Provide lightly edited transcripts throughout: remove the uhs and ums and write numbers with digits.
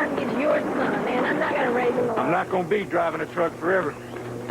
son. He's your son, and I'm not going to raise him alone. I'm not going to be driving a truck forever.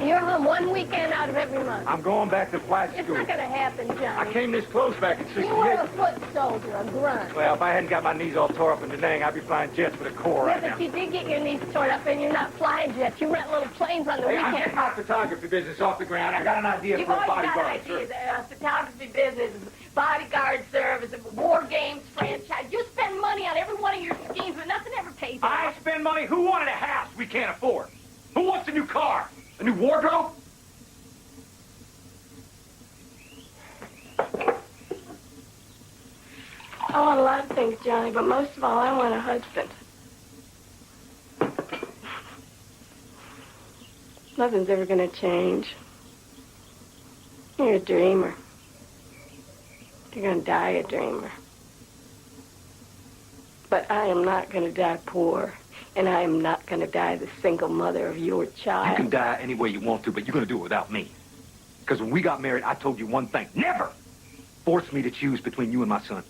You're home one weekend out of every month. I'm going back to flight school. It's not going to happen, Johnny. I came this close back in 68. You were a foot soldier, a grunt. Well, if I hadn't got my knees all tore up in Da Nang, I'd be flying jets for the Corps right Yeah, now. but you did get your knees torn up, and you're not flying jets. You rent little planes on the Hey, I'm weekend. getting my photography business off the ground. I got an idea You've for a always got bodyguard. ideas. Photography business, bodyguard service, war games franchise. You spend money on every one of your schemes, but nothing ever pays off. I spend money. Who wanted a house we can't afford? Who wants a new car? A new wardrobe? I want a lot of things, Johnny, but most of all, I want a husband. Nothing's ever going to change. You're a dreamer. You're going to die a dreamer. But I am not going to die poor, and I am not going to die the single mother of your child. You can die any way you want to, but you're going to do it without me. Because when we got married, I told you one thing. Never force me to choose between you and my son.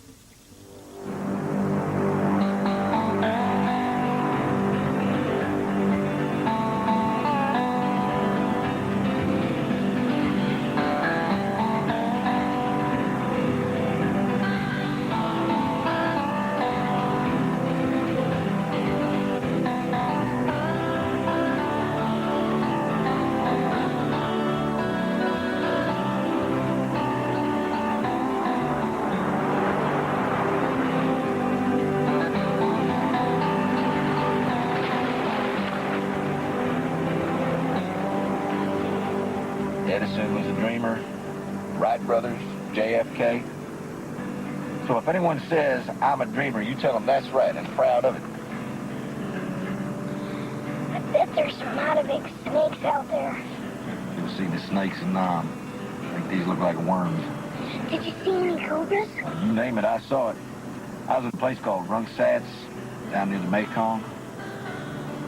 Edison was a dreamer, Wright brothers, JFK. So if anyone says, I'm a dreamer, you tell them that's right and proud of it. I bet there's some mighty big snakes out there. You'll see the snakes in Nam. I think these look like worms. Did you see any cobras? You name it, I saw it. I was at a place called Rungsats, down near the Mekong.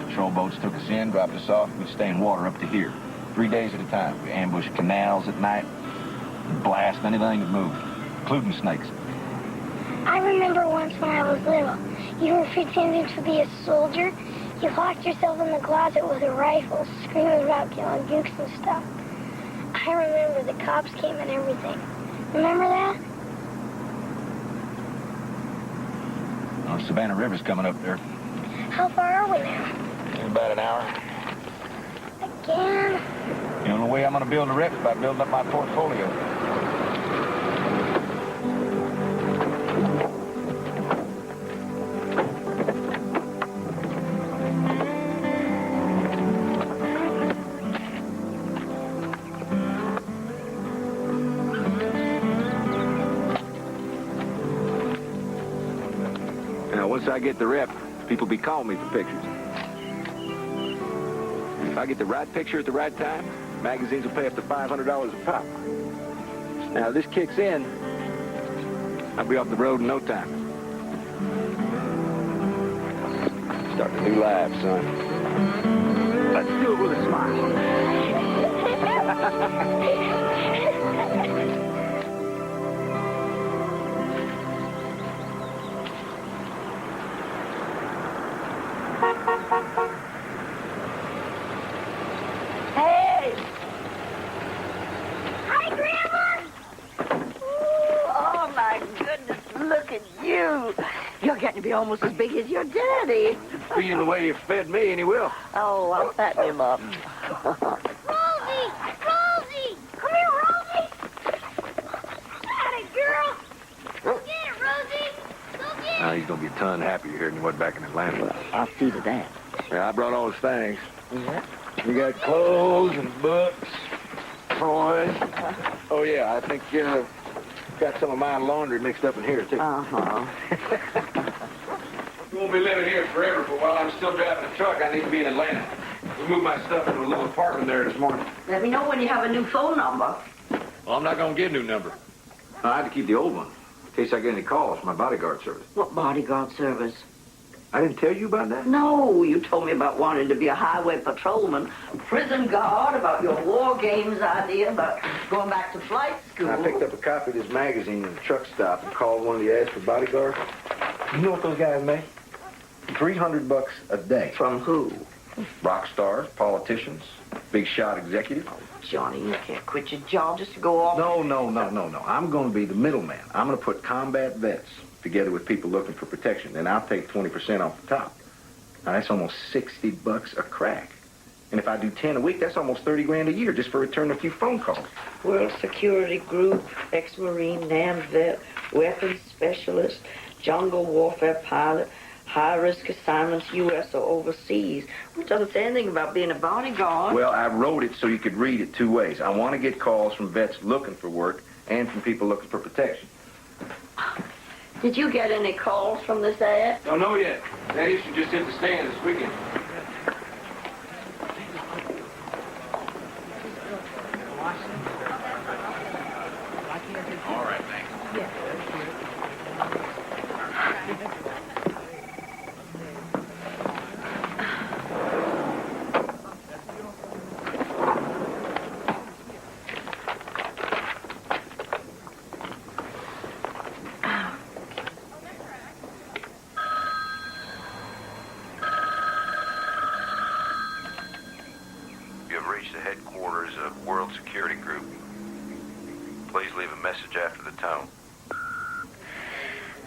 Patrol boats took us in, dropped us off. We'd stay in water up to here, 3 days at a time. We ambushed canals at night, and blast anything that moved, including snakes. I remember once when I was little, you were pretending to be a soldier. You locked yourself in the closet with a rifle, screaming about killing gooks and stuff. I remember the cops came and everything. Remember that? Oh, Savannah River's coming up there. How far are we now? In about an hour. Again? The only way I'm going to build a rep is by building up my portfolio. Now, once I get the rep, people be calling me for pictures. If I get the right picture at the right time, magazines will pay up to $500 a pop. Now, if this kicks in, I'll be off the road in no time. Starting a new life, son. Let's do it with a smile. Hey! Hi, Grandma! Oh, my goodness, look at you. You're getting to be almost as big as your daddy. Feed him the way you fed me, and he will. Oh, I'll fatten him up. Rosie! Rosie! Come here, Rosie! Got it, girl! Go get it, Rosie! Go get it! Now, he's going to be a ton happier here than he was back in Atlanta. I'll see to that. Yeah, I brought all his things. Yeah. You got clothes and books, toys. Oh, yeah, I think got some of my laundry mixed up in here, too. Uh-huh. We won't be living here forever, but while I'm still driving a truck, I need to be in Atlanta. We moved my stuff into a little apartment there this morning. Let me know when you have a new phone number. Well, I'm not going to get a new number. I had to keep the old one in case I get any calls from my bodyguard service. What bodyguard service? I didn't tell you about that? No, you told me about wanting to be a highway patrolman, prison guard, about your war games idea, about going back to flight school. I picked up a copy of this magazine in the truck stop and called one of the ads for bodyguard. You know what those guys make? $300 a day. From who? Rock stars, politicians, big shot executives. Johnny, you can't quit your job just to go off. No. I'm going to be the middleman. I'm going to put combat vets together with people looking for protection, and I'll take 20% off the top. Now, that's almost $60 a crack. And if I do 10 a week, that's almost 30 grand a year just for returning a few phone calls. World Security Group, ex-Marine, NAM vet, weapons specialist, jungle warfare pilot, high-risk assignments, U.S. or overseas. Which doesn't say anything about being a bodyguard. Well, I wrote it so you could read it two ways. I want to get calls from vets looking for work and from people looking for protection. Did you get any calls from this ad? Don't know yet. That issue just hit the stand this weekend. All right, thanks. You have reached the headquarters of World Security Group. Please leave a message after the tone.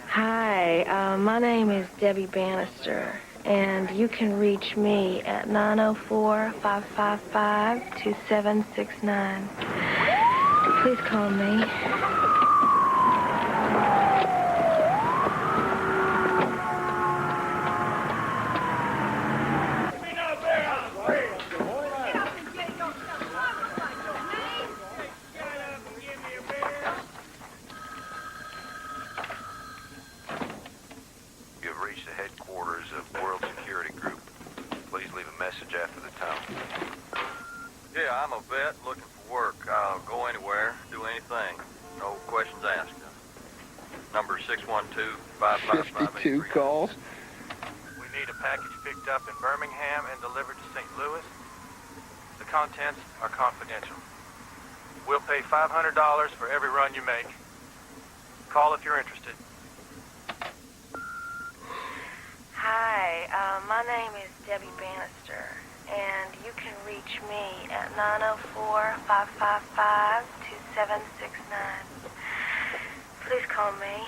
Hi, my name is Debbie Bannister, and you can reach me at 904-555-2769. Please call me. You have reached the headquarters of World Security Group. Please leave a message after the tone. Yeah, I'm a vet looking for work. I'll go anywhere, do anything. No questions asked. Number 612-555. 52 calls. We need a package picked up in Birmingham and delivered to St. Louis. The contents are confidential. We'll pay $500 for every run you make. Call if you're interested. Hi, my name is Debbie Bannister, and you can reach me at 904-555-2769. Please call me.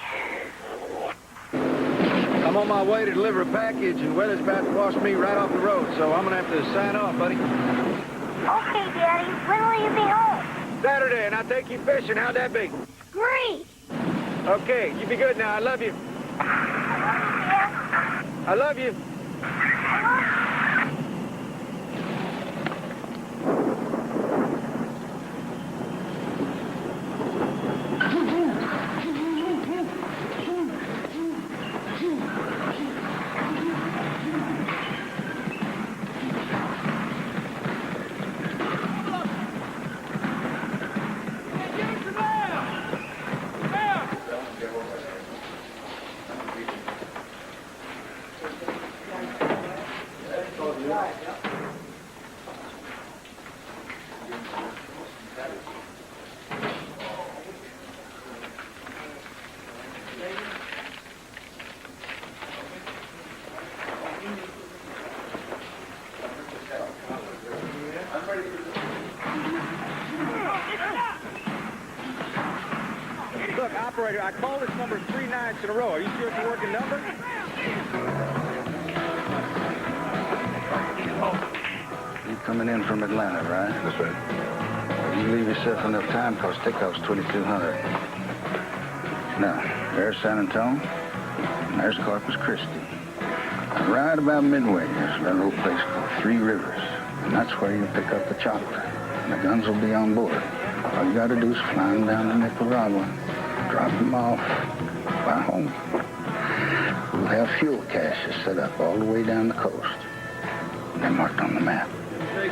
I'm on my way to deliver a package, and weather's about to wash me right off the road, so I'm going to have to sign off, buddy. Okay, Daddy. When will you be home? Saturday, and I'll take you fishing. How'd that be? Great. Okay, you be good now. I love you. I love you. Look, operator, I called this number 3 nights in a row. Are you sure it's a working number? You coming in from Atlanta, right? That's right. You leave yourself enough time because takeoff's 2200. Now, there's San Antonio, and there's Corpus Christi. And right about midway, there's that little place called 3 Rivers, and that's where you pick up the chopper. And the guns will be on board. All you gotta do is fly them down to Nicaragua, drop them off, fly home. We'll have fuel caches set up all the way down the coast. They're marked on the map,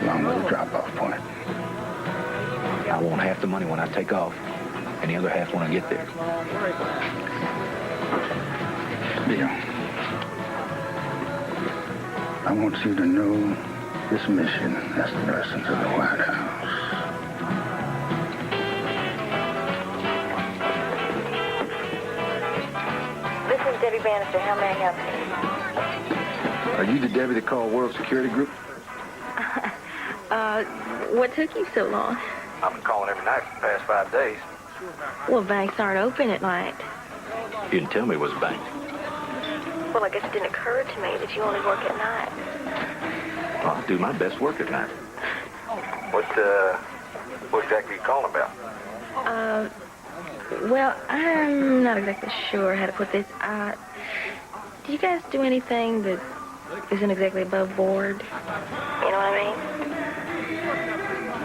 along with a drop-off point. I want half the money when I take off, and the other half when I get there. Deal. I want you to know this mission has the blessings of the White House. This is Debbie Bannister. How may I help you? Are you the Debbie that called World Security Group? What took you so long? I've been calling every night for the past 5 days. Well, banks aren't open at night. You didn't tell me it was a bank. Well, I guess it didn't occur to me that you only work at night. Well, I'll do my best work at night. What exactly are you calling about? Well, I'm not exactly sure how to put this. Do you guys do anything that isn't exactly above board? You know what I mean?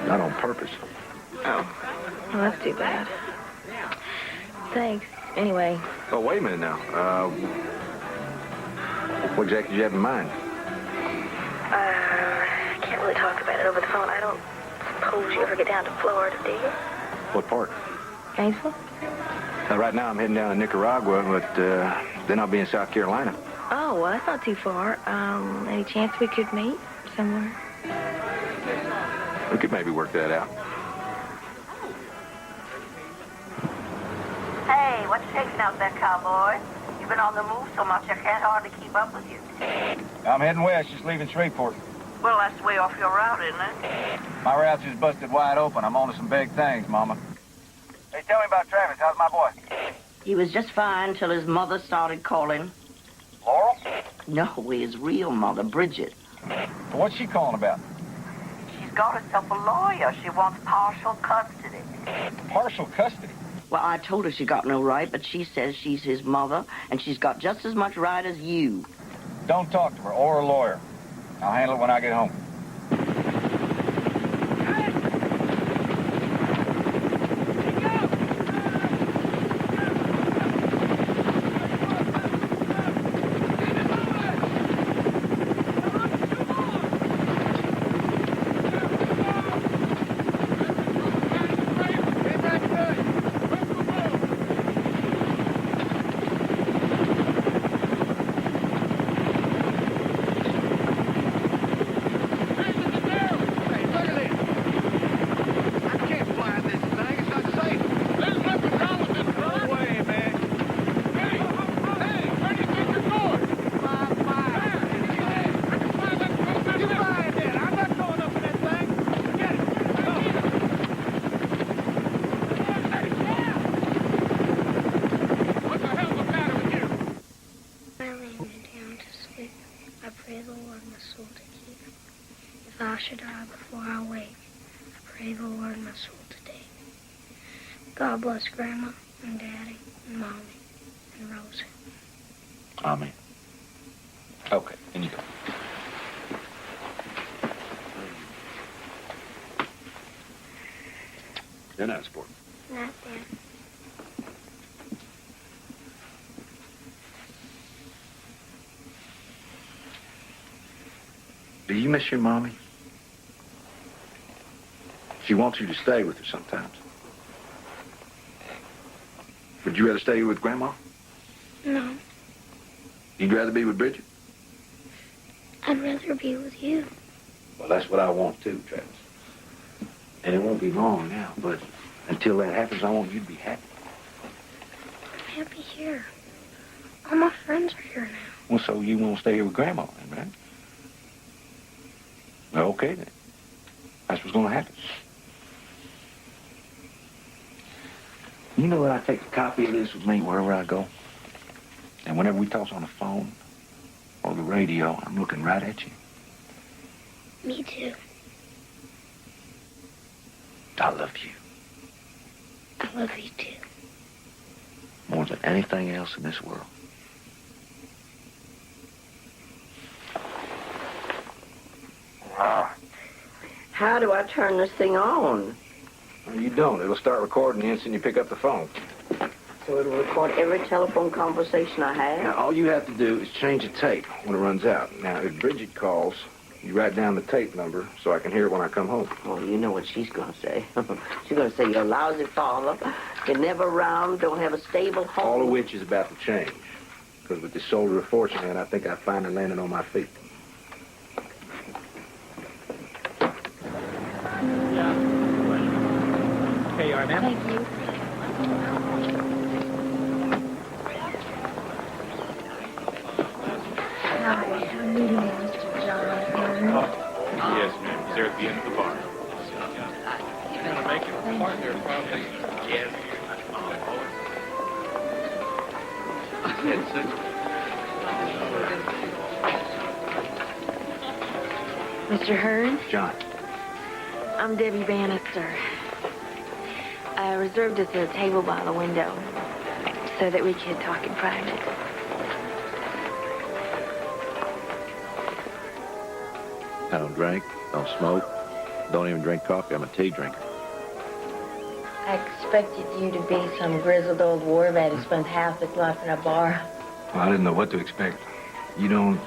Not on purpose. Oh, well, that's too bad. Thanks. Anyway. Oh, wait a minute now. What exactly did you have in mind? I can't really talk about it over the phone. I don't suppose you ever get down to Florida, do you? What part? Gainesville? Right now I'm heading down to Nicaragua, but then I'll be in South Carolina. Oh, well, that's not too far. Any chance we could meet somewhere? We could maybe work that out. Hey, what you taking out there, cowboy? You've been on the move so much I can't hardly keep up with you. I'm heading west, just leaving Shreveport. Well, that's way off your route, isn't it? My route's just busted wide open. I'm on to some big things, Mama. Hey, tell me about Travis. How's my boy? He was just fine till his mother started calling. Laurel? No, his real mother, Bridget. What's she calling about? She's got herself a lawyer. She wants partial custody. Partial custody? Well, I told her she got no right, but she says she's his mother, and she's got just as much right as you. Don't talk to her or a lawyer. I'll handle it when I get home. I should die before I wake. I pray the Lord my soul today. God bless Grandma and Daddy and Mommy and Rosie. Amen. Okay, in you go. Good night, sport. Night, Dad. Do you miss your mommy? She wants you to stay with her sometimes. Would you rather stay with Grandma? No, You'd rather be with Bridget? I'd rather be with you. Well, that's what I want too, Travis. And it won't be long now, but until that happens, I want you to be happy. I'm happy here. All my friends are here now. Well, so you won't stay here with Grandma then, right? Well, okay then. That's what's going to happen. You know what? I take a copy of this with me wherever I go. And whenever we talk on the phone or the radio, I'm looking right at you. Me too. I love you I love you too. more than anything else in this world. How do I turn this thing on? Well, you don't. It'll start recording the instant you pick up the phone. So it'll record every telephone conversation I have? Now, all you have to do is change the tape when it runs out. Now, if Bridget calls, you write down the tape number so I can hear it when I come home. Well, you know what she's going to say. She's going to say, you're a lousy father, you're never around, don't have a stable home. All of which is about to change. Because with this soldier of fortune, man, I think I finally landed on my feet. Here you are, ma'am. Thank you. Hi, I'm meeting Mr. John Hearn. Yes, ma'am. He's there at the end of the bar. Make him partner, probably. Yes. Mr. Hearn, John. I'm Debbie Bannister. I reserved us a table by the window so that we could talk in private. I don't drink, don't smoke, don't even drink coffee. I'm a tea drinker. I expected you to be some grizzled old war vet who spent half his life in a bar. Well, I didn't know what to expect. You don't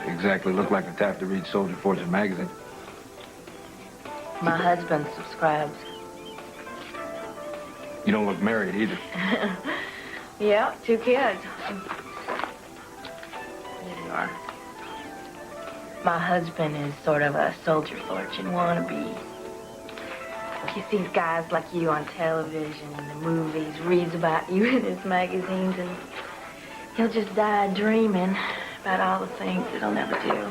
exactly look like the type to read Soldier Fortune magazine. My husband subscribes. You don't look married either. Yeah, 2 kids. There you are. My husband is sort of a Soldier Fortune wannabe. He sees guys like you on television and the movies, reads about you in his magazines, and he'll just die dreaming about all the things that he'll never do.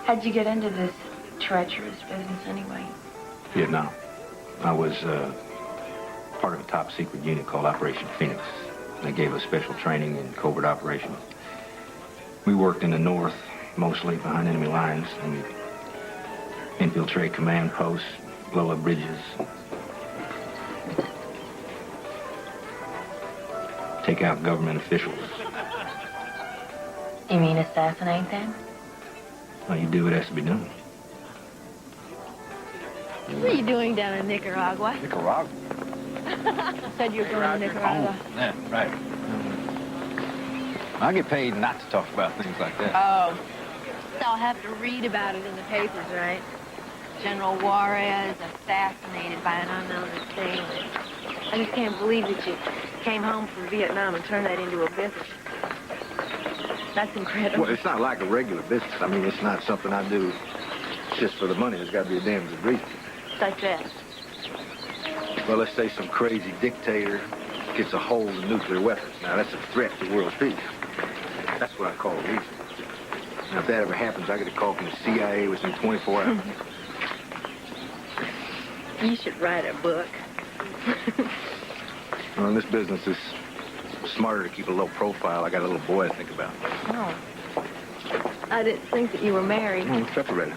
How'd you get into this treacherous business anyway? Vietnam. I was part of a top secret unit called Operation Phoenix. They gave us special training in covert operations. We worked in the north, mostly behind enemy lines, and we'd infiltrate command posts, blow up bridges, take out government officials. You mean assassinate them? Well, you do what has to be done. What are you doing down in Nicaragua? Nicaragua? I said you were going to Nicaragua. Oh, yeah, right. I get paid not to talk about things like that. Oh. So I'll have to read about it in the papers, right? General Juarez assassinated by an unknown assailant. I just can't believe that you came home from Vietnam and turned that into a business. That's incredible. Well, it's not like a regular business. I mean, it's not something I do just for the money. There's got to be a damn good reason. Like that. Well, let's say some crazy dictator gets a hold of nuclear weapons. Now, that's a threat to world peace. That's what I call a reason. Now, if that ever happens, I get a call from the CIA within 24 hours. You should write a book. Well, in this business, it's smarter to keep a low profile. I got a little boy to think about. Oh. I didn't think that you were married. Separated.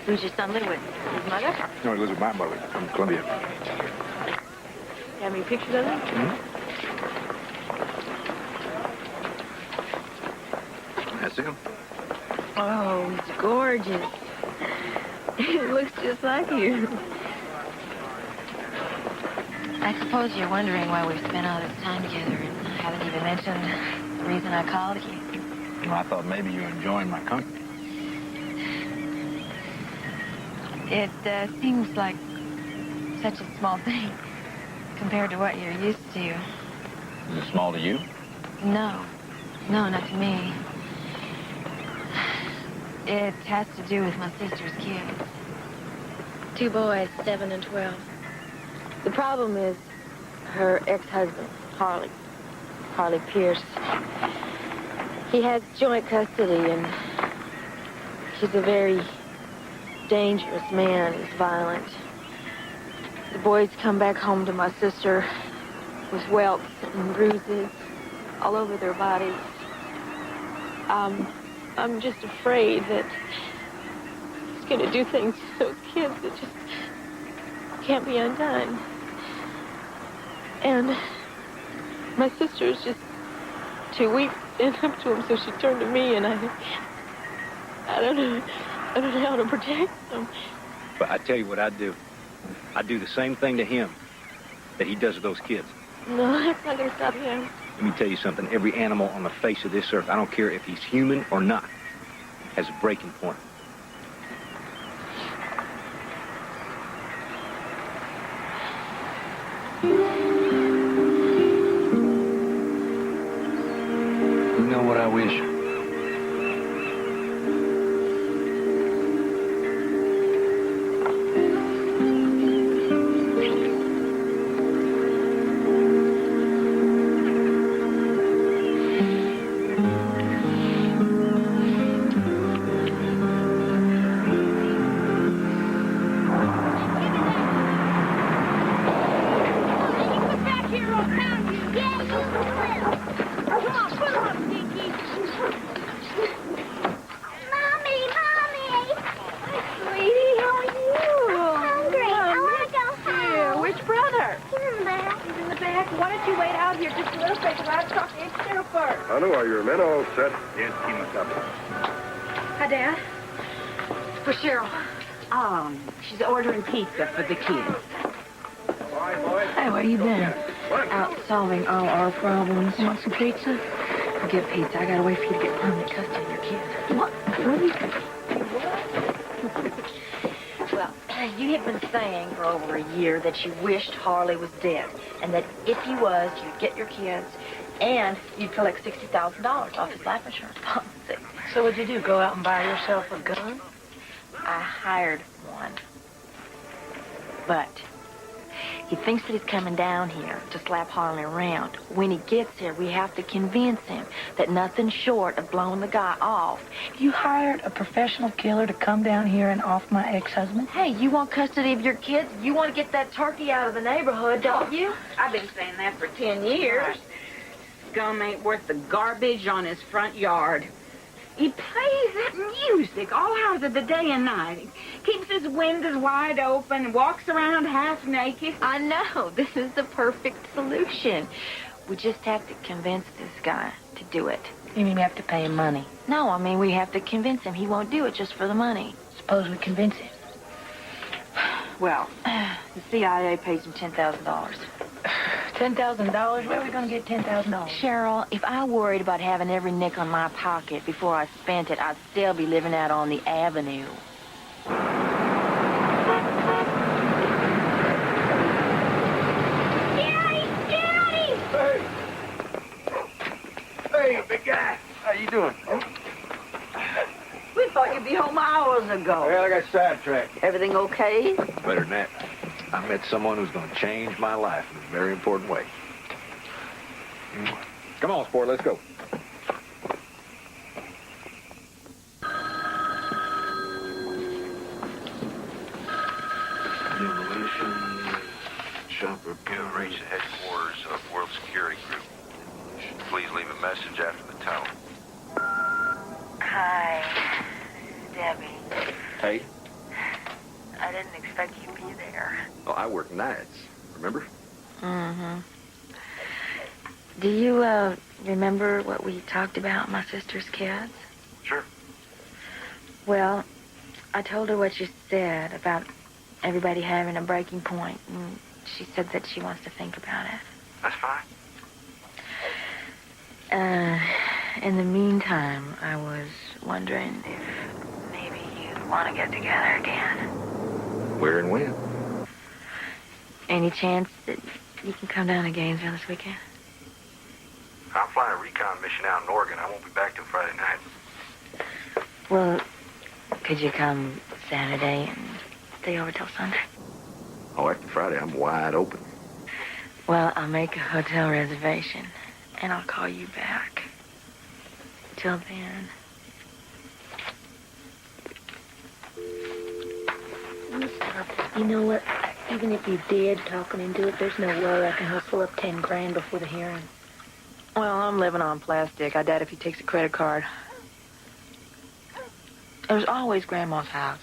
Who's your son live with? His mother? No, he lives with my mother from Columbia. You have any pictures of him? That's him. Oh, he's gorgeous. He looks just like you. I suppose you're wondering why we've spent all this time together and haven't even mentioned the reason I called you. Well, I thought maybe you were enjoying my company. It seems like such a small thing compared to what you're used to. Is it small to you? No, not to me. It has to do with my sister's kids. 2 boys, 7 and 12. The problem is her ex-husband, Harley Pierce. He has joint custody, and he's a very dangerous man. He's violent. The boys come back home to my sister with welts and bruises all over their bodies. I'm just afraid that he's going to do things to those kids that just can't be undone. And my sister is just too weak to stand up to him, so she turned to me, and I don't know how to protect them. But I tell you what I do. I do the same thing to him that he does to those kids. No, that's not going to stop him. Let me tell you something. Every animal on the face of this earth, I don't care if he's human or not, has a breaking point. You know what I wish? Come on, put them up, Kiki. Mommy! Sweetie, how are you? Hungry. I want to go home. Which brother? He's in there. He's in the back. Why don't you wait out here just a little bit, because I have to talk to the sheriff first. I know, are your men all set? Yes, keep us up. Hi, Dad. For Cheryl. She's ordering pizza for the kids. Hey, where you been? Out solving all our problems. Want some pizza? Get pizza. I gotta wait for you to get permanent custody of your kids. What? What are you... Well, you have been saying for over a year that you wished Harley was dead, and that if he was, you'd get your kids, and you'd collect $60,000 off his life insurance policy. So what'd you do, go out and buy yourself a gun? I hired one. But he thinks that he's coming down here to slap Harley around. When he gets here, we have to convince him that nothing short of blowing the guy off. You hired a professional killer to come down here and off my ex-husband? Hey, you want custody of your kids? You want to get that turkey out of the neighborhood, don't you? I've been saying that for 10 years. Scum ain't worth the garbage on his front yard. He plays that music all hours of the day and night. He keeps his windows wide open and walks around half naked. I know. This is the perfect solution. We just have to convince this guy to do it. You mean we have to pay him money? No, I mean we have to convince him he won't do it just for the money. Suppose we convince him. Well, the CIA pays him $10,000. $10,000? Where are we going to get $10,000? Cheryl, if I worried about having every nick on my pocket before I spent it, I'd still be living out on the avenue. Daddy! Hey, big guy. How you doing? We thought you'd be home hours ago. Well, I got sidetracked. Everything okay? Better than that. I met someone who's going to change my life in a very important way. Come on, sport, let's go. Demolition, chopper. You've reached the headquarters of World Security Group. Please leave a message after the tone. Hi, this is Debbie. Hey. I didn't expect you'd be there. Well, I work nights, remember? Mm-hmm. Do you, remember what we talked about, my sister's kids? Sure. Well, I told her what you said about everybody having a breaking point, and she said that she wants to think about it. That's fine. In the meantime, I was wondering if maybe you'd want to get together again. Where and when? Any chance that you can come down to Gainesville this weekend? I'm flying a recon mission out in Oregon. I won't be back till Friday night. Well, could you come Saturday and stay over till Sunday? Oh, after Friday, I'm wide open. Well, I'll make a hotel reservation, and I'll call you back. Till then. You know what? Even if you did talk him into it, there's no way I can hustle up 10 grand before the hearing. Well, I'm living on plastic. I doubt if he takes a credit card. There's always Grandma's house.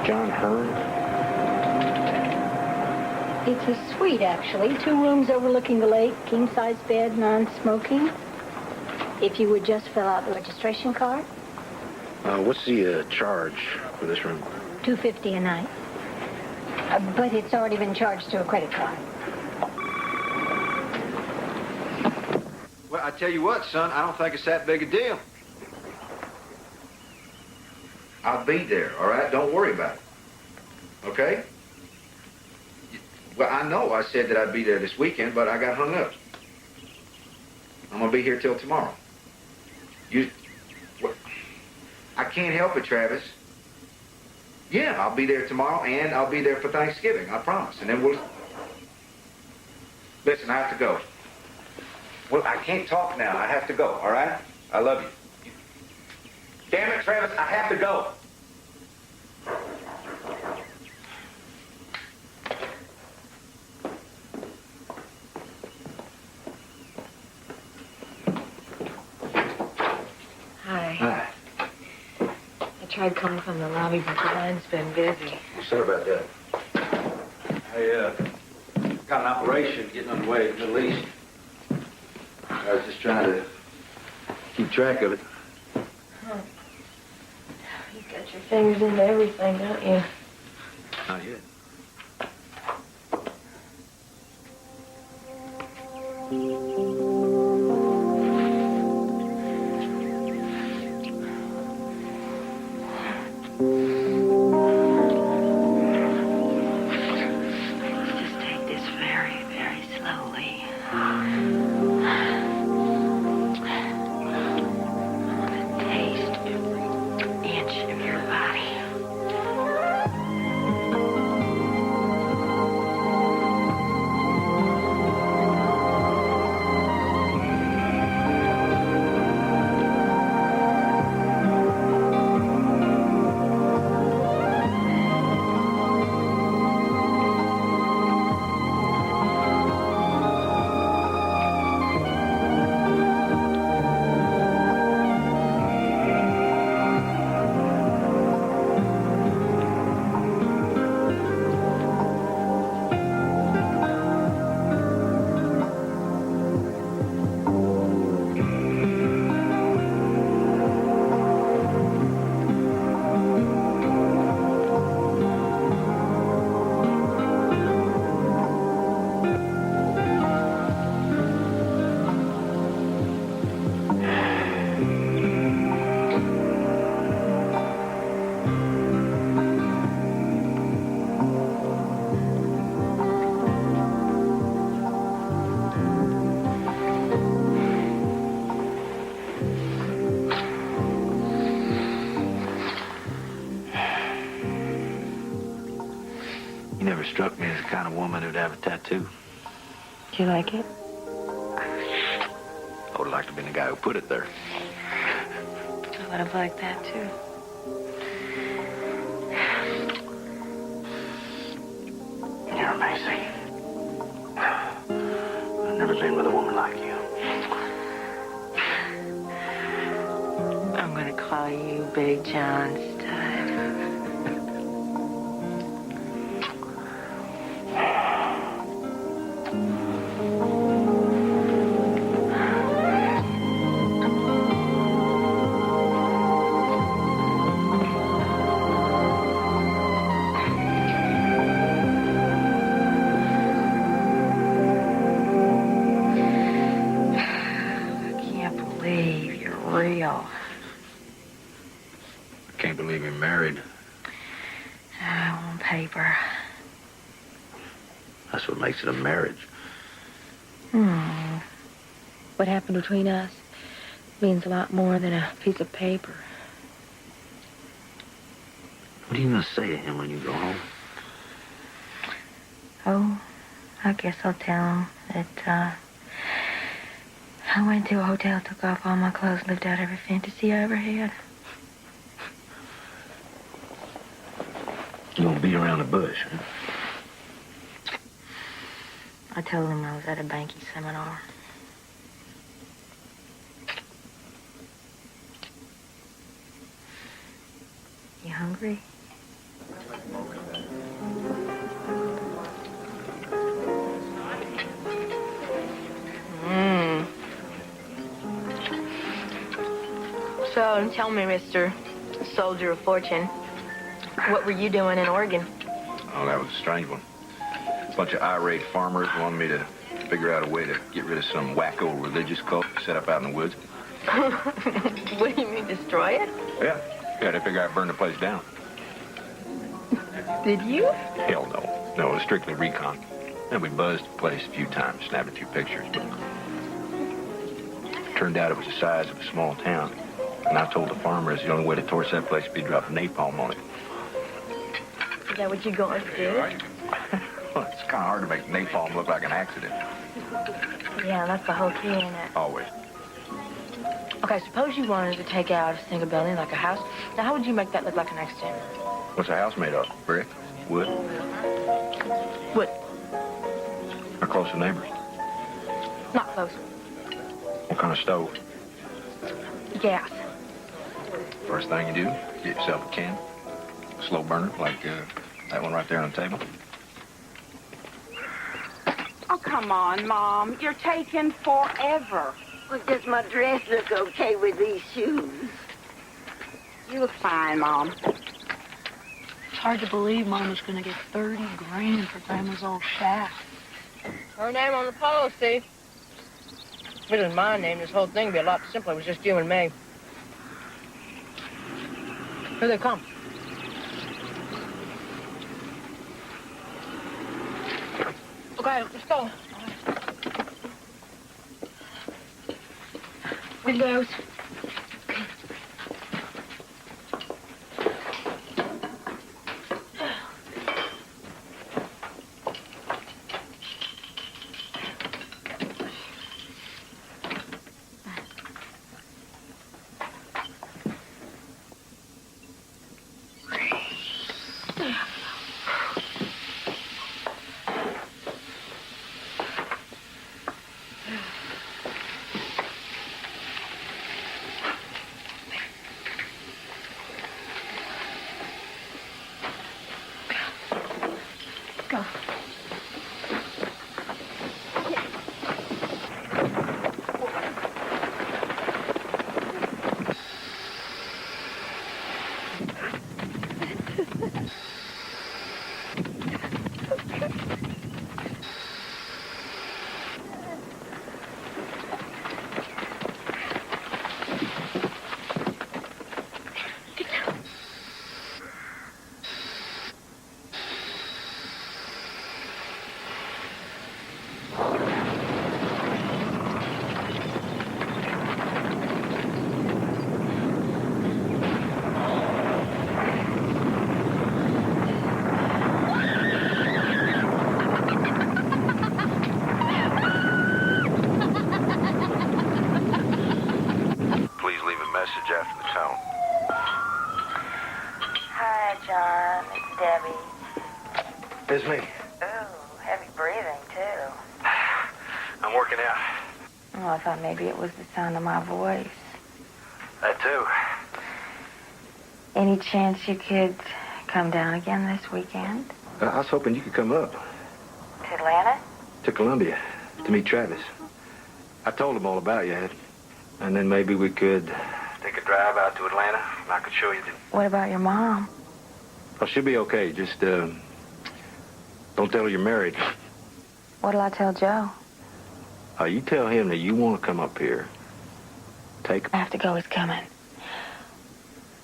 John Hearn? It's a suite, actually. 2 rooms overlooking the lake, king-size bed, non-smoking. If you would just fill out the registration card. What's the charge for this room? $250 a night. But it's already been charged to a credit card. Well, I tell you what, son, I don't think it's that big a deal. I'll be there, all right? Don't worry about it. okay? Well, I know I said that I'd be there this weekend, but I got hung up. I'm gonna be here till tomorrow. I can't help it, Travis. Yeah, I'll be there tomorrow, and I'll be there for Thanksgiving, I promise. And then we'll... Listen, I have to go. Well, I can't talk now. I have to go, all right? I love you. Damn it, Travis, I have to go. Hi. Hi. I tried calling from the lobby, but the line's been busy. Sorry about that. Hey, got an operation getting underway in the Middle East. I was just trying to keep track of it. Huh. You've got your fingers into everything, don't you? Not yet. Just take this very, very slowly. Taste every inch of your body. You never struck me as the kind of woman who'd have a tattoo. Do you like it? I would like to have been the guy who put it there. I would have liked that, too. You're amazing. I've never been with a woman like you. I'm going to call you Big John Stud. Real. I can't believe you're married. On paper. That's what makes it a marriage. What happened between us means a lot more than a piece of paper. What are you going to say to him when you go home? Oh, I guess I'll tell him that, I went to a hotel, took off all my clothes, lived out every fantasy I ever had. You don't beat around the bush, huh? I told him I was at a banking seminar. You hungry? So, tell me, Mr. Soldier of Fortune, what were you doing in Oregon? Oh, that was a strange one. A bunch of irate farmers wanted me to figure out a way to get rid of some wacko religious cult set up out in the woods. What do you mean, destroy it? Yeah, they figured I'd burn the place down. Did you? Hell no. No, it was strictly recon. And we buzzed the place a few times, snapped a few pictures, but it turned out it was the size of a small town. And I told the farmers the only way to torch that place would be to drop napalm on it. Is that what you guys did? Well, it's kind of hard to make napalm look like an accident. Yeah, that's the whole key, ain't it? Always. Okay, suppose you wanted to take out a single building like a house. Now, how would you make that look like an accident? What's a house made of? Brick? Wood? Wood. Or close to neighbors? Not close. What kind of stove? Gas. First thing you do, get yourself a can. Slow burner, like that one right there on the table. Oh, come on, Mom. You're taking forever. Well, does my dress look okay with these shoes? You look fine, Mom. It's hard to believe Mama's gonna get 30 grand for Grandma's old shack. Her name on the policy. If it was my name, this whole thing would be a lot simpler. It was just you and me. Here they come. Okay, let's go. Windows. It's me. Ooh, heavy breathing, too. I'm working out. Oh, I thought maybe it was the sound of my voice. That too. Any chance you could come down again this weekend? I was hoping you could come up. To Atlanta? To Columbia. To meet Travis. I told him all about you, and then maybe we could take a drive out to Atlanta, and I could show you the... What about your mom? Oh, she'll be okay. Just, don't tell her you're married. What'll I tell Joe? You tell him that you want to come up here. Take... I have to go. He's coming.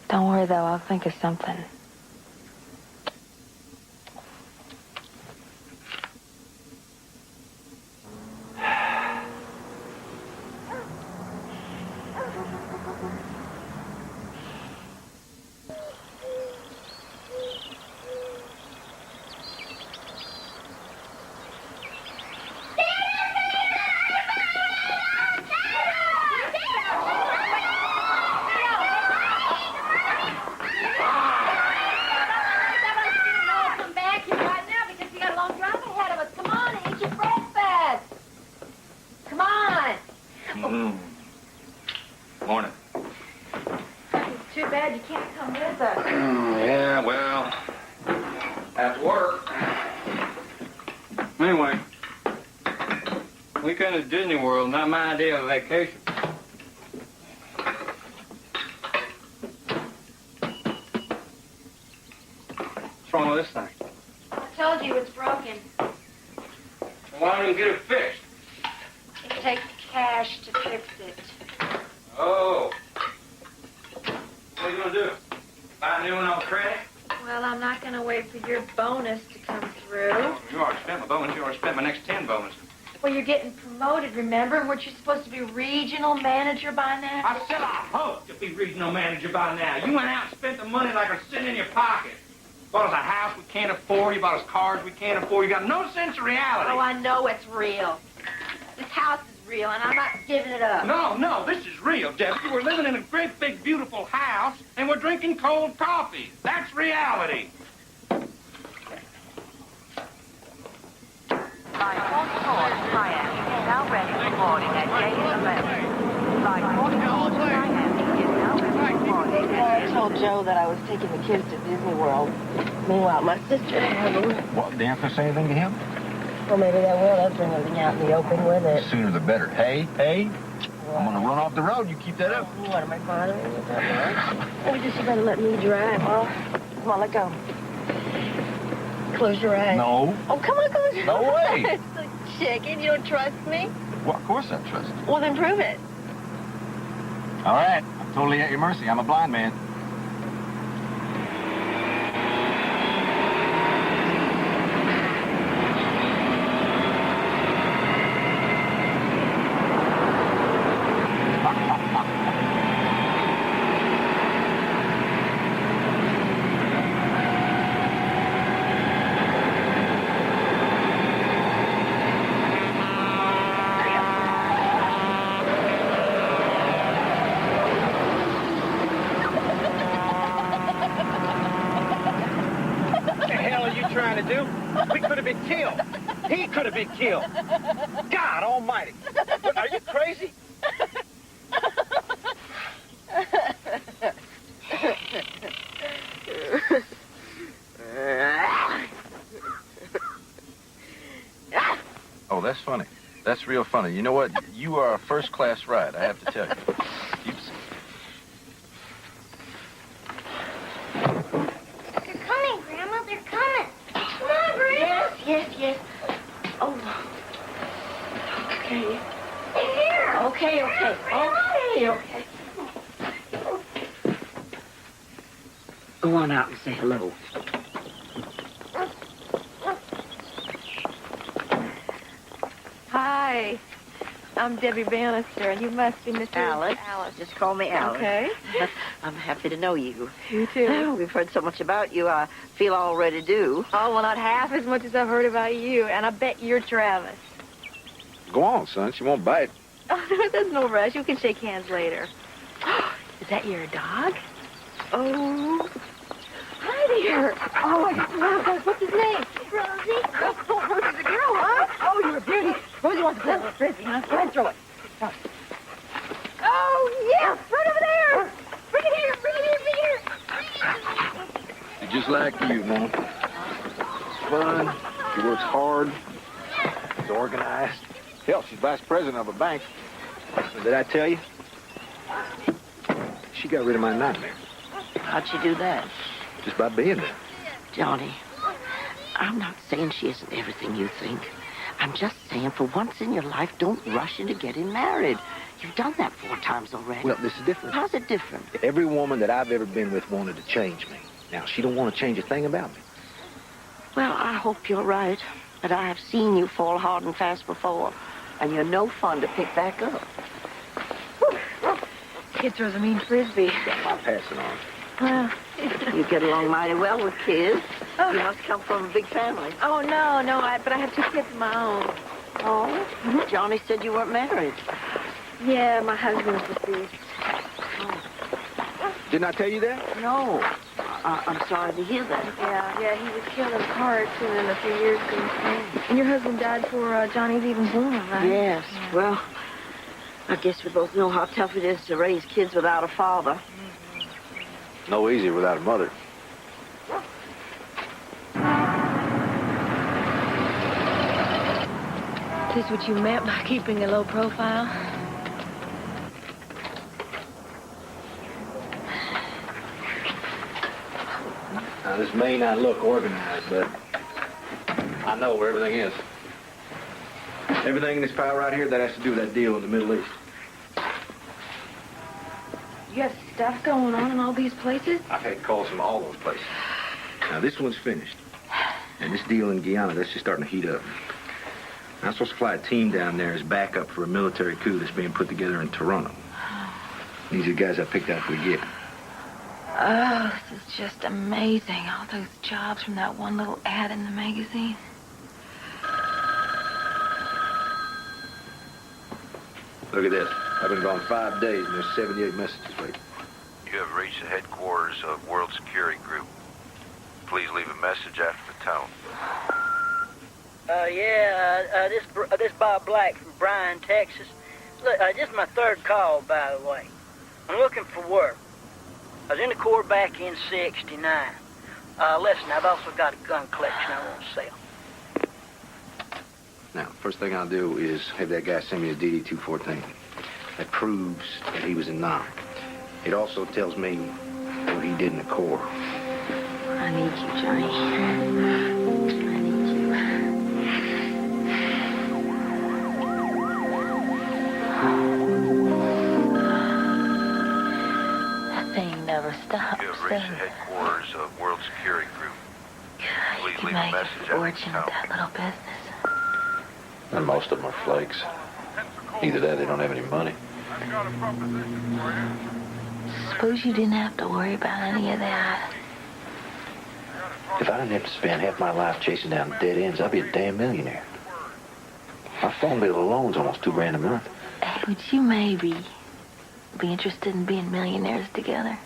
Don't worry, though. I'll think of something. Morning. Too bad you can't come with us. Yeah, well, have to work. Anyway, weekend at Disney World, not my idea of vacation. What's wrong with this thing? I told you it's broken. Why don't you get it fixed? It takes cash to fix it. Oh. What are you gonna do? Buy a new one on credit? Well, I'm not going to wait for your bonus to come through. You already spent my bonus. You already spent my next 10 bonuses. Well, you're getting promoted, remember? Weren't you supposed to be regional manager by now? I said I hope to be regional manager by now. You went out and spent the money like it's sitting in your pocket. Bought us a house we can't afford. You bought us cars we can't afford. You got no sense of reality. Oh, I know it's real. This house is real, and I'm not giving it up. No, this is real, Debbie. We're living in a great, big, beautiful house, and we're drinking cold coffee. That's reality. Line 44 to Miami is now ready for boarding at gate 11. Line 44 to Miami is now ready for boarding at I told Joe that I was taking the kids to Disney World. Meanwhile, my sister had them. What, they aren't going to say anything to him? Well, maybe they will. They'll bring everything out in the open with it. The sooner the better. Hey, I'm going to run off the road. You keep that up. What, am I bothering you with that much? Oh, just you better let me drive. Oh, come on, let go. Close your eyes. No. Oh, come on, close your No eyes. way. So chicken, you don't trust me? Well, of course I trust you. Well, then prove it. All right. I'm totally at your mercy. I'm a blind man. He could have been killed. God almighty. Are you crazy? Oh, that's funny. That's real funny. You know what? You are a first-class ride, I have to tell you. They're coming, Grandma. They're coming. Come on, Grandma. Yes. Oh. Okay. They're here. Okay. Go on out and say hello. Hi. I'm Debbie Bannister, and you must be Mr. Alice. Just call me Alice. Okay. I'm happy to know you. You too. We've heard so much about you, I feel all ready to do. Oh, well, not half as much as I've heard about you, and I bet you're Travis. Go on, son. She won't bite. Oh, there's no rush. You can shake hands later. Is that your dog? Oh. Hi there. Oh, I got love. What's his name? Rosie. Oh, Rosie's a girl, huh? Oh, you're a beauty. Rosie wants to play with Frisbee, huh? Go ahead and throw it. Oh, yes. Right over there. Bring it here. Bring it here. She's just like you, Mom. Fun. She works hard. She's organized. Hell, she's vice president of a bank. Did I tell you? She got rid of my nightmare. How'd she do that? Just by being there. Johnny, I'm not saying she isn't everything you think. I'm just saying, for once in your life, don't rush into getting married. You've done that 4 times already. Well, this is different. How's it different? Every woman that I've ever been with wanted to change me. Now, she don't want to change a thing about me. Well, I hope you're right. But I have seen you fall hard and fast before, and you're no fun to pick back up. Kid throws a mean Frisbee. Got my passing on. Well, You get along mighty well with kids. You must come from a big family. oh, no, but I have 2 kids of my own. Oh? Johnny said you weren't married. Yeah, my husband's deceased. Didn't I tell you that? No. I'm sorry to hear that. Yeah, he was killed in a car accident a few years ago. And your husband died before Johnny's even born, right? Yes. Yeah. Well, I guess we both know how tough it is to raise kids without a father. No easier without a mother. Is this what you meant by keeping a low profile? Now, this may not look organized, but I know where everything is. Everything in this pile right here, that has to do with that deal in the Middle East. You got stuff going on in all these places? I've had calls from all those places. Now, this one's finished. And this deal in Guyana, that's just starting to heat up. I'm supposed to fly a team down there as backup for a military coup that's being put together in Toronto. These are the guys I picked out for the gig. Oh, this is just amazing. All those jobs from that one little ad in the magazine. Look at this. I've been gone 5 days and there's 78 messages waiting. You have reached the headquarters of World Security Group. Please leave a message after the tone. This Bob Black from Bryan, Texas. Look, this is my third call, by the way. I'm looking for work. I was in the Corps back in '69. Listen, I've also got a gun collection I want to sell. Now, first thing I'll do is have that guy send me a DD-214. That proves that he was in Nam. It also tells me what he did in the Corps. I need you, Johnny. I need you. That thing never stops. You have reached the headquarters of World Security Group. Please You leave make a a message after the fortune with tone. that little business. And most of them are flakes. Either that or they don't have any money. Suppose you didn't have to worry about any of that. If I didn't have to spend half my life chasing down dead ends, I'd be a damn millionaire. My phone bill alone's almost $2,000 a month. Hey, would you maybe be interested in being millionaires together?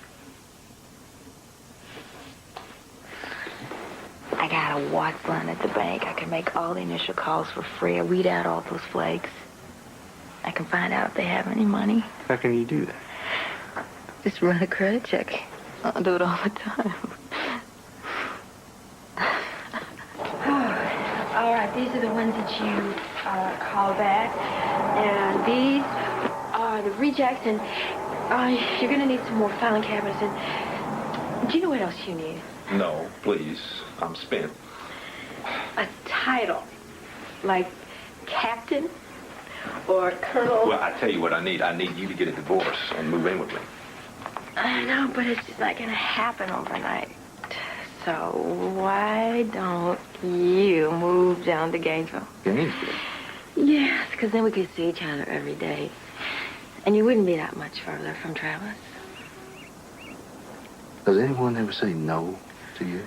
I got a watch line at the bank. I can make all the initial calls for free. I weed out all those flakes. I can find out if they have any money. How can you do that? Just run a credit check. I'll do it all the time. All right, these are the ones that you called back. And these are the rejects. And you're going to need some more filing cabinets. And do you know what else you need? No, please. I'm spent. A title. Like captain or colonel. Well, I tell you what I need. I need you to get a divorce and move in with me. I know, but it's just not going to happen overnight. So why don't you move down to Gainesville? Gainesville? Yes, because then we could see each other every day. And you wouldn't be that much further from Travis. Does anyone ever say no to you?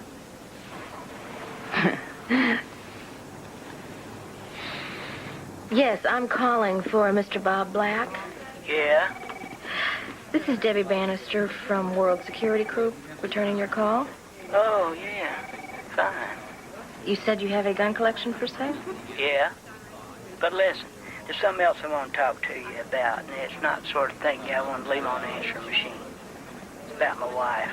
Yes, I'm calling for Mr. Bob Black. Yeah? This is Debbie Bannister from World Security Group, returning your call. Oh, yeah. Fine. You said you have a gun collection for sale? Yeah. But listen, there's something else I want to talk to you about, and it's not the sort of thing I want to leave on the answering machine. It's about my wife.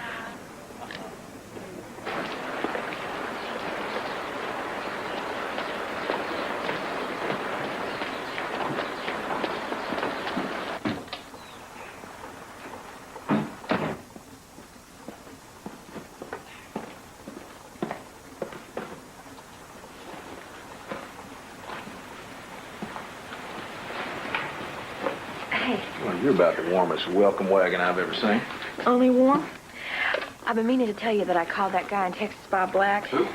Well, you're about the warmest welcome wagon I've ever seen. Only warm? I've been meaning to tell you that I called that guy in Texas, Bob Black. Who?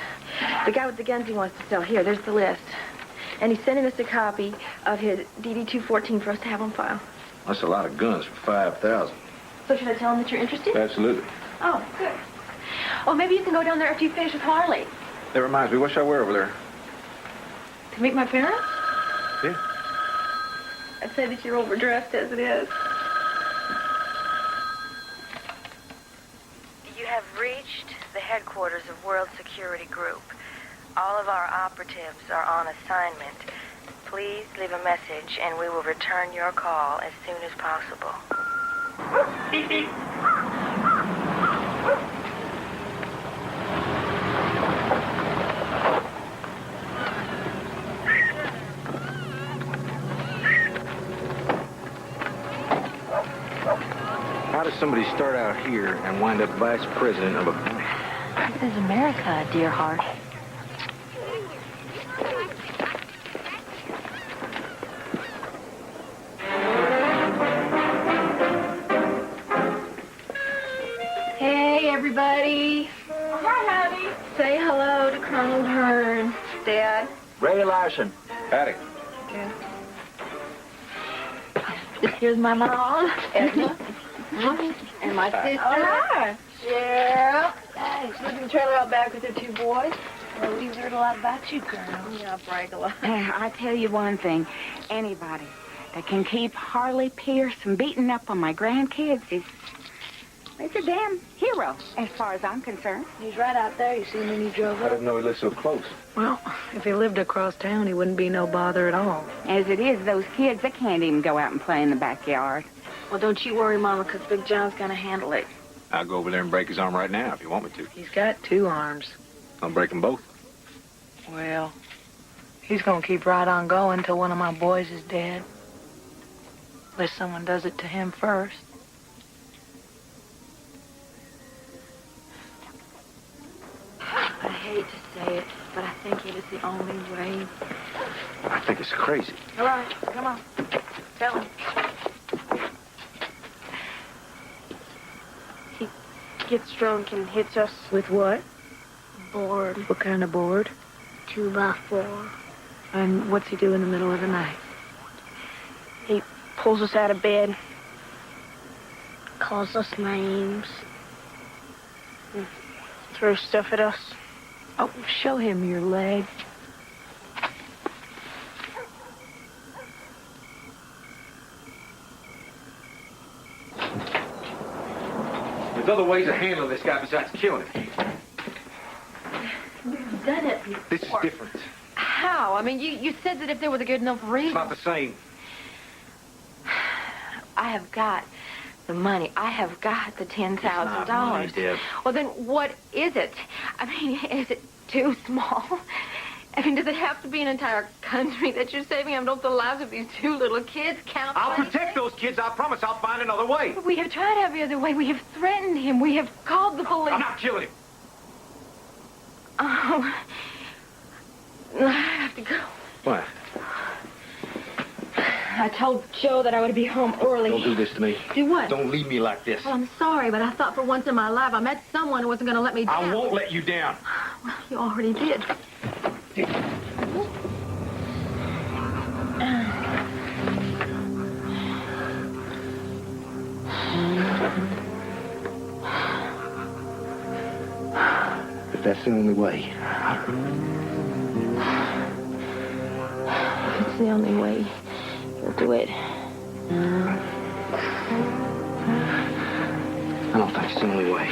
The guy with the guns he wants to sell. Here, there's the list. And he's sending us a copy of his DD-214 for us to have on file. That's a lot of guns for 5,000. So should I tell him that you're interested? Absolutely. Oh, good. Oh, maybe you can go down there after you finish with Harley. That reminds me, what should I wear over there? To meet my parents? Yeah. I'd say that you're overdressed as it is. You have reached the headquarters of World Security Group. All of our operatives are on assignment. Please leave a message and we will return your call as soon as possible. How does somebody start out here and wind up vice president of a bank? This is America, dear heart. Hey, everybody. Hi, honey. Dad. Ray Larson. Howdy. Yeah. Here's my mom, Edna, and my sister. Oh, hi. Yeah. Thanks. Living the trailer out back with her 2 boys. Well, we've heard a lot about you, girl. Yeah, I brag a lot. I tell you one thing. Anybody that can keep Harley Pierce from beating up on my grandkids is a damn hero, as far as I'm concerned. He's right out there. You seen when he drove I up? didn't know he lived so close. Well, if he lived across town, he wouldn't be no bother at all. As it is, those kids, they can't even go out and play in the backyard. Well, don't you worry, Mama, because Big John's going to handle it. I'll go over there and break his arm right now if you want me to. He's got 2 arms. I'll break them both. Well, he's going to keep right on going until one of my boys is dead. Unless someone does it to him first. I hate to say it, but I think it is the only way. I think it's crazy. All right, come on. Tell him. He gets drunk and hits us. With what? Board. What kind of board? 2x4. And what's he do in the middle of the night? He pulls us out of bed. Calls us names. Throws stuff at us. Oh, show him your leg. There's other ways of handling this guy besides killing him. You've done it before. This is different. How? I mean, you said that if there was a good enough reason. It's not the same. I have got the money. I have got the $10,000. It's not money, Deb. Well, then what is it? I mean, is it too small? I mean, does it have to be an entire country that you're saving? I mean, don't the lives of these 2 little kids count? I'll protect those kids. I promise I'll find another way. We have tried every other way. We have threatened him. We have called the police. I'm not killing him. Oh, I have to go. What? I told Joe that I would be home early. Don't do this to me. Do what? Don't leave me like this. Well, I'm sorry, but I thought for once in my life I met someone who wasn't going to let me down. I won't let you down. Well, you already did. If that's the only way. If it's the only way, you'll do it. I don't think it's the only way.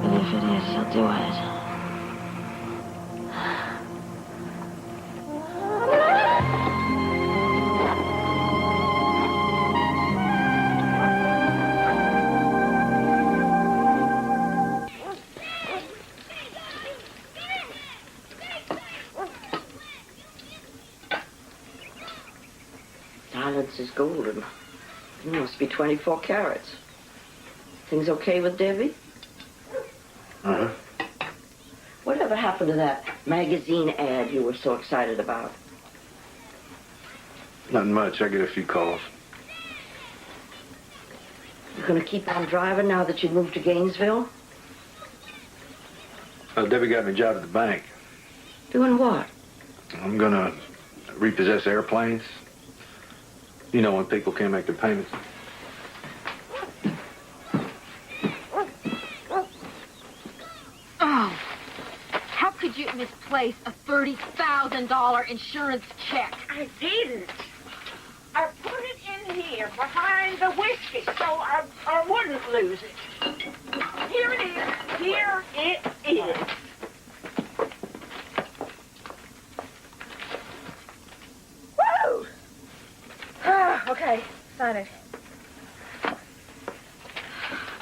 But if it is, you'll do it. Silence is golden. It must be 24 carats. Things okay with Debbie? Uh-huh. Whatever happened to that magazine ad you were so excited about? Nothing much. I get a few calls. You gonna keep on driving now that you moved to Gainesville? Debbie got me a job at the bank. Doing what? I'm gonna repossess airplanes. You know, when people can't make their payments. Oh, how could you misplace a $30,000 insurance check? I didn't. I put it in here behind the whiskey so I wouldn't lose it. Here it is. Here it is. Woo! Okay, sign it.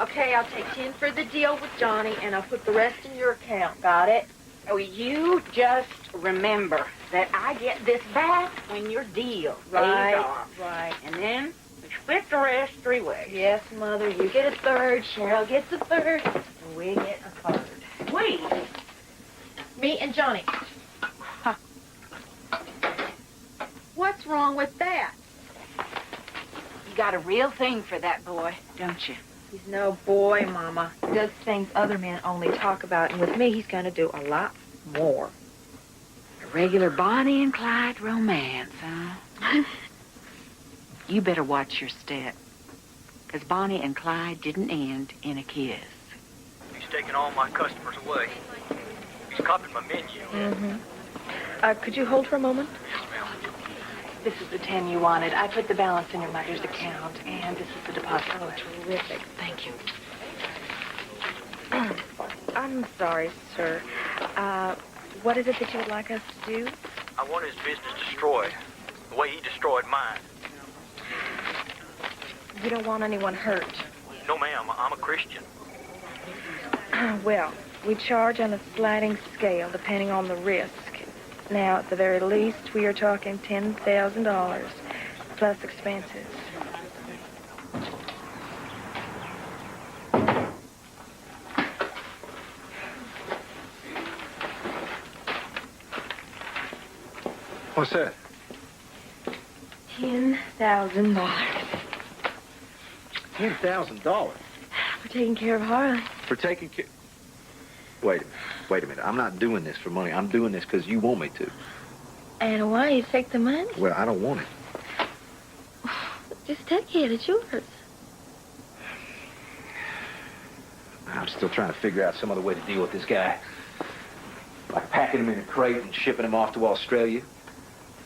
Okay, I'll take 10 for the deal with Johnny, and I'll put the rest in your account. Got it? Oh, you just remember that I get this back when your deal pays off. Right. And then we split the rest 3 ways. Yes, Mother, you get a third, Cheryl gets a third, and we get a third. We? Me and Johnny. Huh. What's wrong with that? You got a real thing for that boy, don't you? He's no boy, Mama. He does things other men only talk about, and with me, he's going to do a lot more. A regular Bonnie and Clyde romance, huh? You better watch your step, because Bonnie and Clyde didn't end in a kiss. He's taking all my customers away. He's copying my menu. Mm-hmm. Could you hold for a moment? This is the 10 you wanted. I put the balance in your mother's account, and this is the deposit. Oh, terrific. Thank you. I'm sorry, sir. What is it that you would like us to do? I want his business destroyed, the way he destroyed mine. You don't want anyone hurt. No, ma'am, I'm a Christian. Well, we charge on a sliding scale depending on the risk. Now, at the very least, we are talking $10,000 plus expenses. What's that? $10,000. $10,000? For taking care of Harley. For taking care... Wait a minute. I'm not doing this for money. I'm doing this because you want me to. And why you take the money? Well, I don't want it. Just take it. It's yours. I'm still trying to figure out some other way to deal with this guy. Like packing him in a crate and shipping him off to Australia.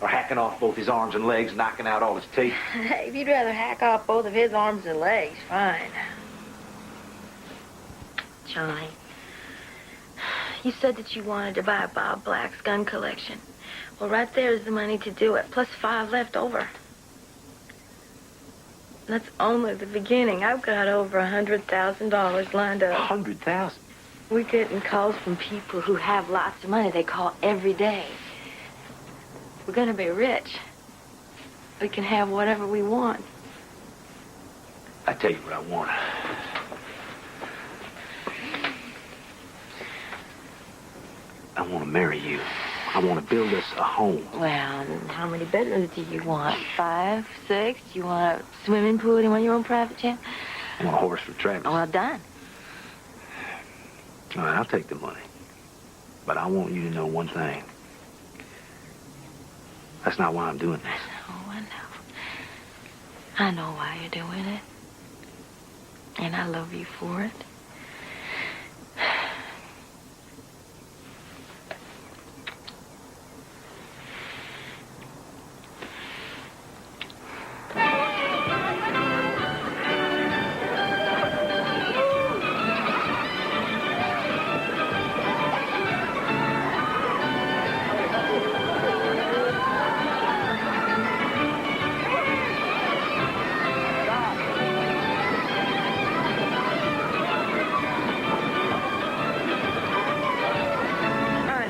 Or hacking off both his arms and legs, knocking out all his teeth. Hey, if you'd rather hack off both of his arms and legs, fine. Johnny, you said that you wanted to buy Bob Black's gun collection. Well, right there is the money to do it, plus 5 left over. That's only the beginning. I've got over $100,000 lined up. 100,000? We're getting calls from people who have lots of money. They call every day. We're gonna be rich. We can have whatever we want. I tell you what I want. I want to marry you. I want to build us a home. Well, how many bedrooms do you want? 5, 6? You want a swimming pool? You want your own private jet? I want a horse for Travis. Oh, well done. All right, I'll take the money. But I want you to know one thing. That's not why I'm doing this. Oh, I know. I know why you're doing it. And I love you for it.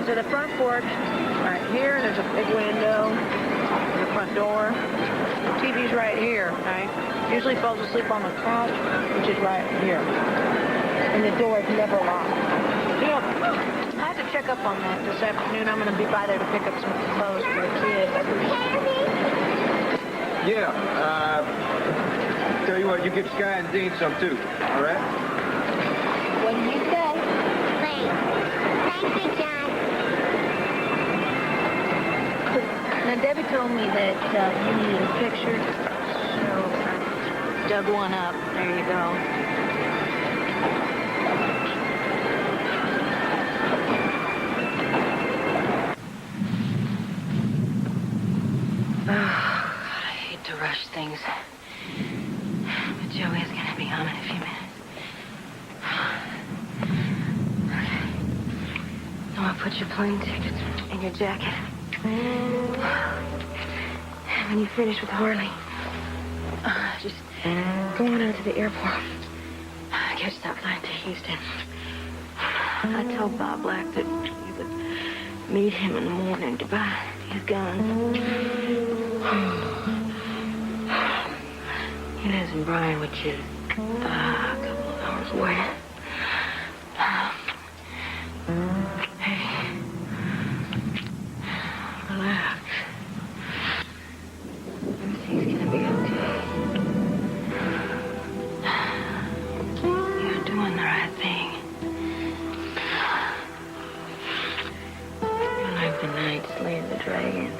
So the front porch, right here, there's a big window, the front door. TV's right here, okay? Usually falls asleep on the couch, which is right here. And the door is never locked. You know, I have to check up on that this afternoon. I'm going to be by there to pick up some clothes for the kids. Yeah, tell you what, you give Sky and Dean some too, all right? What do you say? Thanks. Thank you, John. Now, Debbie told me that you needed a picture, so I dug one up. There you go. Oh, God, I hate to rush things. But Joey's going to be home in a few minutes. Okay. Now I'll put your plane tickets in your jacket. When you finish with Harley, just go on out to the airport. Catch that flight to Houston. I told Bob Black that you would meet him in the morning to buy his gun. He lives in Bryan, which is a couple of hours away. Hey, relax. Everything's gonna be okay. dragging.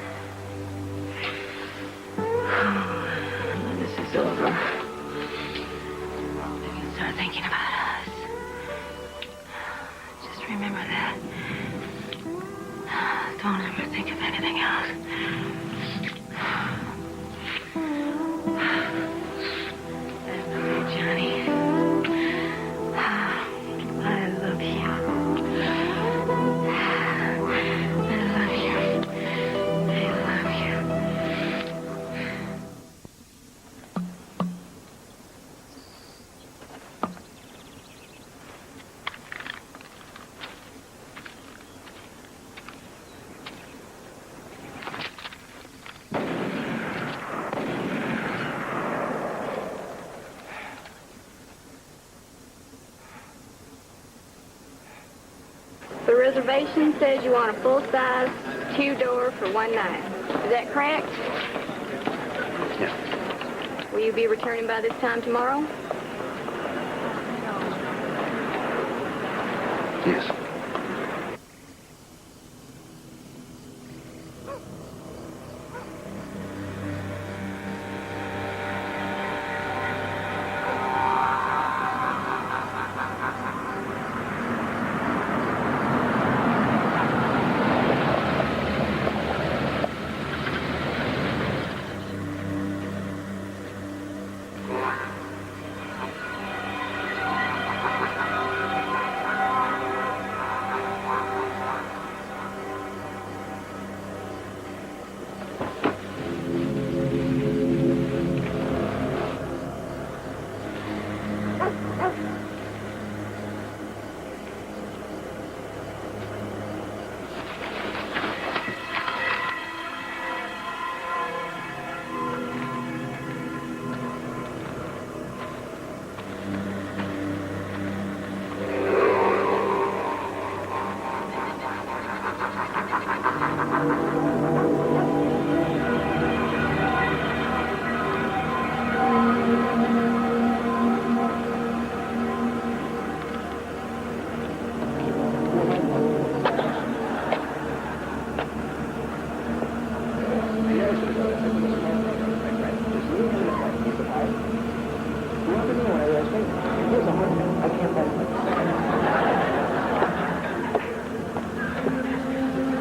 When this is over, I can start thinking about us. Just remember that. Don't ever think of anything else. I love you, Johnny. I love you. The reservation says you want a full-size, two-door for one night. Is that correct? Yeah. Will you be returning by this time tomorrow? Yes.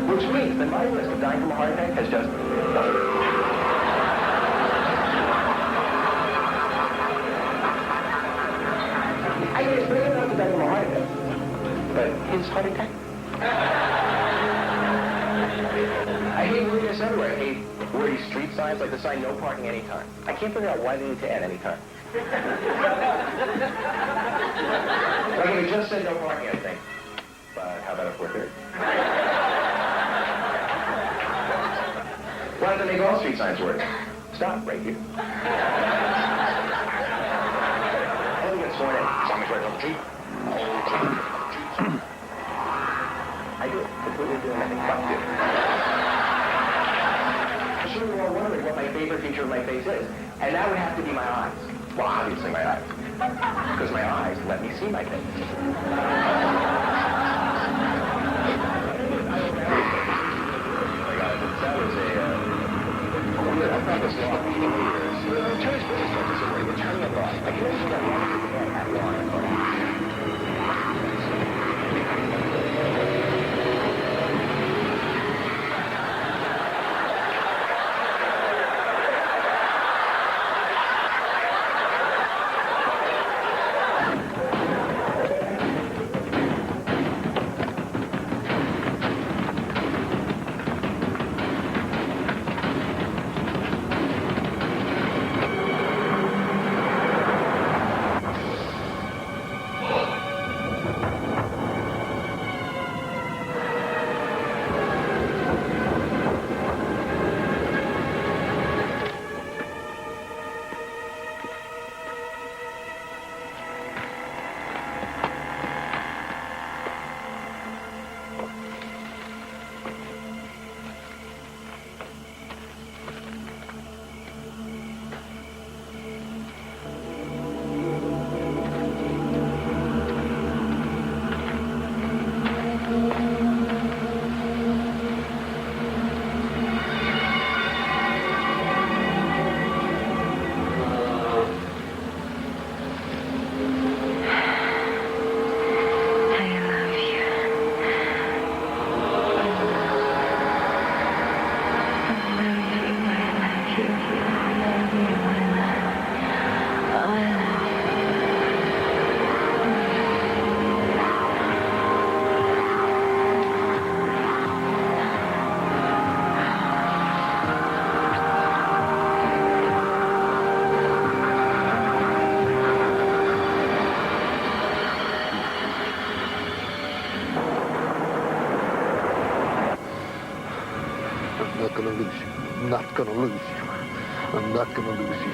Which means that my risk of dying from a heart attack has just doubled. I mean, it's big enough to die from a heart attack. But his heart attack? I hate reading this everywhere. I hate wordy street signs like the sign, no parking anytime. I can't figure out why they need to add anytime. Like if it just said no parking, I think. But how about a 4:30? Why don't they make all street signs work? Stop right here. I only get sworn in. Someone's right on the street. I do it. Completely doing nothing but do. I'm sure you're all wondering what my favorite feature of my face is. And that would have to be my eyes. Well, obviously my eyes. Because my eyes let me see my face. That was I thought this law for years. Chinese business practice is where you're turning it off. I can never figure out why people can't have law. I'm not gonna lose you. I'm not gonna lose you. I'm not gonna lose you.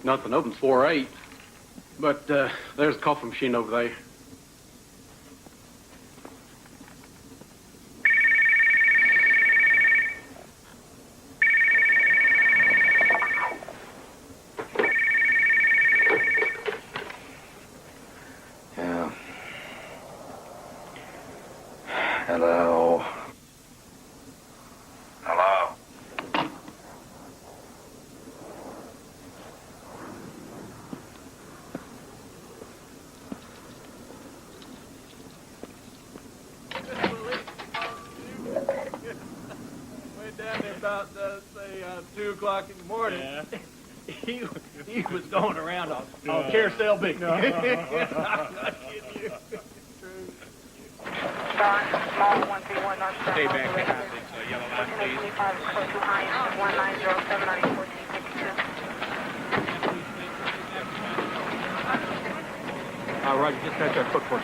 Nothing opens 4-8, but there's a coffee machine over there. Yeah. Hello. Hello? Down there about, say, 2 o'clock in the morning. Yeah. He was going around on Carousel B. No. I'm not kidding you. True. Small 131 North. Stay back behind this yellow line, please. 25 close to Hearn, 1907 on 1452. All right, just got that foot for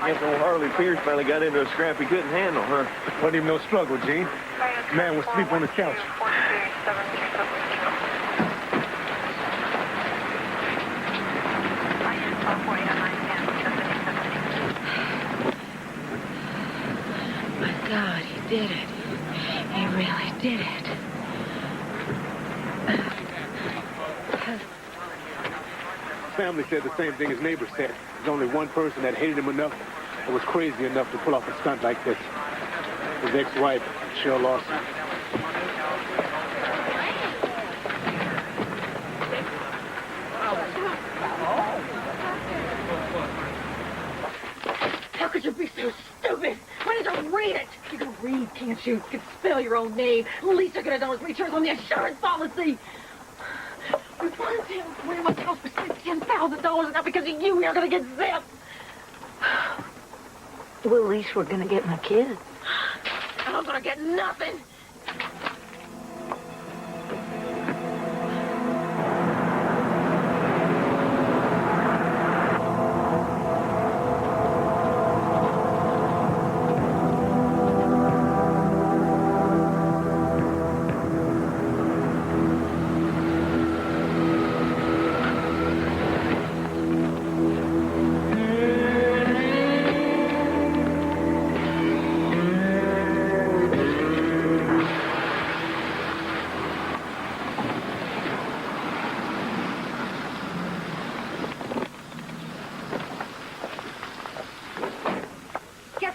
Guess old Harley Pierce finally got into a scrap he couldn't handle, huh? Wasn't even no struggle, Gene. Man was asleep on the couch. My God, he did it. He really did it. Family said the same thing his neighbor said. There's only one person that hated him enough that was crazy enough to pull off a stunt like this. His ex-wife, Cheryl Lawson. How could you be so stupid? Why didn't you read it? You can read, can't you? You can spell your own name. The least I could have done was return on the insurance policy. We burned him when my house was spent $10,000 and not because of you. You're going to get zipped. Well, at least we're going to get my kids. I'm going to get nothing.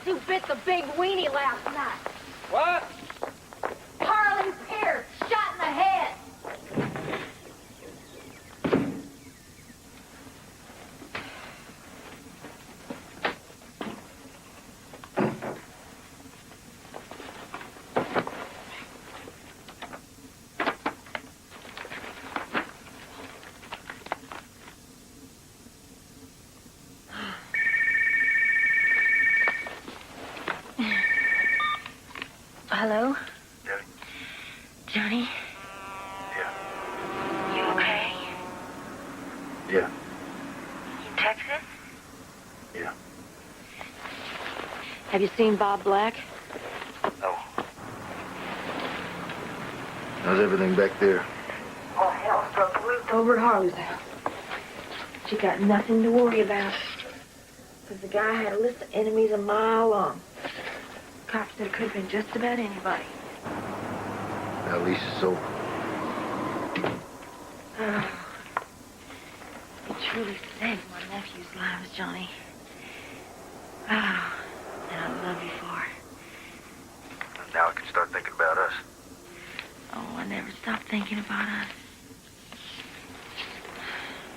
Who bit the big weenie last night? What? Harley Pierce, shot in the head. Have you seen Bob Black? No. How's everything back there? Oh, hell broke loose over at Harley's house. She got nothing to worry about. Because the guy had a list of enemies a mile long. Cops said it could have been just about anybody. At least it's over. Oh. You truly saved my nephew's lives, Johnny. Oh, and I love you for it. Now I can start thinking about us. Oh, I never stop thinking about us.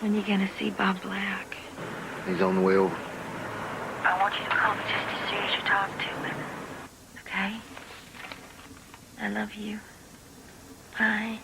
When you gonna see Bob Black? He's on the way over. I want you to call me just as soon as you talk to him. Okay? I love you. Bye.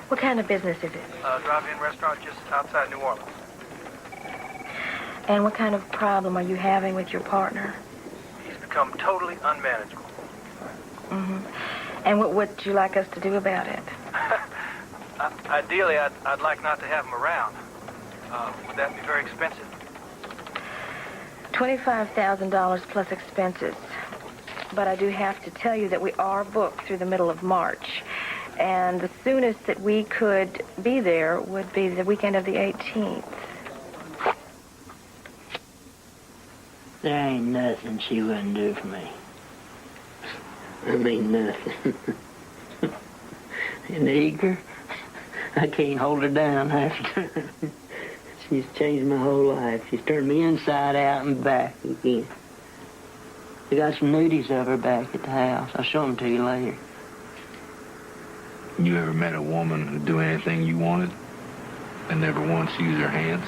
What kind of business is it? Drive-in restaurant just outside New Orleans. And what kind of problem are you having with your partner? He's become totally unmanageable. Mm-hmm. And what would you like us to do about it? Ideally, I'd like not to have him around. Would that be very expensive? $25,000 plus expenses. But I do have to tell you that we are booked through the middle of March. And the soonest that we could be there would be the weekend of the 18th. There ain't nothing she wouldn't do for me. I mean, nothing. And eager, I can't hold her down half the time. She's changed my whole life. She's turned me inside out and back again. I got some nudies of her back at the house. I'll show them to you later. You ever met a woman who'd do anything you wanted and never once use her hands?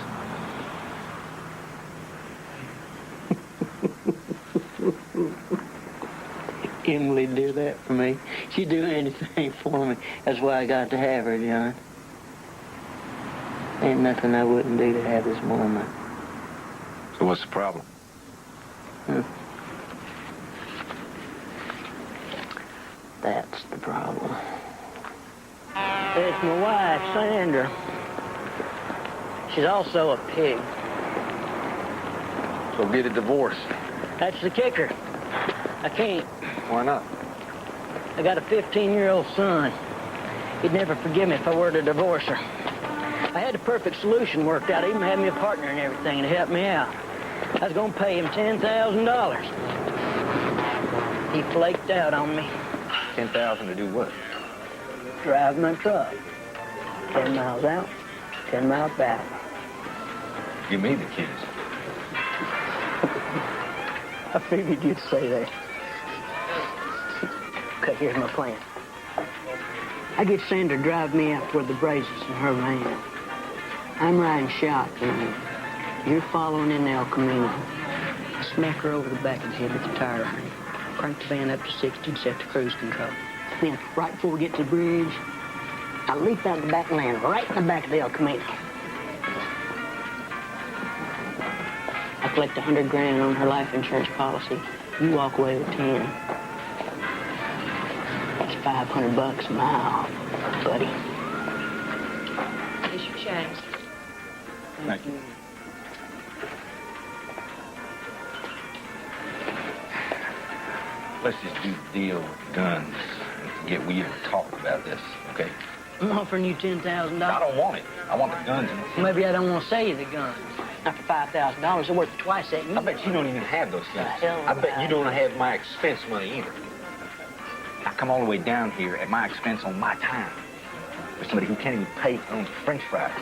Emily'd do that for me. She'd do anything for me. That's why I got to have her, John. Ain't nothing I wouldn't do to have this woman. So what's the problem? That's the problem. It's my wife, Sandra. She's also a pig. So get a divorce. That's the kicker. I can't. Why not? I got a 15-year-old son. He'd never forgive me if I were to divorce her. I had the perfect solution worked out. I even had me a partner and everything to help me out. I was going to pay him $10,000. He flaked out on me. $10,000 to do what? Drive my truck. 10 miles out, 10 miles back. Give me the keys. I figured you'd say that. Okay, here's my plan. I get Sandra to drive me out toward the Brazos in her van. I'm riding shotgun. You're following in El Camino. I smack her over the back of the head with the tire iron. Crank the van up to 60 and set to cruise control. Then, right before we get to the bridge, I leap out the back and land right in the back of the El Camino. I collect $100,000 on her life insurance policy. You walk away with 10. That's $500 a mile, buddy. Here's your change. Thank you. Let's just do the deal with the guns and forget we ever talked about this, okay? I'm offering you $10,000. I don't want it. I want the guns. Maybe I don't want to sell you the guns. After $5,000, they're worth twice that. I bet you don't even have those guns. I bet you don't have my expense money either. I come all the way down here at my expense on my time for somebody who can't even pay for own French fries.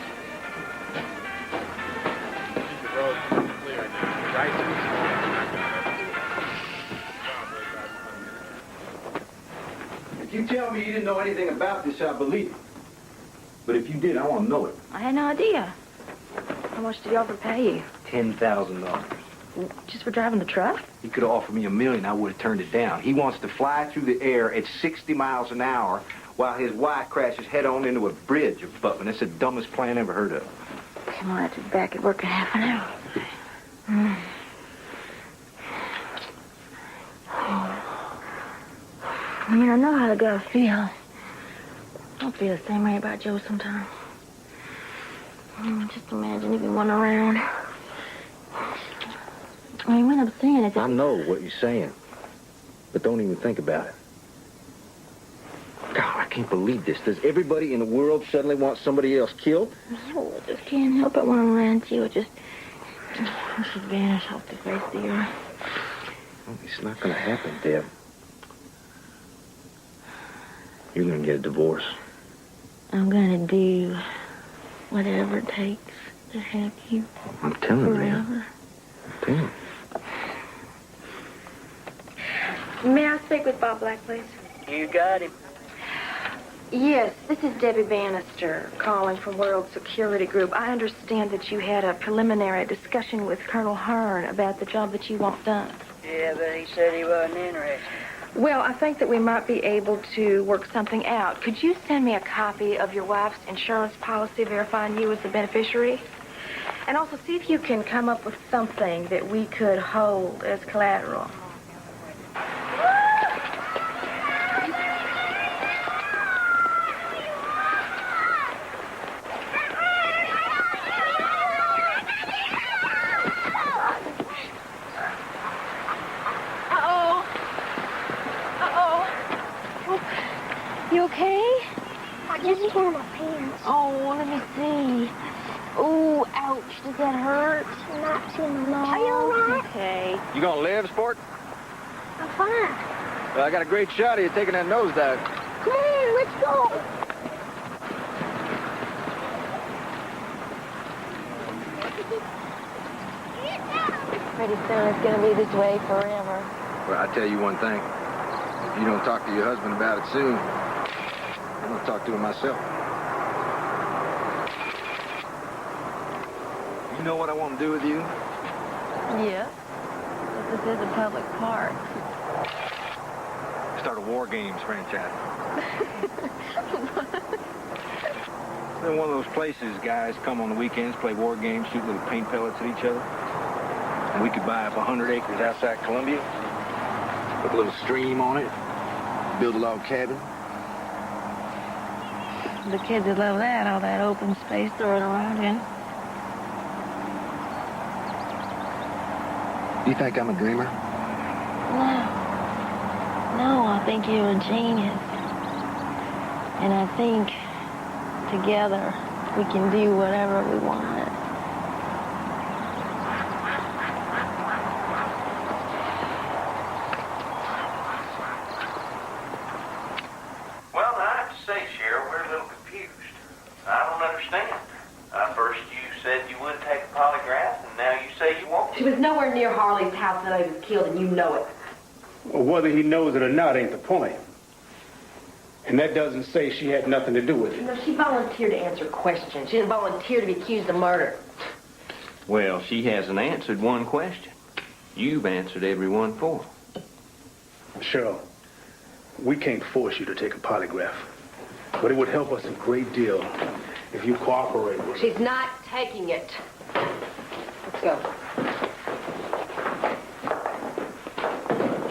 If you tell me you didn't know anything about this, I believe it. But if you did, I want to know it. I had no idea. How much did he offer to pay you? $10,000. Just for driving the truck? He could have offered me $1 million. I would have turned it down. He wants to fly through the air at 60 miles an hour while his wife crashes head-on into a bridge above. That's the dumbest plan I ever heard of. Come on, I'll be back at work in half an hour. I mean, I know how the guys feel. I don't feel the same way about Joe sometimes. Just imagine even one around. I mean, what I'm saying is... I know what you're saying, but don't even think about it. God, I can't believe this. Does everybody in the world suddenly want somebody else killed? No, I just can't help it when I'm around you. It just vanish off the face of the earth. Well, it's not going to happen, Deb. You're going to get a divorce. I'm going to do whatever it takes to have you I'm telling you. forever. I'm telling you. May I speak with Bob Black, please? You got him. Yes, this is Debbie Bannister calling from World Security Group. I understand that you had a preliminary discussion with Colonel Hearn about the job that you want done. Yeah, but he said he wasn't interested. Well, I think that we might be able to work something out. Could you send me a copy of your wife's insurance policy verifying you as the beneficiary? And also see if you can come up with something that we could hold as collateral. You okay? I just tore my pants. Oh, let me see. Oh, ouch. Does that hurt? Not too much. Are you all right? Okay. You going to live, sport? I'm fine. Well, I got a great shot of you taking that nose dive. Come on, let's go. Pretty soon it's going to be this way forever. Well, I tell you one thing. If you don't talk to your husband about it soon, I'm going to talk to him myself. You know what I want to do with you? Yeah. This is a public park. Start a War Games franchise. They're one of those places guys come on the weekends, play war games, shoot little paint pellets at each other. And we could buy up 100 acres outside Columbia, put a little stream on it, build a log cabin. The kids would love that, all that open space thrown around in. Do you think I'm a dreamer? No, I think you're a genius. And I think together we can do whatever we want. Well, I have to say, Cheryl, we're a little confused. I don't understand. First you said you wouldn't take a polygraph, and now you say you won't. She was nowhere near Harley's house when he was killed, and you know it. Well, whether he knows it or not ain't the point. And that doesn't say she had nothing to do with it. No, she volunteered to answer questions. She didn't volunteer to be accused of murder. Well, she hasn't answered one question. You've answered every one for her. Cheryl, we can't force you to take a polygraph. But it would help us a great deal if you cooperate with her. She's not taking it. Let's go.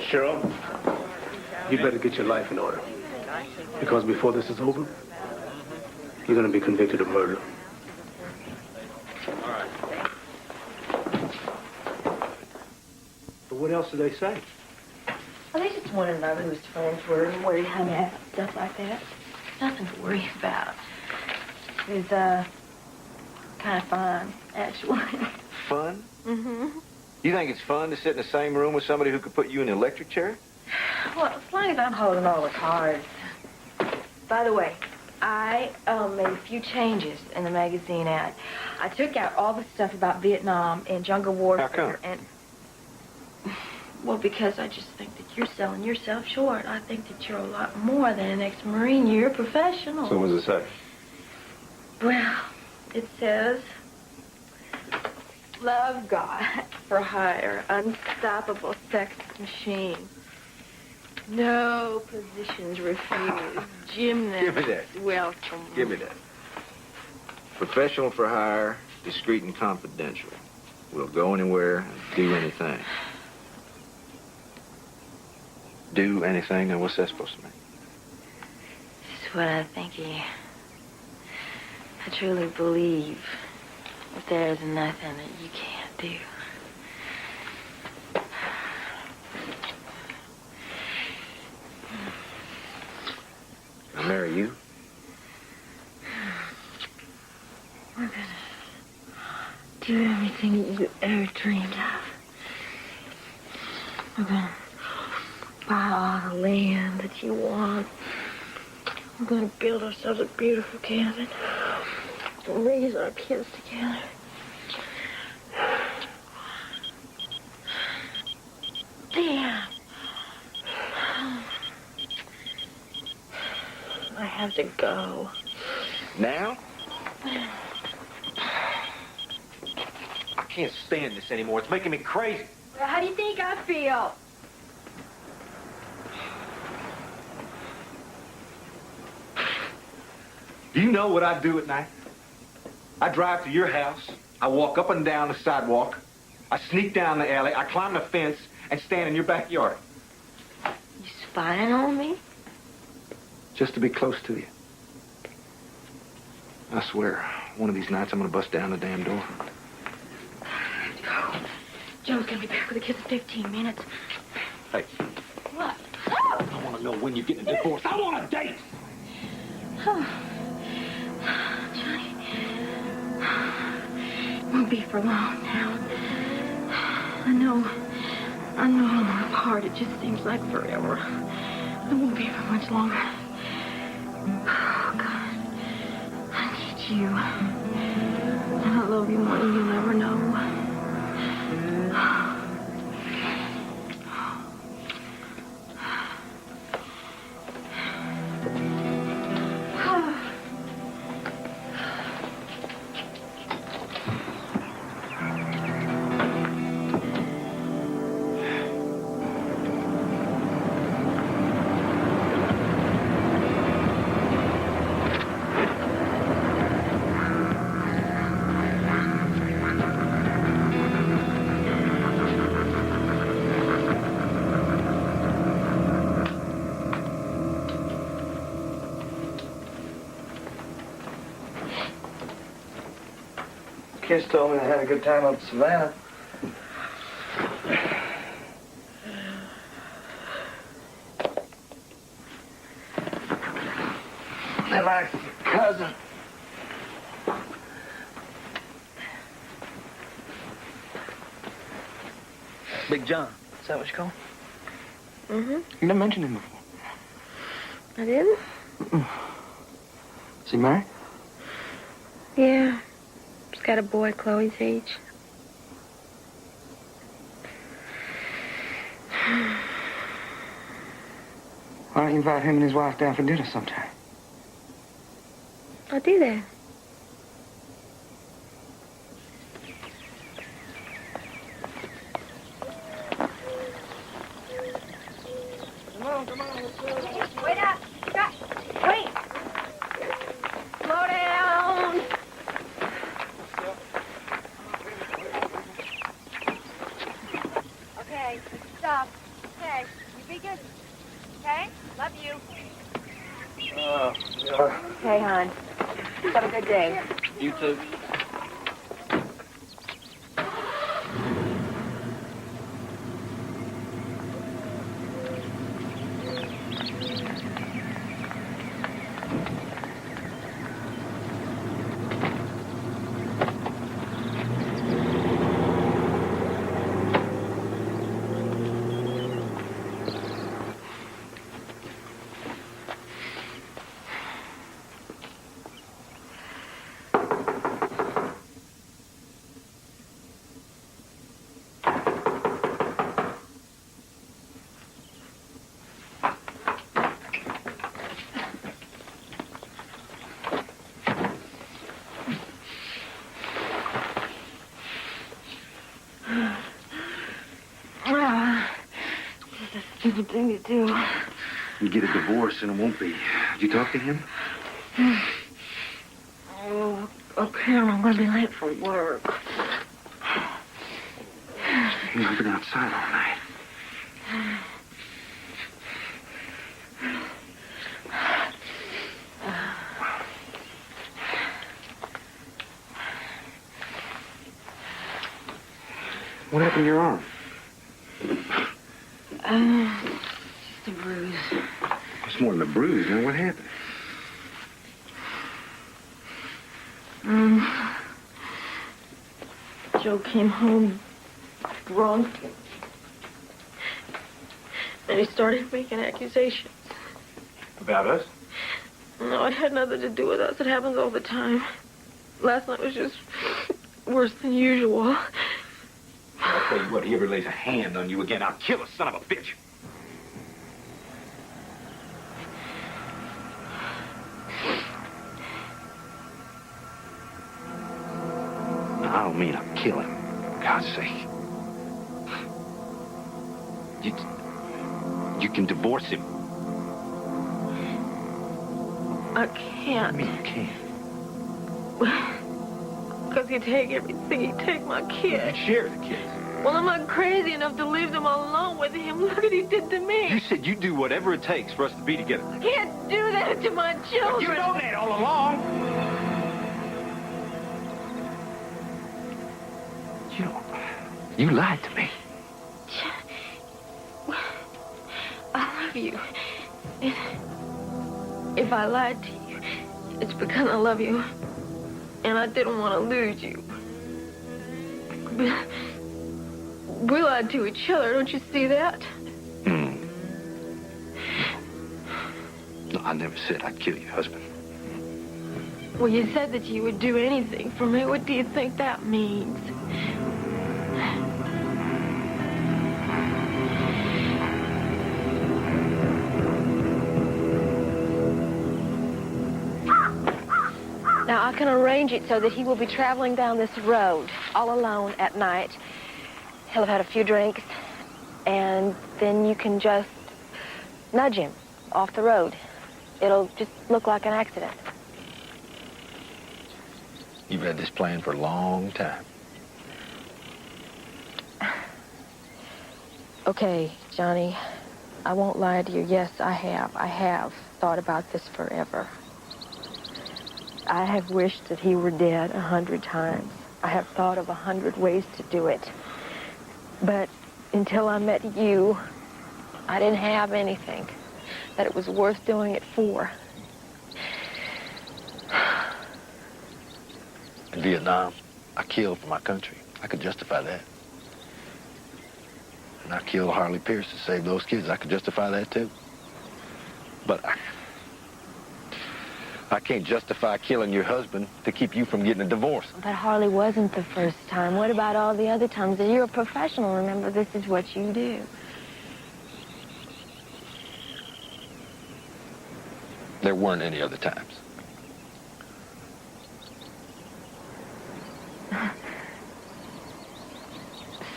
Cheryl, you better get your life in order. Because before this is over, you're going to be convicted of murder. All right. But what else did they say? Well, they just wanted to know who his friends were and where he hung out, stuff like that. Nothing to worry about. It was, kind of fun, actually. Fun? Mm-hmm. You think it's fun to sit in the same room with somebody who could put you in an electric chair? Well, as long as I'm holding all the cards. By the way, I made a few changes in the magazine ad. I took out all the stuff about Vietnam and jungle warfare. How come? And Well, because I just think that you're selling yourself short. I think that you're a lot more than an ex-Marine. You're a professional. So what does it say? Well, it says, love God for hire, unstoppable sex machine. No positions refused. Gymnast. Give me that. Welcome. Give me that. Professional for hire, discreet and confidential. We'll go anywhere and do anything. Do anything? Now, what's that supposed to mean? It's what I think I truly believe that there's nothing that you can't do. I'll marry you. We're gonna do everything that you ever dreamed of. We're gonna buy all the land that you want. We're gonna build ourselves a beautiful cabin. Raise our kids together. Damn. I have to go. Now? I can't stand this anymore. It's making me crazy. Well, how do you think I feel? Do you know what I do at night? I drive to your house. I walk up and down the sidewalk. I sneak down the alley. I climb the fence and stand in your backyard. You spying on me? Just to be close to you. I swear, one of these nights I'm gonna bust down the damn door. Go. Joe's gonna be back with the kids in 15 minutes. Hey, What? I want to know when you're getting a divorce. I want a date. Oh. Johnny. Won't be for long now. I know we're apart. It just seems like forever. It won't be for much longer. Oh, God. I need you. And I love you more than you'll ever know. Kids told me they had a good time up in Savannah. They like your cousin. Big John. Is that what you call him? Mm-hmm. You never mentioned him before. I didn't? Is he married? Yeah. He's got a boy Chloe's age. Why don't you invite him and his wife down for dinner sometime? I'll do that. Come on, let's go. Wait up. Stop. Wait. Slow down. Okay, stop. Okay, you be good. Okay? Love you. Yeah. Hey, hon. Have a good day. You too. stupid thing to do. You get a divorce and it won't be. Did you talk to him? Oh, apparently I'm going to be late for work. You've been outside all night. What happened to your arm? Just a bruise. It's more than a bruise, man. What happened? Joe came home drunk. And he started making accusations. About us? No, it had nothing to do with us. It happens all the time. Last night was just worse than usual. I'll tell you what, he ever lays a hand on you again, I'll kill a son of a bitch. I don't mean I'll kill him, for God's sake. You can divorce him. I can't. I mean, you can. Because he'd take everything. He'd take my kids. You share the kids. Well, I'm not crazy enough to leave them alone with him. Look what he did to me. You said you'd do whatever it takes for us to be together. I can't do that to my children. But you know that all along. You lied to me. I love you. If I lied to you, it's because I love you. And I didn't want to lose you. We lied to each other, don't you see that? No, I never said I'd kill your husband. Well, you said that you would do anything for me. What do you think that means? Now, I can arrange it so that he will be traveling down this road all alone at night. He'll have had a few drinks, and then you can just nudge him off the road. It'll just look like an accident. You've had this plan for a long time. Okay, Johnny, I won't lie to you. Yes, I have. I have thought about this forever. I have wished that he were dead 100 times. I have thought of 100 ways to do it. But until I met you, I didn't have anything that it was worth doing it for. In Vietnam, I killed for my country. I could justify that. And I killed Harley Pierce to save those kids. I could justify that too. But I can't justify killing your husband to keep you from getting a divorce. But Harley wasn't the first time. What about all the other times? You're a professional, remember? This is what you do. There weren't any other times.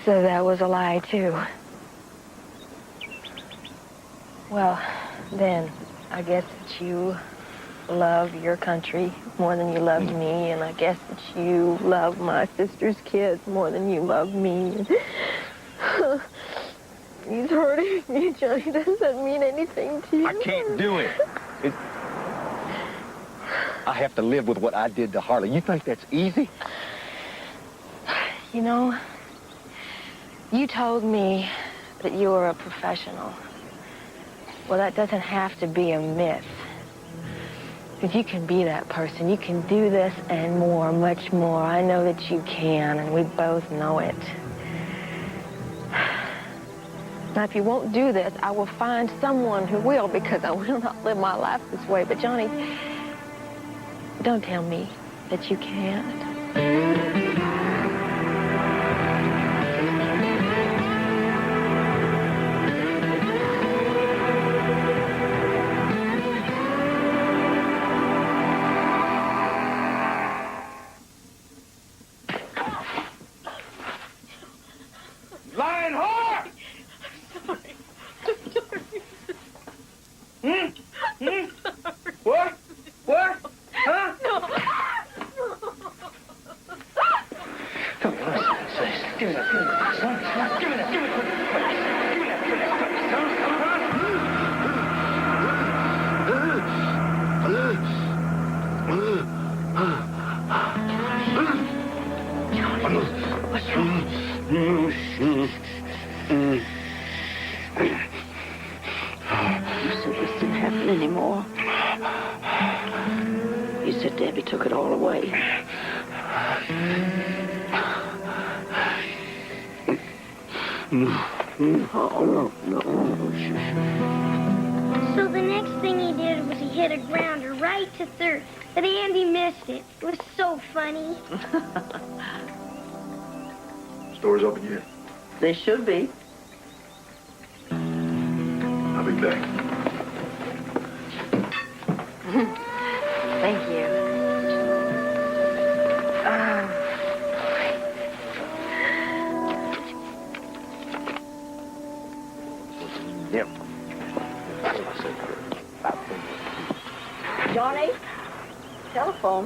So that was a lie, too. Well, then, I guess that you love your country more than you loved me, and I guess that you love my sister's kids more than you love me. He's hurting me, Johnny. Does that mean anything to you? I can't do it. I have to live with what I did to Harley. You think that's easy? You know, you told me that you were a professional. Well, that doesn't have to be a myth. If you can be that person, you can do this and more, much more. I know that you can, and we both know it. Now, if you won't do this, I will find someone who will, because I will not live my life this way. But, Johnny, don't tell me that you can't. Lying whore! I'm sorry. What? What? Huh? No. Come on, say, give me that, give me that, son. Give me that, give me that. Give me that, give me that, Johnny, what's wrong? You said this didn't happen anymore. You said Debbie took it all away. Oh, no. So the next thing he did was he hit a grounder right to third, but Andy missed it. It was so funny. Store's open yet? They should be. I'll be back. Thank you. Yep. Johnny, telephone.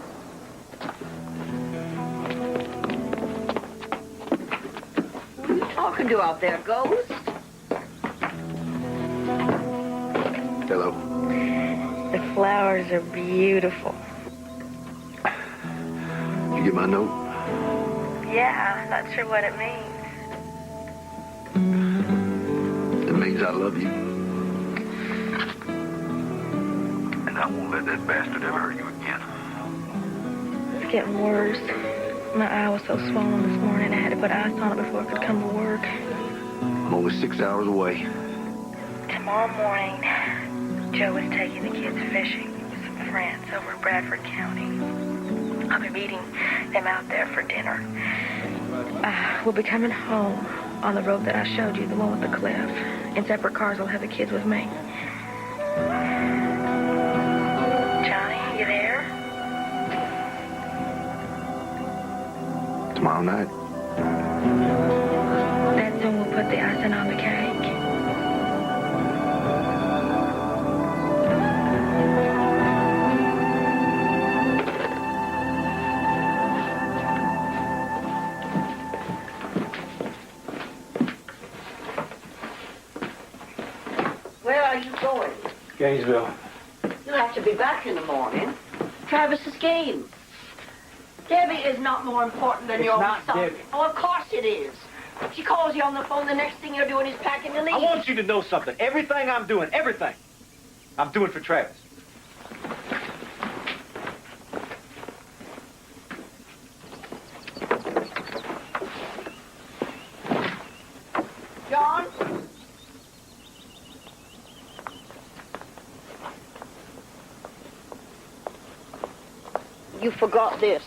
What are you talking to out there, Ghost? Hello. The flowers are beautiful. You get my note? Yeah, not sure what it means. It means I love you. And I won't let that bastard ever hurt you again. It's getting worse. My eye was so swollen this morning, I had to put ice on it before I could come to work. I'm only 6 hours away. Tomorrow morning, Joe is taking the kids fishing with some friends over in Bradford County. I'll be meeting them out there for dinner. We'll be coming home on the road that I showed you, the one with the cliff. In separate cars, I'll have the kids with me. Johnny, you there? Tomorrow night. That's when we'll put the icing on the cake. Where are you going? Gainesville. You'll have to be back in the morning. Travis's game. Debbie is not more important than It's your not son. Debbie. Oh, of course it is. She calls you on the phone, the next thing you're doing is packing to leave. I want you to know something. Everything I'm doing, everything, I'm doing for Travis. John? You forgot this.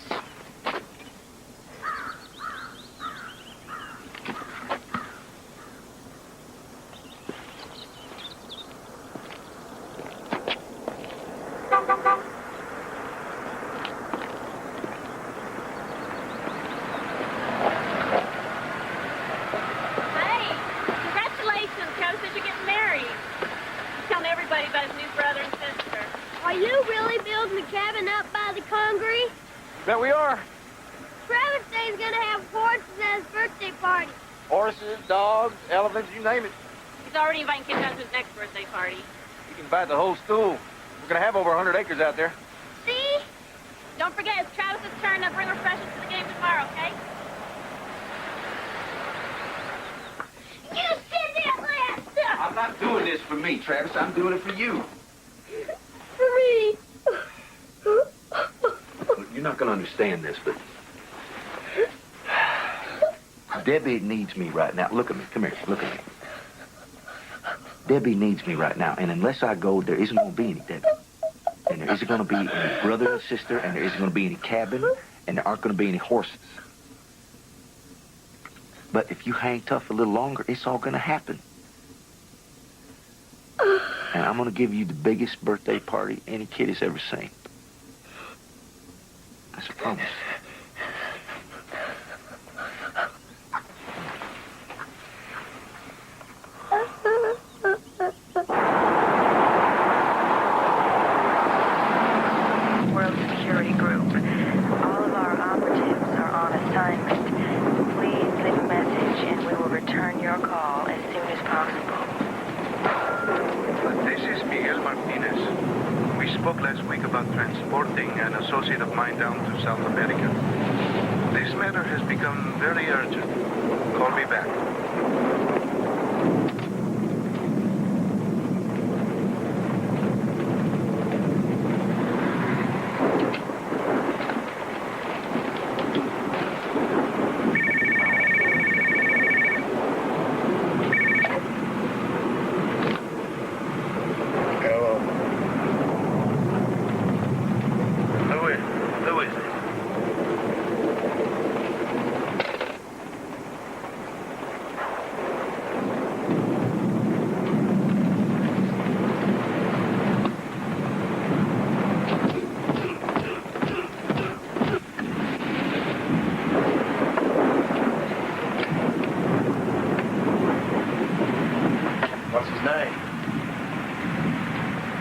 Hey, congratulations. Travis said you're getting married. He's telling everybody about his new brother and sister. Are you really building the cabin up by the Congaree? Bet we are. Travis says he's gonna have horses at his birthday party. Horses, dogs, elephants, you name it. He's already inviting kids out to his next birthday party. You can invite the whole school. We're going to have over 100 acres out there. See? Don't forget, it's Travis's turn to bring refreshments to the game tomorrow, okay? You said that last time! I'm not doing this for me, Travis. I'm doing it for you. For me. Look, you're not going to understand this, but Debbie needs me right now. Look at me. Come here. Look at me. Debbie needs me right now, and unless I go, there isn't going to be any Debbie. And there isn't going to be any brother and sister, and there isn't going to be any cabin, and there aren't going to be any horses. But if you hang tough a little longer, it's all going to happen. And I'm going to give you the biggest birthday party any kid has ever seen. That's a promise. spoke last week about transporting an associate of mine down to South America. This matter has become very urgent. Call me back.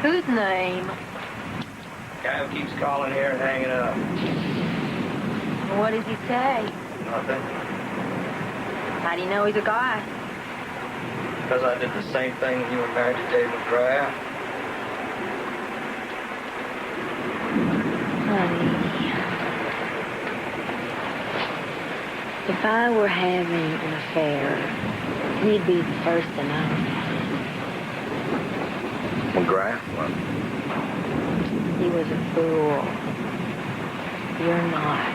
Whose name? Guy who keeps calling here and hanging up. What does he say? Nothing. How do you know he's a guy? Because I did the same thing when you were married to Dave McGrath. Honey, if I were having an affair, he'd be the first to know. McGrath? What? He was a fool. You're not.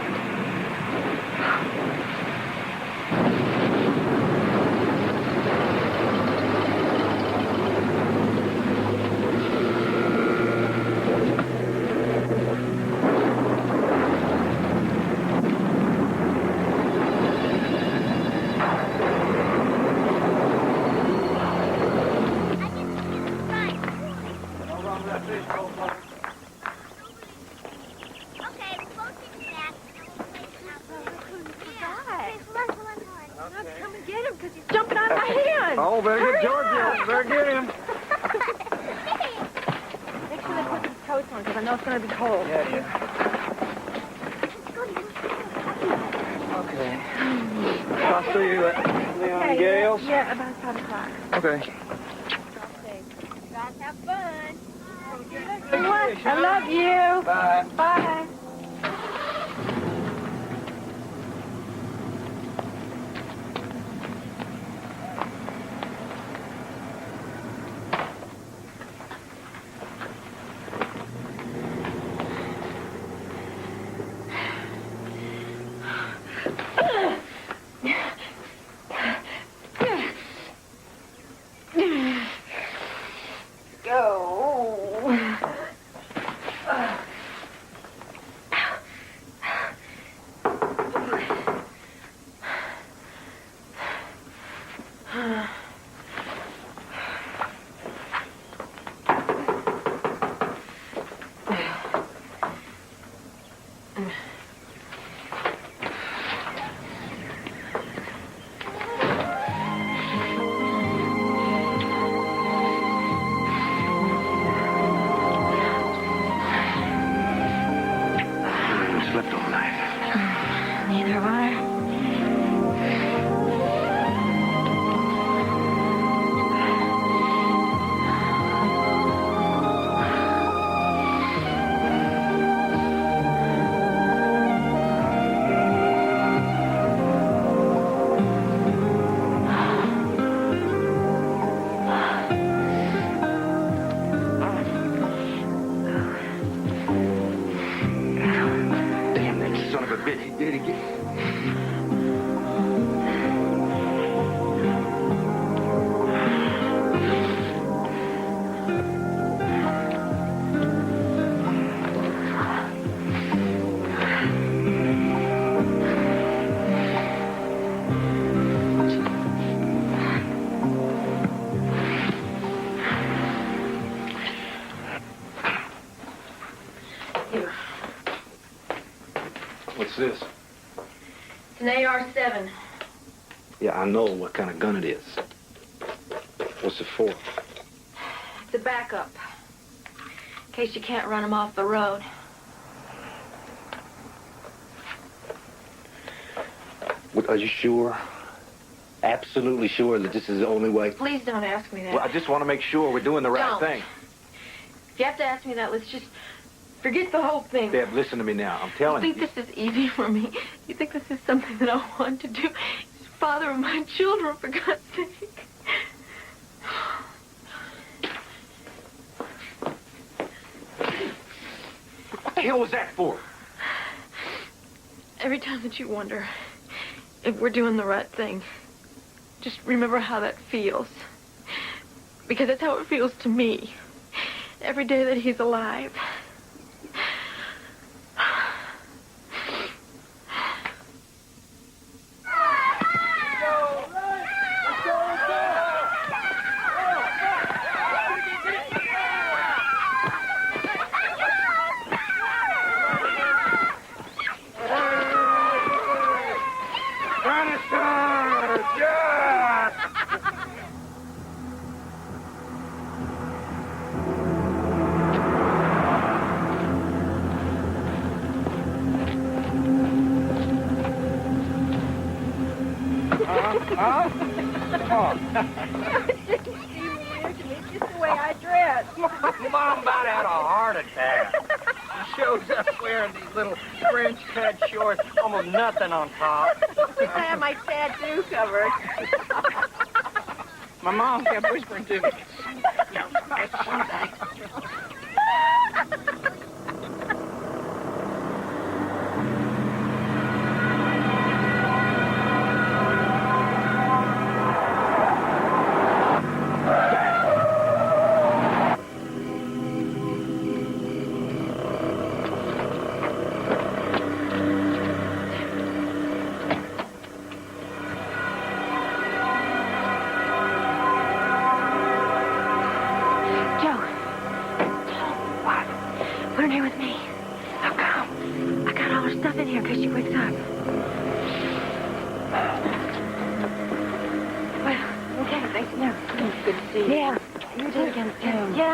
Oh, better get Georgia. Better get him. Make sure they put these coats on, because I know it's going to be cold. Yeah. Okay. I'll see you at Leon Gales. Yeah, about 5 o'clock. Okay. Guys, have fun. I love you. Bye. Bye. What's this? It's an AR-7. Yeah, I know what kind of gun it is. What's it for? It's a backup. In case you can't run them off the road. Are you sure? Absolutely sure that this is the only way? Please don't ask me that. Well, I just want to make sure we're doing the right thing. If you have to ask me that, let's just forget the whole thing. Deb, listen to me now. I'm telling you. You think this is easy for me? You think this is something that I want to do? He's the father of my children, for God's sake. What the hell was that for? Every time that you wonder if we're doing the right thing, just remember how that feels. Because that's how it feels to me. Every day that he's alive. Mom about had a heart attack. She shows up wearing these little French cut shorts, almost nothing on top. I have my tattoo covered. My mom kept whispering to me, "No, it's Sunday."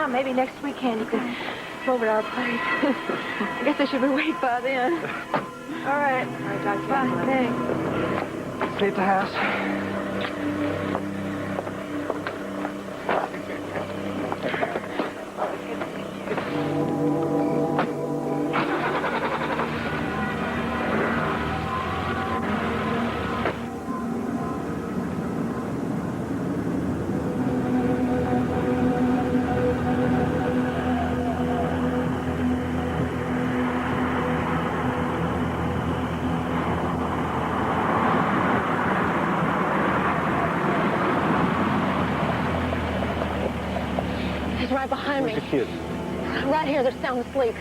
Maybe next weekend you can come over to our place. I guess I should be awake by then. All right. All right, Dr. Bye. Thanks. Stay at the house. Right behind me. Where's the kids? Right here, they're sound asleep.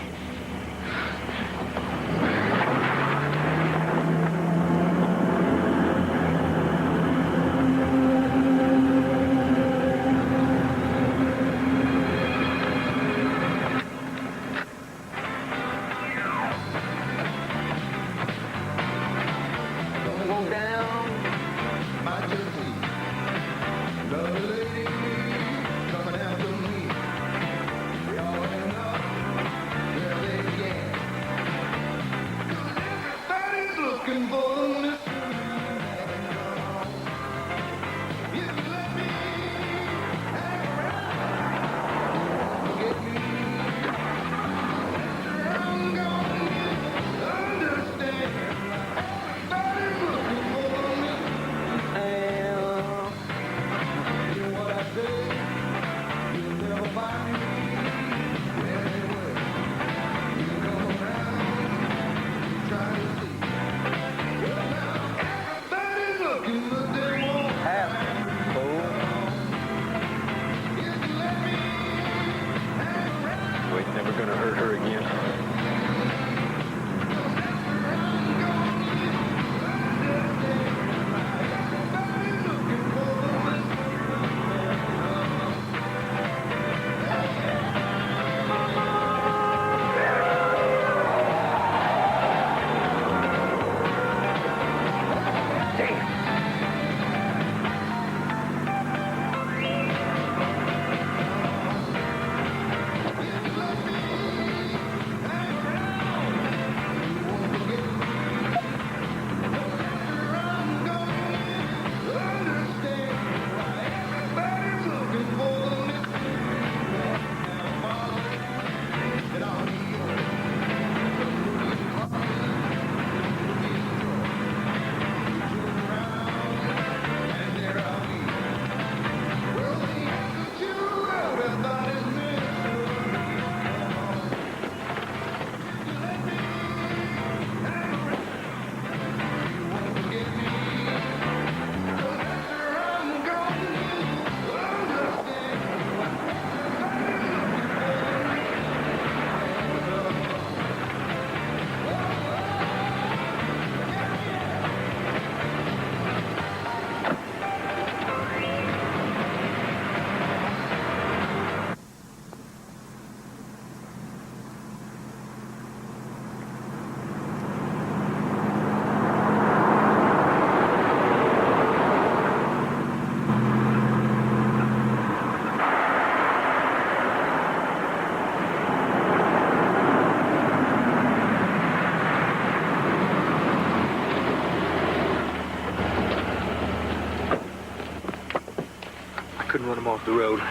couldn't run him off the road.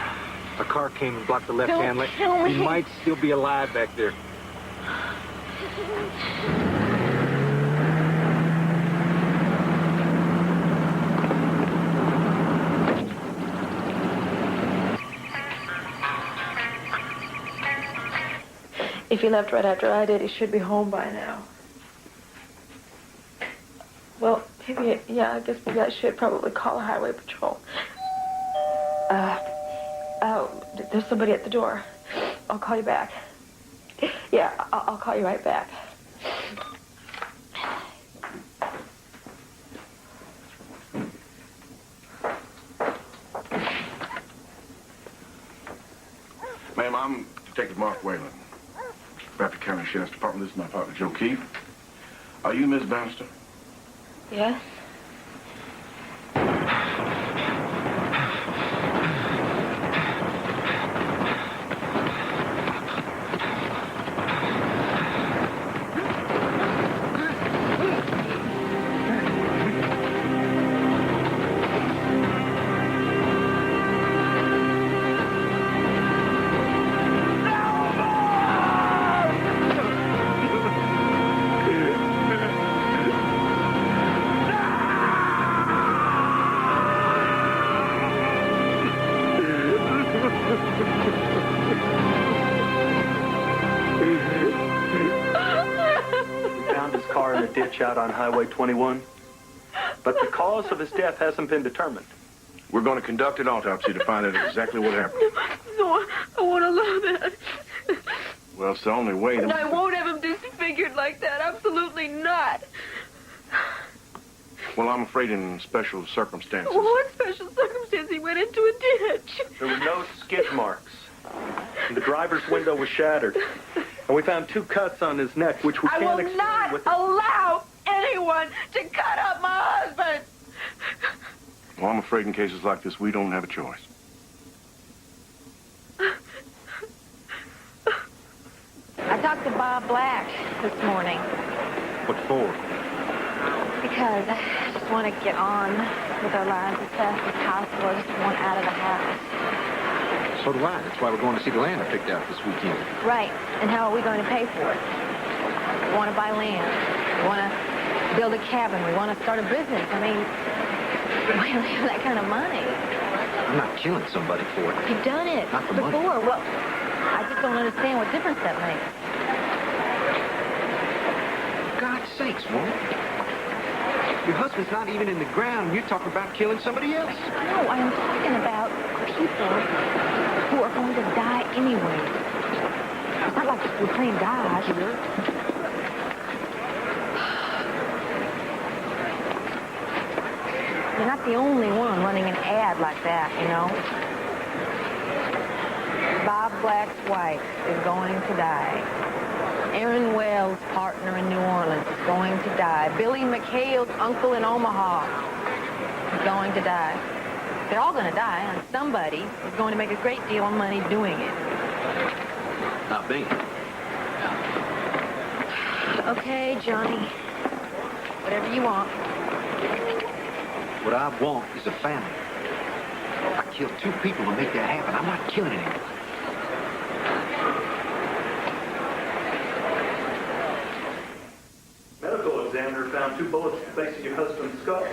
A car came and blocked the left-hand lane. kill me. He might still be alive back there. If he left right after I did, he should be home by now. Well, maybe, yeah, I guess maybe I should probably call a highway patrol. There's somebody at the door. I'll call you back. Yeah, I'll call you right back. Ma'am, I'm Detective Mark Whalen, Rapid County Sheriff's Department. This is my partner, Joe Keefe. Are you Miss Bannister? Yes? Out on Highway 21, but the cause of his death hasn't been determined. We're going to conduct an autopsy to find out exactly what happened. No, I won't allow that. Well, it's the only way. And I won't have him disfigured like that. Absolutely not. Well, I'm afraid in special circumstances. What special circumstance? He went into a ditch. There were no skid marks. And the driver's window was shattered. And we found 2 cuts on his neck, which we I can't will explain not with allow anyone to cut up my husband. Well, I'm afraid in cases like this, we don't have a choice. I talked to Bob Black this morning. What for? Because I just want to get on with our lives as fast as possible. I just want out of the house. So do I. That's why we're going to see the land I picked out this weekend. Right. And how are we going to pay for it? We want to buy land. We want to build a cabin. We want to start a business. I mean, we don't have that kind of money. I'm not killing somebody for it. You've done it Not for before. money. Well, I just don't understand what difference that makes. For God's sakes, woman. Your husband's not even in the ground, and you're talking about killing somebody else. No, I'm talking about people who are going to die anyway. It's not like we're playing God. You're not the only one running an ad like that, you know. Bob Black's wife is going to die. Aaron Wells' partner in New Orleans is going to die. Billy McHale's uncle in Omaha is going to die. They're all going to die, and somebody is going to make a great deal of money doing it. Not me. Okay, Johnny. Whatever you want. What I want is a family. I killed 2 people to make that happen. I'm not killing anyone. Medical examiner found 2 bullets in the face of your husband's skull.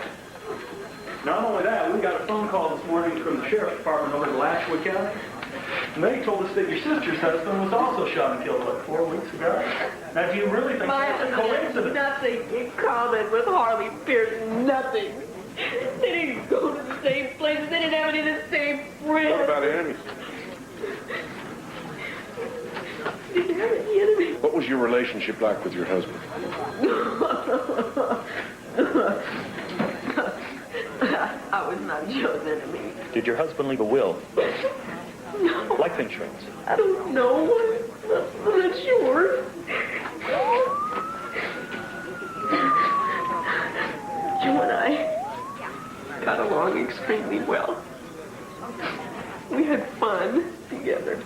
Not only that, we got a phone call this morning from the sheriff's department over in Alachua County. And they told us that your sister's husband was also shot and killed, 4 weeks ago? Now, do you really think that's a coincidence? Nothing in common with Harley Pierce. Nothing. They didn't go to the same places. They didn't have any of the same friends. What about enemies? They didn't have any enemies. What was your relationship like with your husband? I was not Joe's enemy. Did your husband leave a will? No. Life insurance? I don't know. I'm not sure. Joe and I got along extremely well. We had fun together.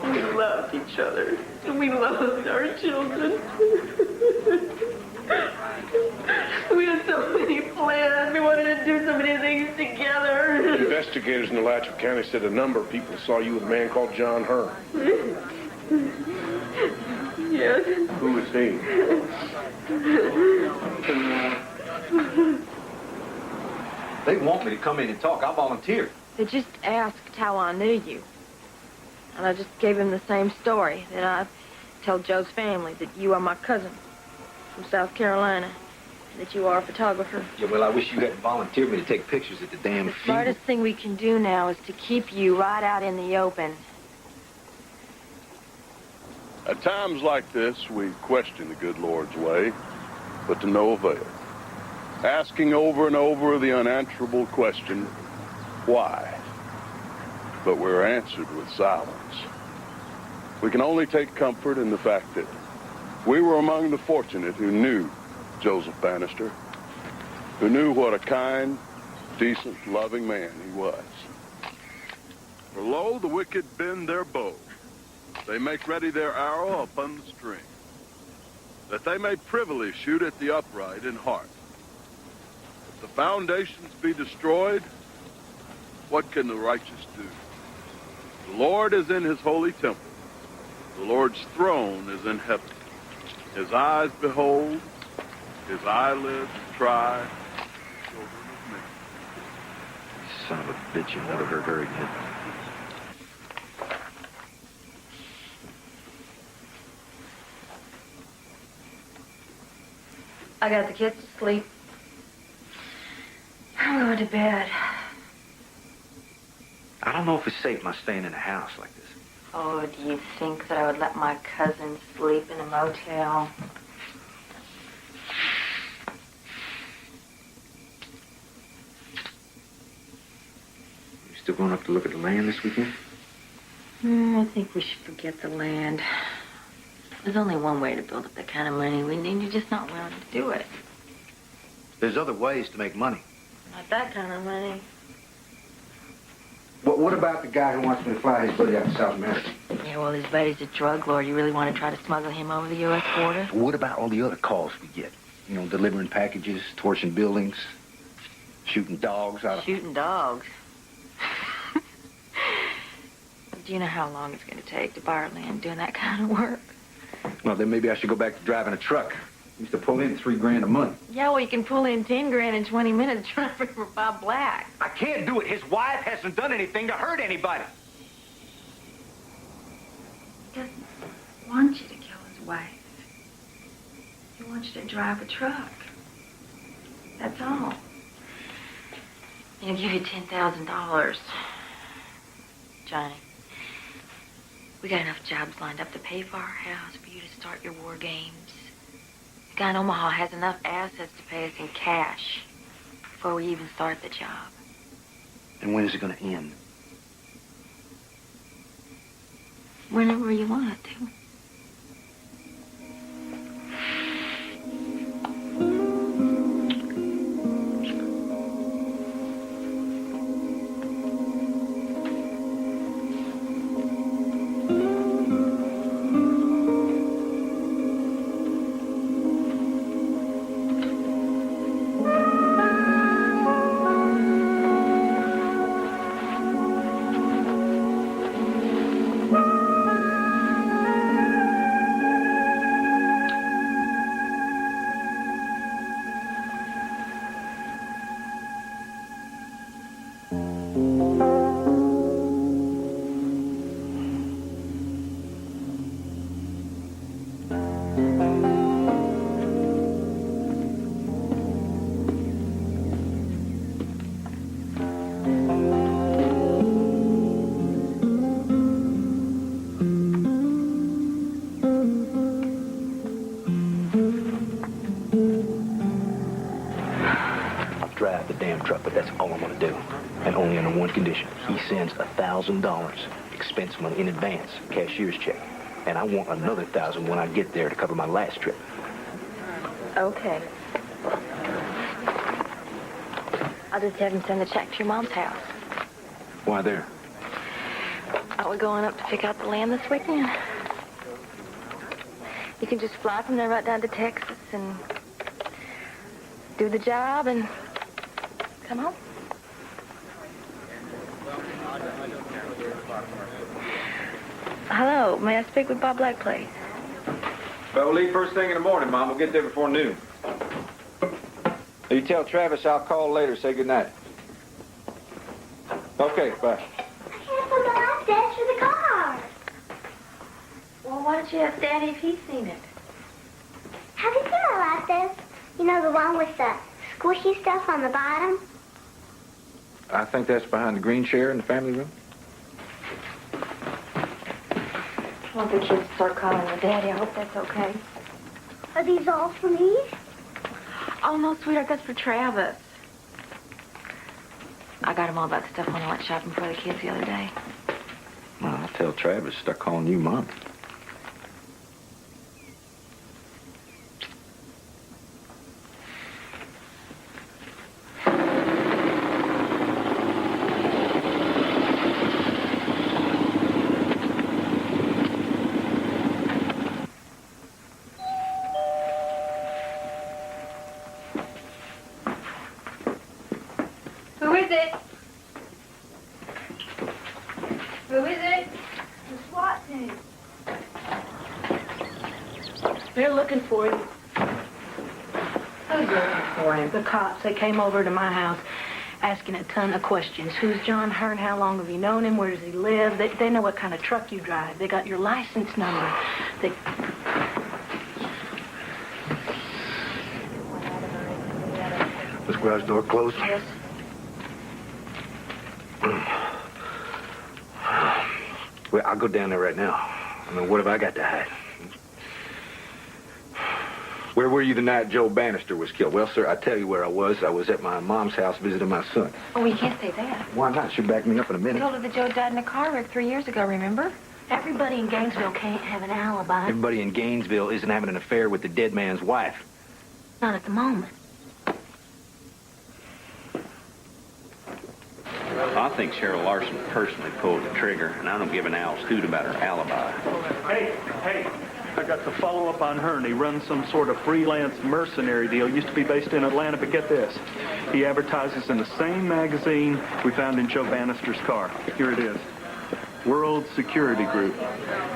We loved each other. And we loved our children. We had so many plans. We wanted to do so many things together. Invest Investigators in Alachua County said a number of people saw you with a man called John Hearn. Yes. Who is he? They want me to come in and talk. I volunteered. They just asked how I knew you. And I just gave him the same story that I tell Joe's family, that you are my cousin from South Carolina, and that you are a photographer. Yeah, well, I wish you hadn't volunteered me to take pictures at the damn The funeral. smartest thing we can do now is to keep you right out in the open. At times like this, we question the good Lord's way, but to no avail. Asking over and over the unanswerable question, why? But we're answered with silence. We can only take comfort in the fact that we were among the fortunate who knew Joseph Bannister, who knew what a kind, decent, loving man he was. For lo, the wicked bend their bow. They make ready their arrow upon the string, that they may privily shoot at the upright in heart. If the foundations be destroyed, what can the righteous do? The Lord is in his holy temple. The Lord's throne is in heaven. His eyes behold, his eyelids try the children of men. Son of a bitch, you'll never hurt her again. I got the kids to sleep. I'm going to bed. I don't know if it's safe my staying in a house like this. Oh, do you think that I would let my cousin sleep in a motel? You still going up to look at the land this weekend? I think we should forget the land. There's only one way to build up the kind of money we need. You're just not willing to do it. There's other ways to make money. Not that kind of money. What about the guy who wants me to fly his buddy out to South America? Yeah, well, his buddy's a drug lord. You really want to try to smuggle him over the U.S. border? What about all the other calls we get? You know, delivering packages, torching buildings, shooting dogs out of... Shooting dogs? Do you know how long it's going to take to buy our land doing that kind of work? Well, then maybe I should go back to driving a truck. I used to pull in $3 grand a month. Yeah, well, you can pull in 10 grand in 20 minutes driving for Bob Black. I can't do it. His wife hasn't done anything to hurt anybody. He doesn't want you to kill his wife. He wants you to drive a truck. That's all. He'll give you $10,000. Johnny, we got enough jobs lined up to pay for our house for you to start your war games. The guy in Omaha has enough assets to pay us in cash before we even start the job. And when is it going to end? Whenever you want it to. Drive the damn truck, but that's all I'm gonna do. And only under one condition. He sends $1,000 expense money in advance, cashier's check. And I want another $1,000 when I get there to cover my last trip. Okay. I'll just have him send the check to your mom's house. Why there? Aren't we going up to pick out the land this weekend? You can just fly from there right down to Texas and do the job and come home. Hello, may I speak with Bob Black, please? Well, we'll leave first thing in the morning, Mom. We'll get there before noon. You tell Travis I'll call later. Say goodnight. Okay, bye. That's for the car. Well, why don't you ask Daddy if he's seen it? Have you seen a light desk? You know, the one with the squishy stuff on the bottom? I think that's behind the green chair in the family room. I want the kids to start calling her Daddy. I hope that's okay. Are these all for me? Oh, no, sweetheart, that's for Travis. I got him all about the stuff when I went shopping for the kids the other day. Well, I'll tell Travis to start calling you Mom. Who is it? Who is it? The SWAT team. They're looking for you. Who's looking for him? The cops. They came over to my house asking a ton of questions. Who's John Hearn? How long have you known him? Where does he live? They know what kind of truck you drive. They got your license number. This garage door closed? Yes. Well, I'll go down there right now. I mean, what have I got to hide? Where were you the night Joe Bannister was killed? Well, sir, I tell you where I was. I was at my mom's house visiting my son. Oh, you can't say that. Why not? She'll back me up in a I minute. told her that Joe died in a car wreck 3 years ago, remember? Everybody in Gainesville can't have an alibi. Everybody in Gainesville isn't having an affair with the dead man's wife. Not at the moment. I think Cheryl Larson personally pulled the trigger, and I don't give an owl's hoot about her alibi. Hey, I got the follow-up on Hearn. He runs some sort of freelance mercenary deal. Used to be based in Atlanta, but get this. He advertises in the same magazine we found in Joe Bannister's car. Here it is. World Security Group.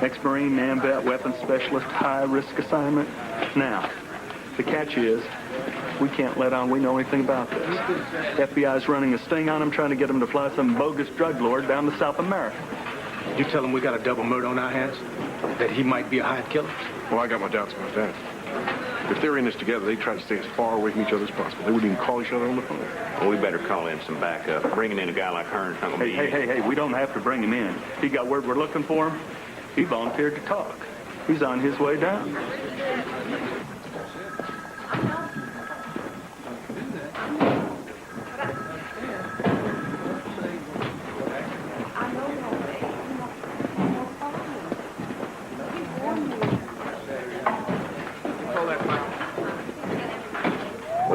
Ex-Marine, NAMVET, weapons specialist, high-risk assignment. Now, the catch is, we can't let on we know anything about this. FBI's running a sting on him, trying to get him to fly some bogus drug lord down to South America. You tell him we got a double murder on our hands? That he might be a hired killer? Well, I got my doubts about that. If they're in this together, they try to stay as far away from each other as possible. They wouldn't even call each other on the phone. Well, we better call in some backup. Bringing in a guy like Hearn's not going to be easy. Hey, we don't have to bring him in. He got word we're looking for him. He volunteered to talk. He's on his way down.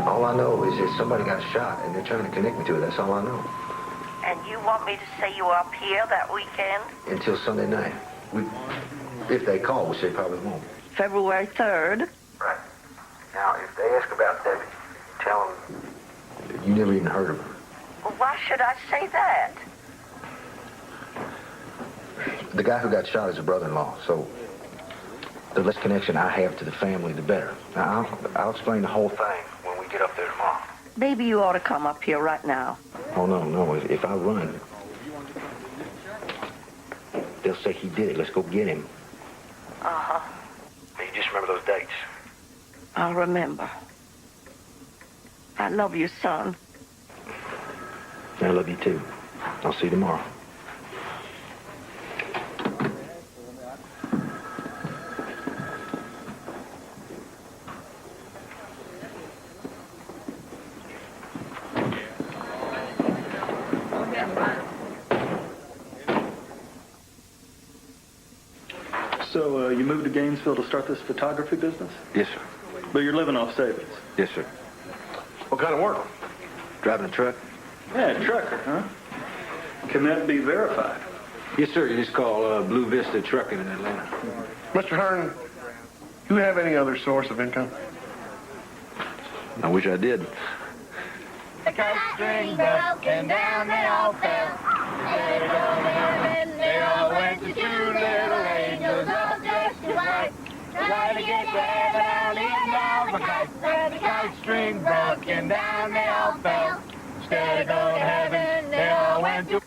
All I know is that somebody got shot, and they're trying to connect me to it. That's all I know. And you want me to see you up here that weekend? Until Sunday night. If they call, which they probably won't. February 3rd? Right. Now, if they ask about Debbie, tell them that you never even heard of her. Well, why should I say that? The guy who got shot is a brother-in-law, so the less connection I have to the family, the better. Now, I'll explain the whole thing when we get up there tomorrow. Maybe you ought to come up here right now. Oh, no. If I run, they'll say he did it. Let's go get him. Uh-huh. You just remember those dates. I'll remember. I love you, son. I love you, too. I'll see you tomorrow. So, you moved to Gainesville to start this photography business? Yes, sir. But you're living off savings? Yes, sir. What kind of work? Driving a truck? Yeah, trucker, huh? Can that be verified? Yes, sir. It is called Blue Vista Trucking in Atlanta. Mr. Hearn, do you have any other source of income? I wish I did. The string broke and down they all fell. Let it go to heaven, They all went to 2 little angels all dressed in white. Trying to get to heaven on eating all the kites. When the kite string broken down, they all fell. Instead of going to heaven, they all went to...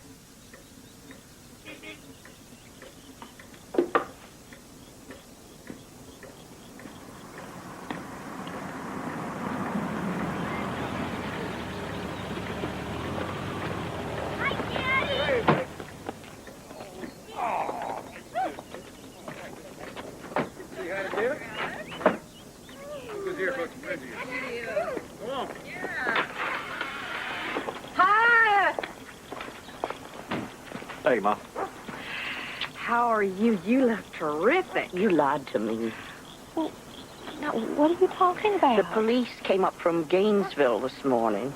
Hi. Hey, Ma. How are you? You look terrific. You lied to me. Well, now, what are you talking about? The police came up from Gainesville this morning.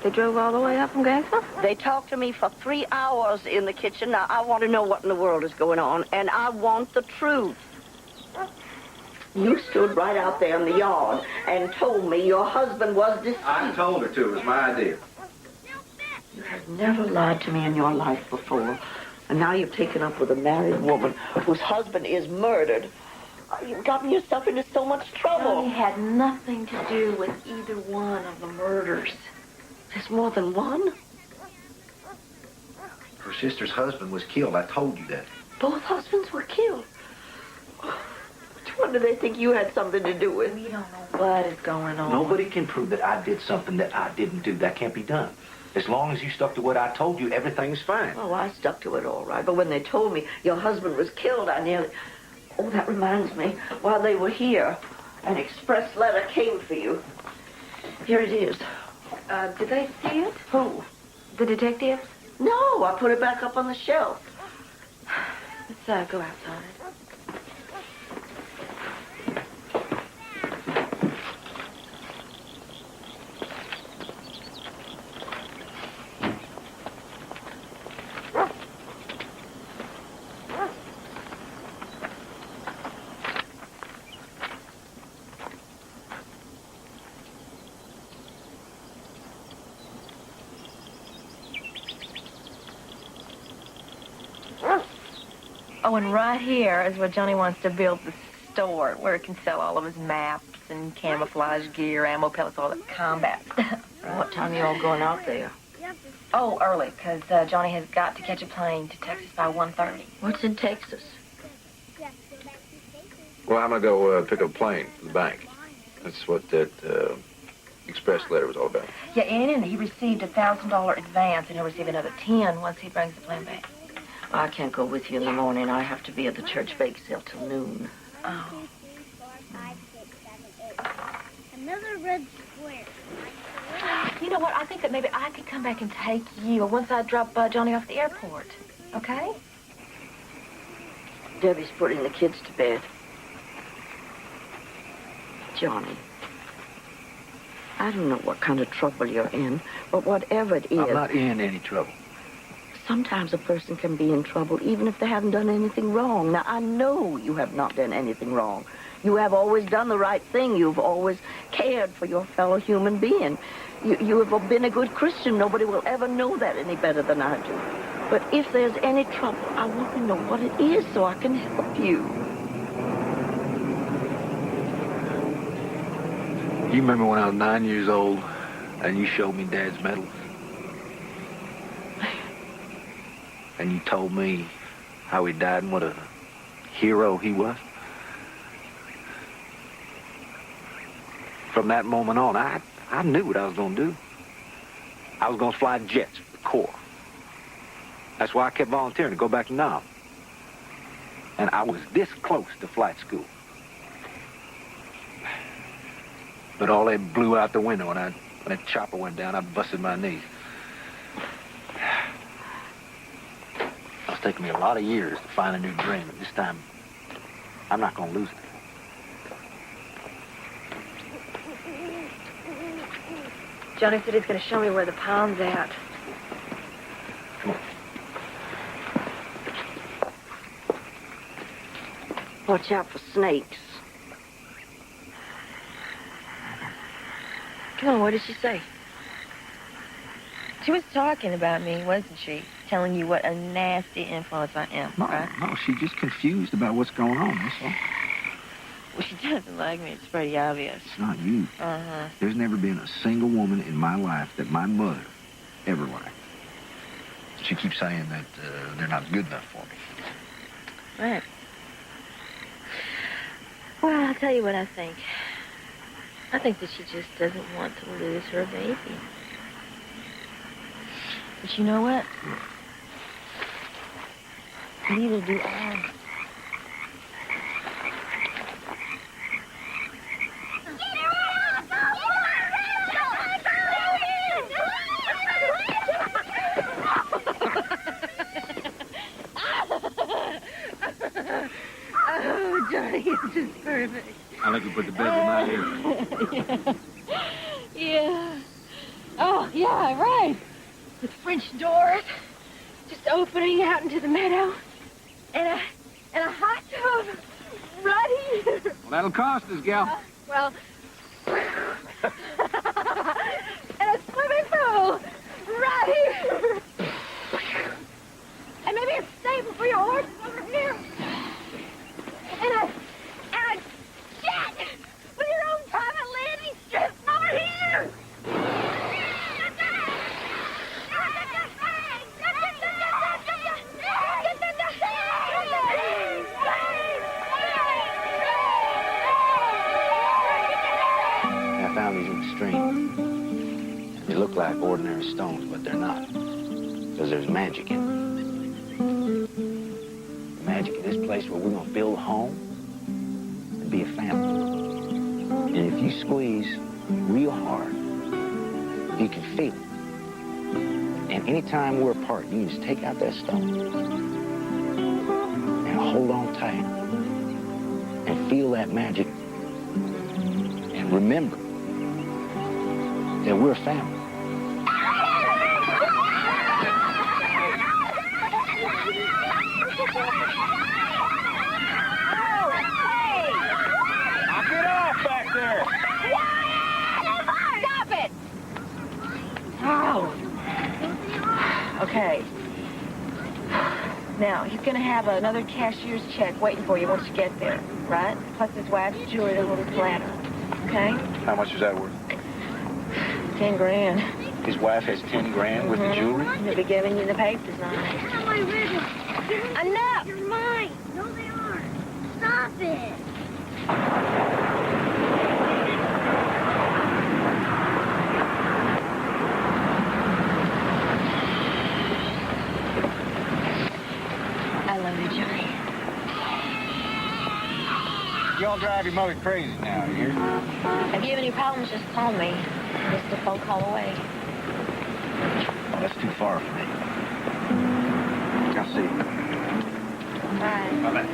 They drove all the way up from Gainesville? They talked to me for 3 hours in the kitchen. Now, I want to know what in the world is going on, and I want the truth. You stood right out there in the yard and told me your husband was deceased. I told her to. It was my idea. You have never lied to me in your life before. And now you've taken up with a married woman whose husband is murdered. You've gotten yourself into so much trouble. He had nothing to do with either one of the murders. There's more than one? Her sister's husband was killed. I told you that. Both husbands were killed. Which one do they think you had something to do with? We don't know what is going on. Nobody can prove that I did something that I didn't do. That can't be done. As long as you stuck to what I told you, everything's fine. Oh, I stuck to it all right. But when they told me your husband was killed, I nearly... Oh, that reminds me. While they were here, an express letter came for you. Here it is. Did they see it? Who? The detectives? No, I put it back up on the shelf. Let's go outside. Oh, and right here is where Johnny wants to build the store, where he can sell all of his maps and camouflage gear, ammo pellets, all that combat stuff. What time are you all going out there? Oh, early, because Johnny has got to catch a plane to Texas by 1:30. What's in Texas? Well, I'm going to go pick up a plane from the bank. That's what that express letter was all about. Yeah, and he received a $1,000 advance, and he'll receive another 10 once he brings the plane back. I can't go with you in the morning. I have to be at the church bake sale till noon. Oh. Another red square. You know what? I think that maybe I could come back and take you once I drop Johnny off at the airport. Okay? Debbie's putting the kids to bed. Johnny, I don't know what kind of trouble you're in, but whatever it is... I'm not in any trouble. Sometimes a person can be in trouble even if they haven't done anything wrong. Now, I know you have not done anything wrong. You have always done the right thing. You've always cared for your fellow human being. You have been a good Christian. Nobody will ever know that any better than I do. But if there's any trouble, I want to know what it is so I can help you. You remember when I was 9 years old and you showed me Dad's medal? And you told me how he died and what a hero he was? From that moment on, I knew what I was going to do. I was going to fly jets for the Corps. That's why I kept volunteering to go back to Nam. And I was this close to flight school. But all that blew out the window when that chopper went down. I busted my knees. It's taken me a lot of years to find a new dream, and this time, I'm not going to lose it. Johnny said he's going to show me where the pond's at. Come on. Watch out for snakes. Come on, what did she say? She was talking about me, wasn't she? telling you what a nasty influence I am, right? No, she's just confused about what's going on, that's all. Well, she doesn't like me. It's pretty obvious. It's not you. Uh-huh. There's never been a single woman in my life that my mother ever liked. She keeps saying that they're not good enough for me. Right. Well, I'll tell you what I think. I think that she just doesn't want to lose her baby. But you know what? Neither do I. Oh, Johnny, it's just perfect. I like to put the bed in my ear. Yeah. Oh, yeah, right. With French doors just opening out into the meadow. And a hot tub right here. Well, that'll cost us, gal. Well, and a swimming pool right here. And maybe a stable for your horses over here. And a jet with your own private landing strip over here. I found these in the stream. They look like ordinary stones, but they're not. Because there's magic in them. Magic in this place where we're going to build a home and be a family. And if you squeeze real hard, you can feel it. And anytime we're apart, you can just take out that stone and hold on tight and feel that magic and remember that we're a family. Knock it off back there. Stop it! Oh. Okay. Now, he's going to have another cashier's check waiting for you once you get there, right? Plus his wife's jewelry, a little platter. Okay? How much is that worth? 10 grand. His wife has 10 grand worth of jewelry? He'll be giving you the papers on it. Not my ribbon. Enough! You're mine. No, they aren't. Stop it. I love you, Johnny. Y'all drive your mother crazy now, you hear? If you have any problems, just call me. Just a phone call away. Oh, that's too far for me. I'll see you. Bye. Bye-bye.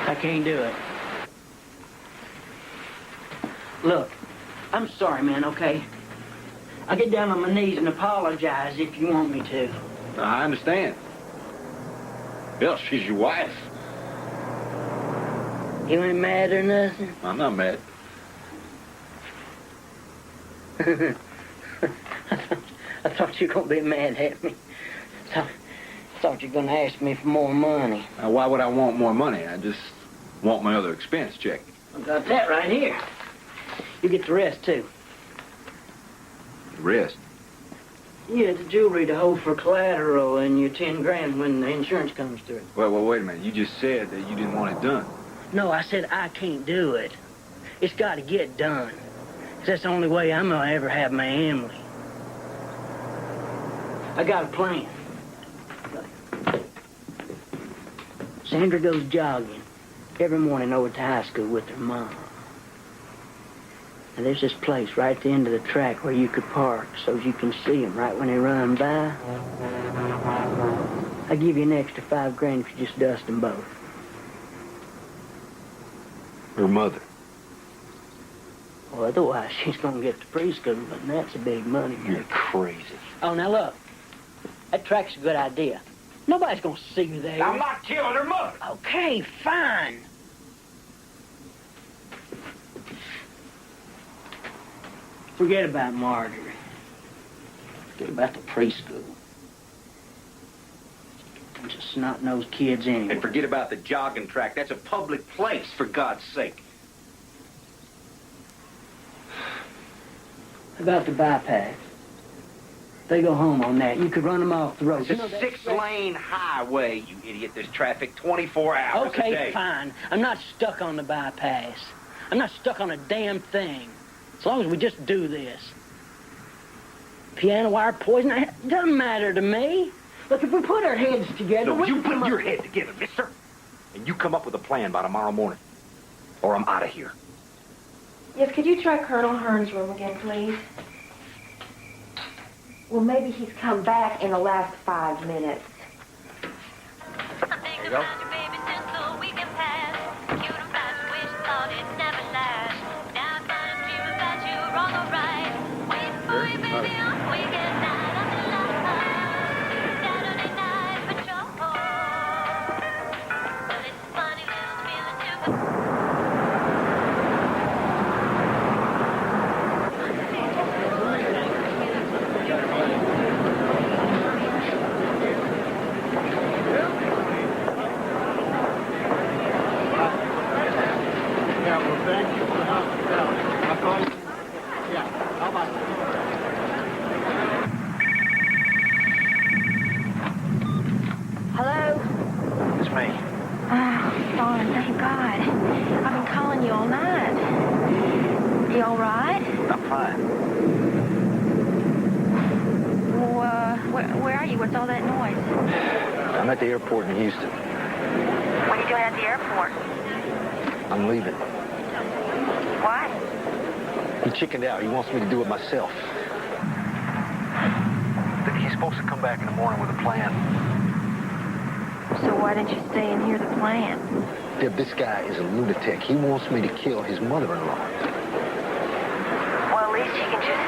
I can't do it. Look, I'm sorry, man, okay? I'll get down on my knees and apologize if you want me to. I understand. Hell, she's your wife. You ain't mad or nothing? I'm not mad. I thought you were going to be mad at me. Thought you were going to ask me for more money. Now, why would I want more money? I just want my other expense check. I got that right here. You get the rest, too. The rest? Yeah, the jewelry to hold for collateral and your 10 grand when the insurance comes through. Well, wait a minute. You just said that you didn't want it done. No, I said I can't do it. It's got to get done. 'Cause that's the only way I'm going to ever have my Emily. I got a plan. Sandra goes jogging every morning over to high school with her mom. And there's this place right at the end of the track where you could park so you can see them right when they run by. I'll give you an extra 5 grand if you just dust them both. Her mother. Well, otherwise she's going to get to preschool, and that's a big money. You're crazy. Oh, now look. That track's a good idea. Nobody's going to see you there. I'm not killing her mother. Okay, fine. Forget about Marjorie. Forget about the preschool. Bunch of snot-nosed kids anyway. And forget about the jogging track. That's a public place, for God's sake. About the bypass. They go home on that. You could run them off the road. It's a 6-lane highway, you idiot. There's traffic 24 hours a day. Okay, fine. I'm not stuck on the bypass. I'm not stuck on a damn thing. As long as we just do this. Piano wire poison, it doesn't matter to me. Look, if we put our heads together... No, you put your head together, mister. And you come up with a plan by tomorrow morning. Or I'm out of here. Yes, could you try Colonel Hearn's room again, please? Well, maybe he's come back in the last 5 minutes. There you go. What's all that noise? I'm at the airport in Houston. What are you doing at the airport? I'm leaving. Why? He chickened out. He wants me to do it myself. He's supposed to come back in the morning with a plan. So why didn't you stay and hear the plan? Deb, this guy is a lunatic. He wants me to kill his mother-in-law. Well, at least you can just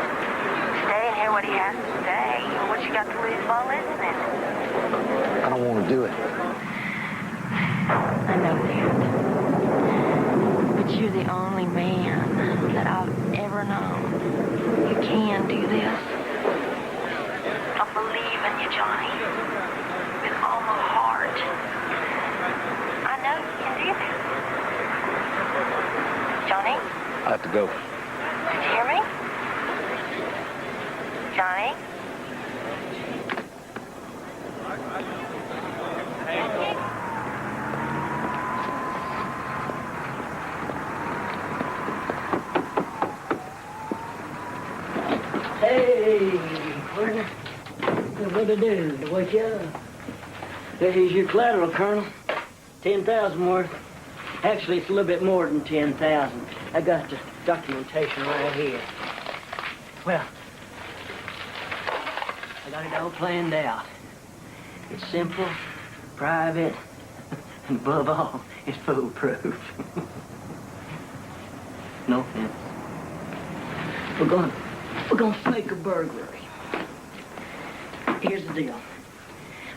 stay and hear what he has to say. What you got to lose while listening? I don't want to do it. I know that. But you're the only man that I've ever known who can do this. I believe in you, Johnny. With all my heart. I know you can do this. Johnny? I have to go. Did you hear me? Johnny? Hey, partner. What to do? To wake you up? Here's your collateral, Colonel. 10,000 worth. Actually, it's a little bit more than 10,000. I got the documentation right here. Well, I got it all planned out. It's simple, private, and above all, it's foolproof. No offense. We're gonna fake a burglary. Here's the deal.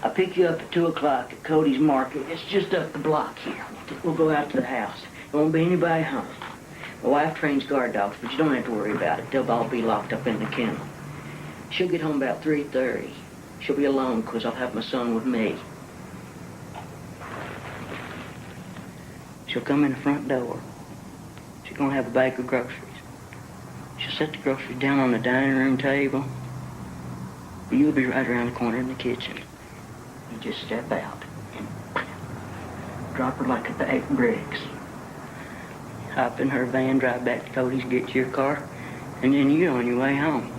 I'll pick you up at 2 o'clock at Cody's Market. It's just up the block here. We'll go out to the house. There won't be anybody home. My wife trains guard dogs, but you don't have to worry about it. They'll all be locked up in the kennel. She'll get home about 3:30. She'll be alone because I'll have my son with me. She'll come in the front door. She's gonna have a bag of groceries. She'll set the groceries down on the dining room table. You'll be right around the corner in the kitchen. You just step out and drop her like a bag of bricks. Hop in her van, drive back to Cody's, get your car, and then you're on your way home.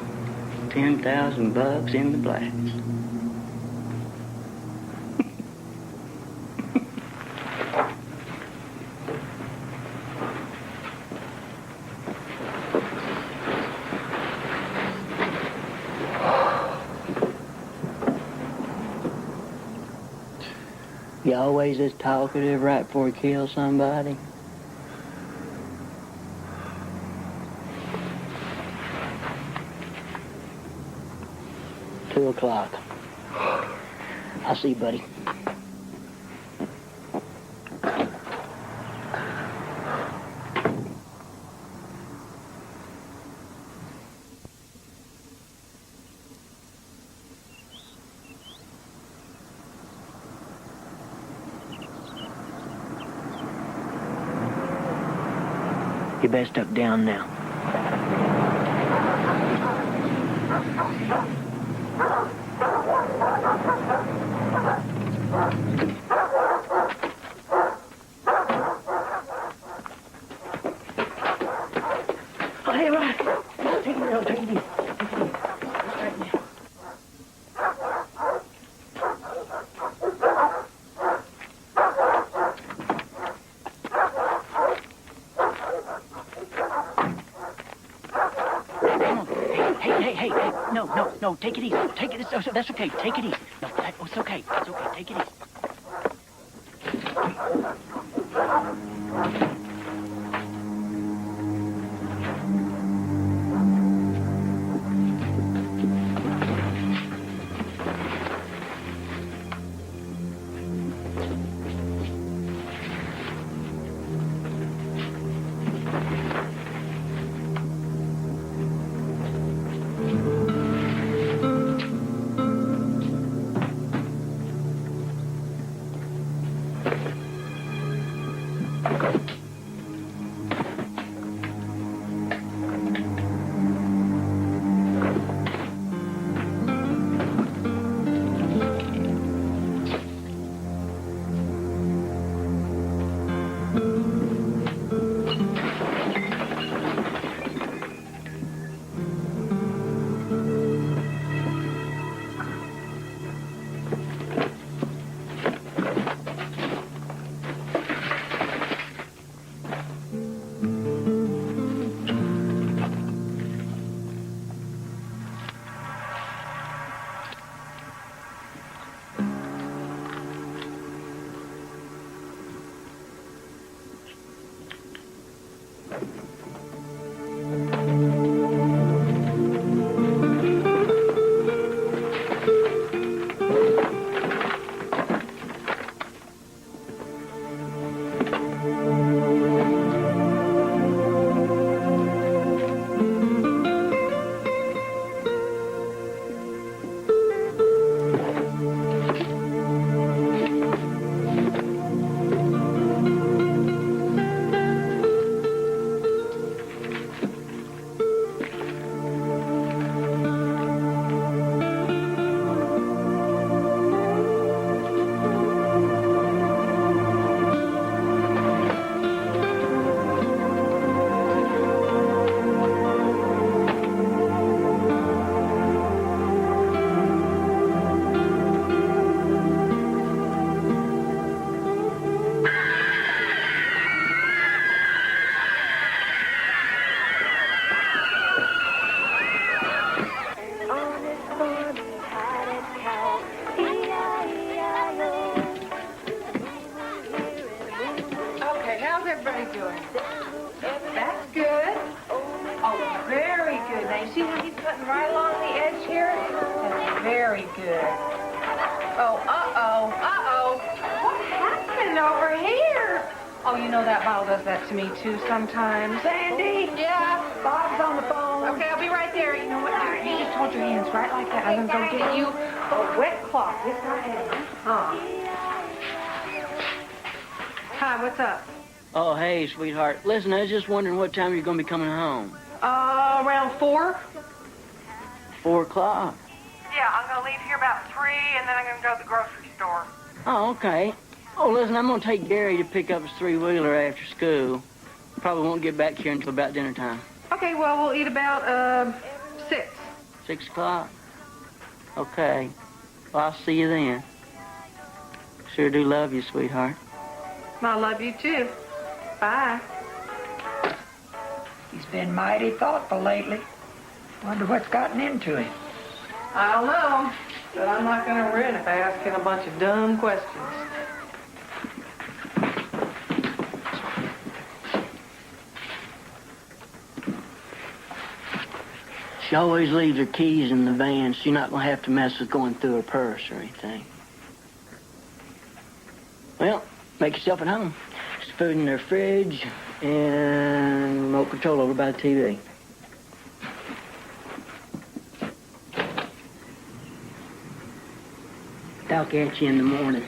$10,000 in the black. You always this talkative right before you kill somebody? Two o'clock. I'll see you, buddy. You best duck down now. Oh, hey, right. Take it easy, take it easy. No, take it easy. Take it. That's okay. Take it easy. No, it's okay. It's okay. Take it easy. Sometimes. Sandy? Yeah? Bob's on the phone. Okay, I'll be right there. You know what? You just hold your hands right like that. I'm going to go get you a wet cloth. Yes, I am. Hi, what's up? Oh, hey, sweetheart. Listen, I was just wondering what time you're going to be coming home. Around 4. 4 o'clock. Yeah, I'm going to leave here about 3, and then I'm going to go to the grocery store. Oh, okay. Oh, listen, I'm going to take Gary to pick up his three-wheeler after school. Probably won't get back here until about dinner time. Okay, well, we'll eat about 6. 6 o'clock? Okay. Well, I'll see you then. Sure do love you, sweetheart. I love you, too. Bye. He's been mighty thoughtful lately. Wonder what's gotten into him. I don't know, but I'm not going to win if I ask him a bunch of dumb questions. She always leaves her keys in the van, so you're not going to have to mess with going through her purse or anything. Well, make yourself at home. There's food in their fridge and remote control over by the TV. Talk at you in the morning.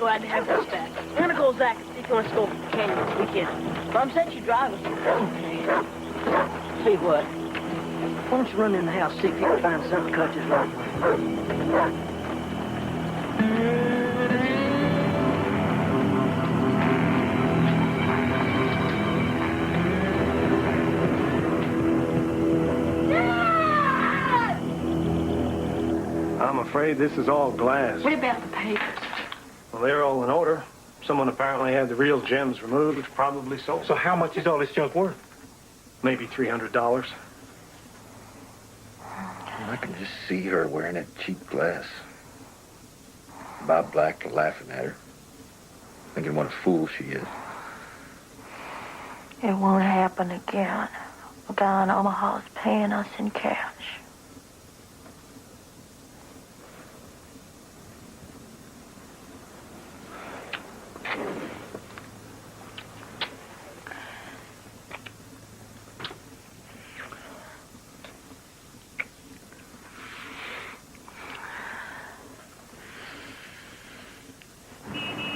glad to have us back. I'm gonna call Zach and see if he wants to go canyon this weekend. Mom said she'd drive us. Okay. Tell you what, why don't you run in the house, see if you can find something to cut this right way. I'm afraid this is all glass. What about the papers? Well, they're all in order. Someone apparently had the real gems removed, which probably sold. So how much is all this junk worth? Maybe $300. I can just see her wearing that cheap glass. Bob Black laughing at her, thinking what a fool she is. It won't happen again. A guy in Omaha is paying us in cash.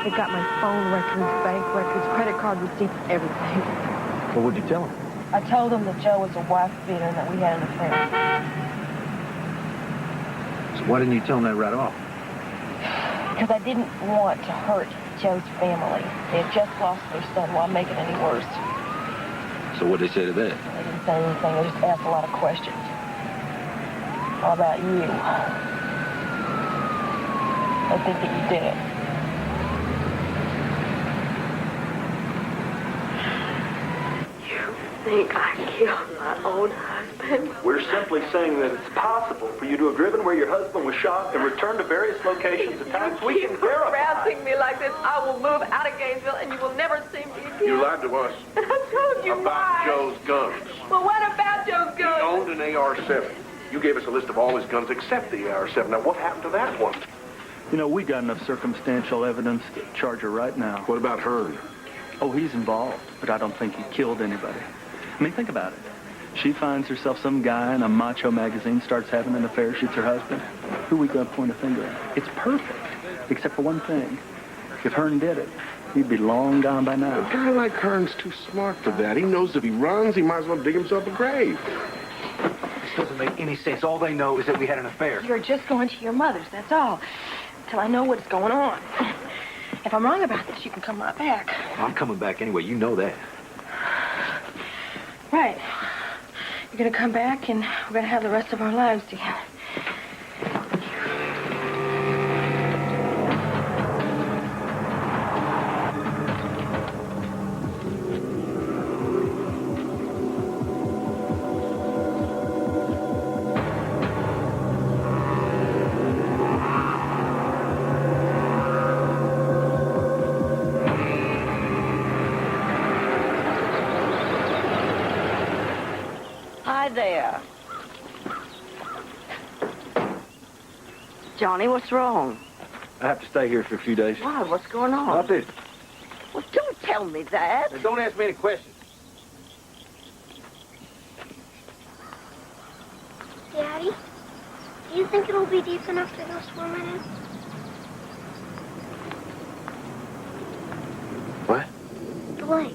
They got my phone records, bank records, credit card receipts, everything. Well, what'd you tell him? I told them that Joe was a wife beater and that we had an affair. So why didn't you tell him that right off? Because I didn't want to hurt Joe's family. They had just lost their son. Why make it any worse? So what'd they say to that? They didn't say anything. They just asked a lot of questions. How about you? I think that you did it. Think I killed my own husband? We're simply saying that it's possible for you to have driven where your husband was shot and returned to various locations at times we can verify. Harassing me like this, I will move out of Gainesville and you will never see me again. You lied to us I told you about why. Joe's guns. Well, what about Joe's He guns? owned an AR-7. You gave us a list of all his guns except the AR-7. Now, what happened to that one? You know, we got enough circumstantial evidence to charge her right now. What about Hearn? Oh, he's involved, but I don't think he killed anybody. I mean, think about it. She finds herself some guy in a macho magazine, starts having an affair, shoots her husband. Who we gonna point a finger at? It's perfect, except for one thing. If Hearn did it, he'd be long gone by now. A guy like Hearn's too smart for that. He knows if he runs, he might as well dig himself a grave. This doesn't make any sense. All they know is that we had an affair. You're just going to your mother's, that's all. Till I know what's going on. If I'm wrong about this, you can come right back. I'm coming back anyway. You know that. Right. You're gonna come back and we're gonna have the rest of our lives together. Hi there. Johnny, what's wrong? I have to stay here for a few days. Why? What's going on? I'll do. Well, don't tell me that. Now, don't ask me any questions. Daddy, do you think it'll be deep enough to go swimming in? What? The lake.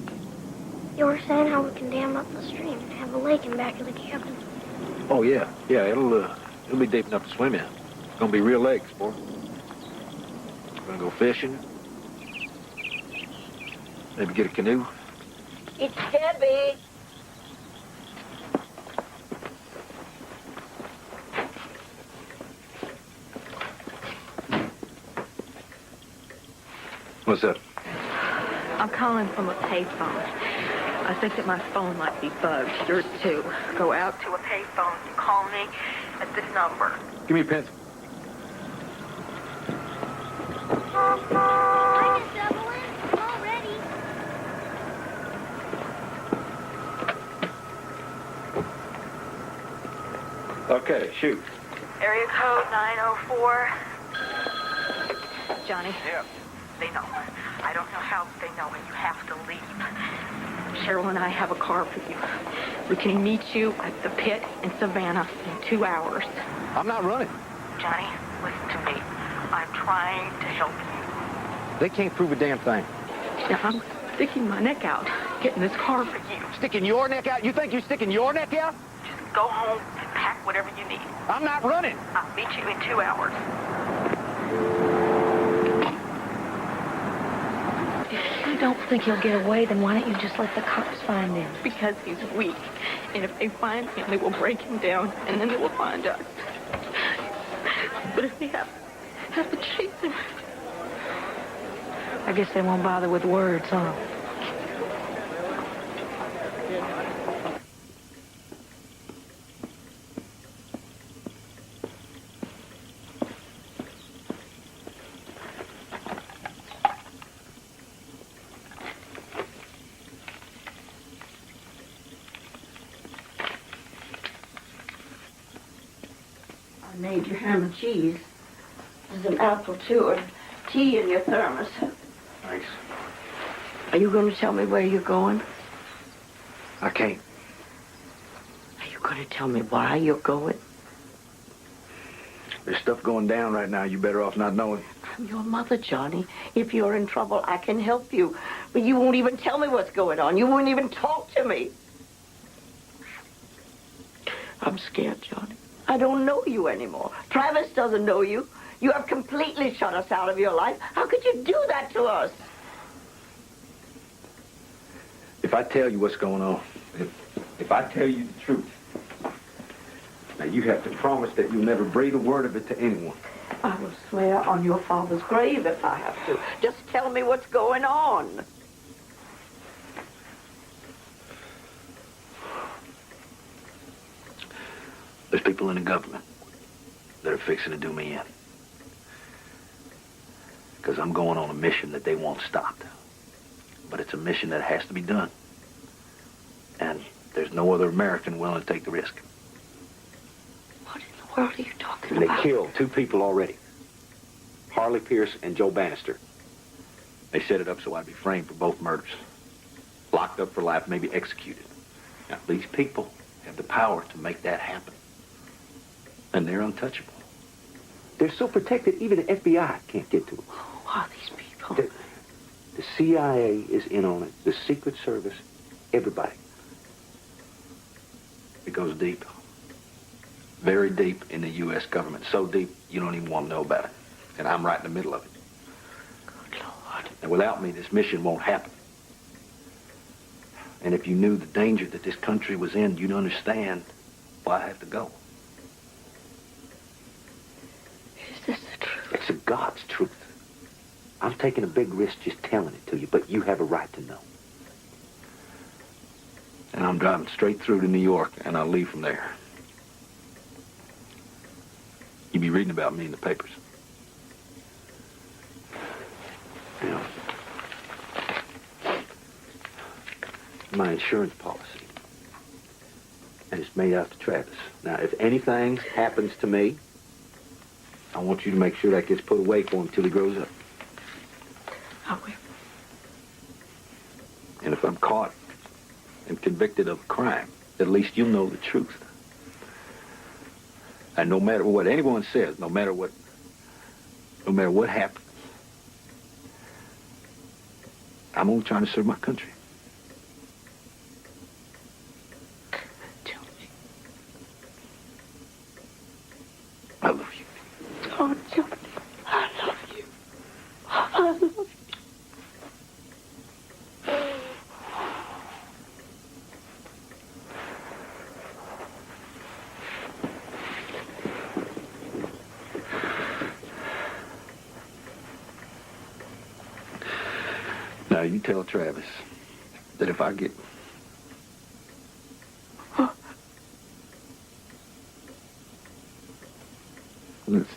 You were saying how we can dam up the stream and have a lake in back of the cabin. Oh, yeah. Yeah, it'll be deep enough to swim in. It's gonna be real lakes, boy. We're gonna go fishing. Maybe get a canoe. It's heavy. What's up? I'm calling from a payphone. I think that my phone might be bugged. Yours too. Go out to a payphone and call me at this number. Give me a pencil. I can double in. I'm all ready. Okay, shoot. Area code 904. Johnny? Yeah. They know. I don't know how they know, and you have to leave. Cheryl and I have a car for you. We can meet you at the pit in Savannah in 2 hours. I'm not running. Johnny, listen to me. I'm trying to help you. They can't prove a damn thing. Now, I'm sticking my neck out, getting this car for you. Sticking your neck out? You think you're sticking your neck out? Just go home and pack whatever you need. I'm not running. I'll meet you in 2 hours. If you don't think he'll get away, then why don't you just let the cops find him? Because he's weak. And if they find him, they will break him down, and then they will find us. But if they have to chase him... I guess they won't bother with words, huh? I made your ham and cheese. There's an apple, too, and tea in your thermos. Thanks. Are you going to tell me where you're going? I can't. Are you going to tell me why you're going? There's stuff going down right now. You better off not knowing. I'm your mother, Johnny. If you're in trouble, I can help you. But you won't even tell me what's going on. You won't even talk to me. I'm scared, Johnny. I don't know you anymore. Travis doesn't know you. You have completely shut us out of your life. How could you do that to us? If I tell you what's going on, if I tell you the truth, now you have to promise that you'll never breathe a word of it to anyone. I will swear on your father's grave if I have to. Just tell me what's going on. There's people in the government that are fixing to do me in. Because I'm going on a mission that they won't stop. But it's a mission that has to be done. And there's no other American willing to take the risk. What in the world are you talking And about? they killed 2 people already. Harley Pierce and Joe Bannister. They set it up so I'd be framed for both murders. Locked up for life, maybe executed. Now, these people have the power to make that happen. And they're untouchable. They're so protected, even the FBI can't get to them. Who are these people? The CIA is in on it. The Secret Service, everybody. It goes deep. Very deep in the U.S. government. So deep, you don't even want to know about it. And I'm right in the middle of it. Good Lord. And without me, this mission won't happen. And if you knew the danger that this country was in, you'd understand why I have to go. Is this the truth? It's a God's truth. I'm taking a big risk just telling it to you, but you have a right to know. And I'm driving straight through to New York, and I'll leave from there. You'll be reading about me in the papers. You know, my insurance policy. And it's made out to Travis. Now, if anything happens to me, I want you to make sure that gets put away for him until he grows up. I will. And if I'm caught and convicted of a crime, at least you'll know the truth. And no matter what anyone says, no matter what happens, I'm only trying to serve my country. Tell me. I love you. Oh, Johnny, I love you. I love you. Now, you tell Travis that if I get... Listen.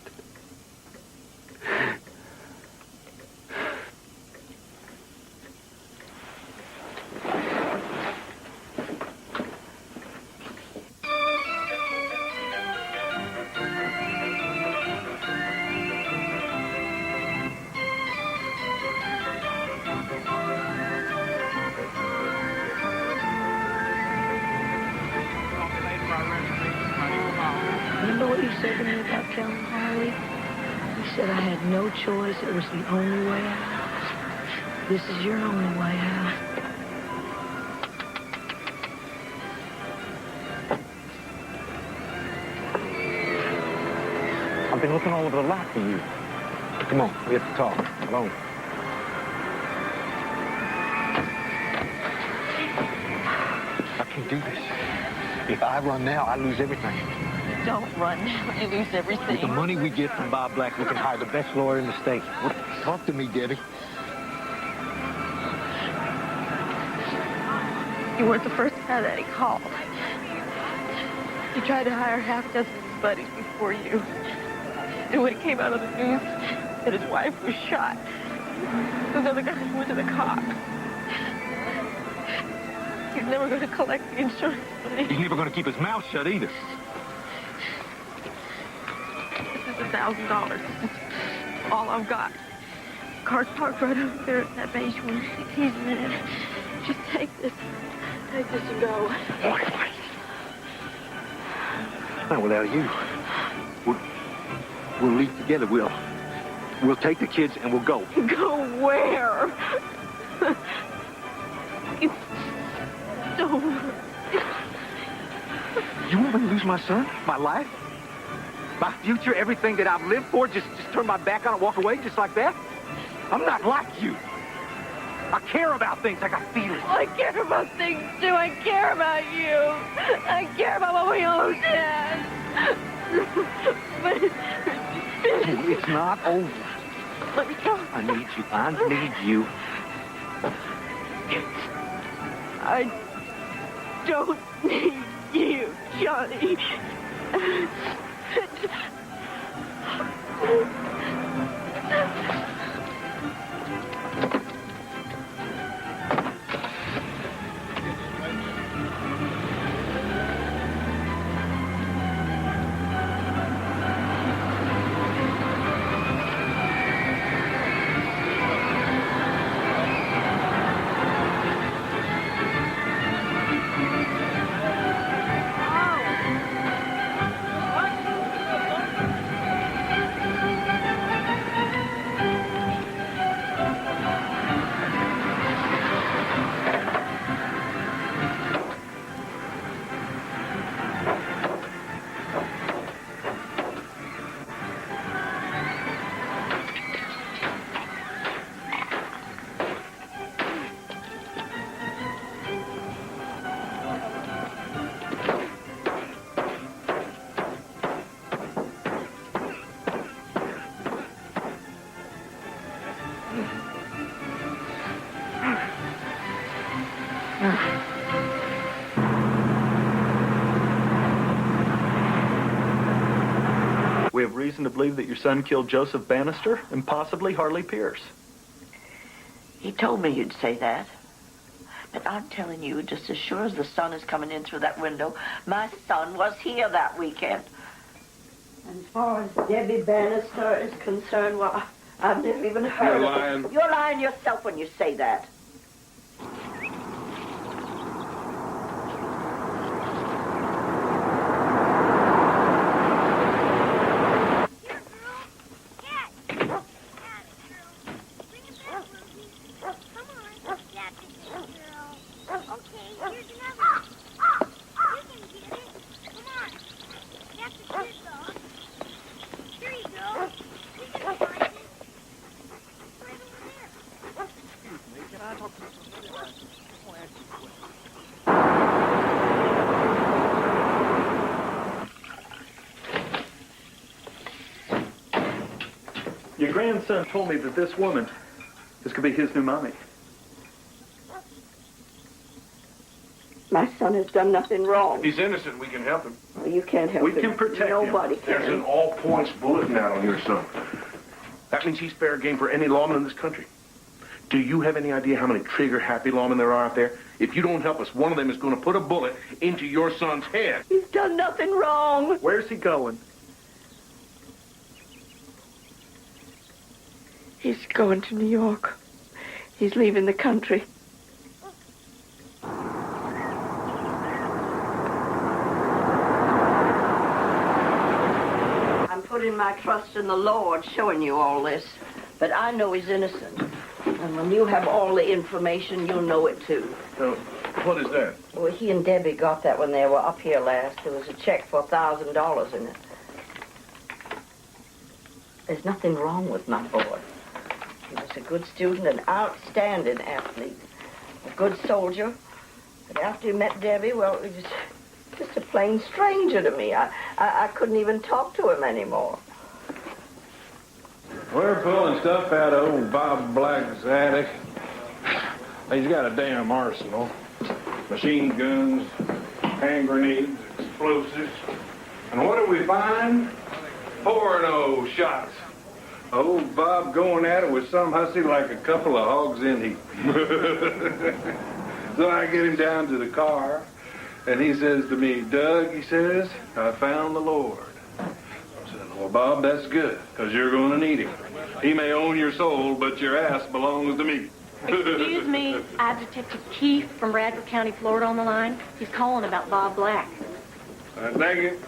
Remember what you said to me about telling Harley? You said I had no choice. It was the only way out. This is your only way out. I've been looking all over the lot for you. Come on, we have to talk. Alone. I can't do this. If I run now, I lose everything. Don't run now. You lose everything. With the money we get from Bob Black, we can hire the best lawyer in the state. Talk to me, Debbie. You weren't the first guy that he called. He tried to hire half a dozen of his buddies before you. And when it came out of the news that his wife was shot, those other guys went to the cops. He's never going to collect the insurance money. He's never going to keep his mouth shut either. This is $1,000. This is all I've got. Car's parked right over there at that beige one. He's in it. Just take this. Take this and go. Not without you. We'll leave together. We'll take the kids and we'll go. Go where? You don't. You want me to lose my son? My life? My future? Everything that I've lived for? Just turn my back on it, walk away just like that? I'm not like you. I care about things. I got feelings. I care about things, too. I care about you. I care about what we almost had. But it's not over. Let me go. I need you. I need you. I don't need you, Johnny. We have reason to believe that your son killed Joseph Bannister and possibly Harley Pierce. He told me you'd say that. But I'm telling you, just as sure as the sun is coming in through that window, my son was here that weekend. As far as Debbie Bannister is concerned, well, I've never even heard You're of lying. it. You're lying yourself when you say that. Your grandson told me that this woman is going to be his new mommy. My son has done nothing wrong. He's innocent. We can help him. Well, you can't help him. We can protect him. Nobody can. There's an all-points bulletin out on your son. That means he's fair game for any lawman in this country. Do you have any idea how many trigger-happy lawmen there are out there? If you don't help us, one of them is going to put a bullet into your son's head. He's done nothing wrong. Where's he going? He's going to New York. He's leaving the country. I'm putting my trust in the Lord showing you all this. But I know he's innocent. And when you have all the information, you'll know it too. What is that? Well, he and Debbie got that when they were up here last. There was a check for $1,000 in it. There's nothing wrong with my boy. He was a good student, an outstanding athlete, a good soldier. But after he met Debbie, well, he was just a plain stranger to me. I couldn't even talk to him anymore. We're pulling stuff out of old Bob Black's attic. He's got a damn arsenal. Machine guns, hand grenades, explosives. And what do we find? 4-0 shots. Old Bob going at it with some hussy like a couple of hogs in heat. So I get him down to the car, and he says to me, Doug, he says, I found the Lord. I said, well, Bob, that's good, because you're going to need him. He may own your soul, but your ass belongs to me. Excuse me, I have Detective Keith from Bradford County, Florida on the line. He's calling about Bob Black. Thank you.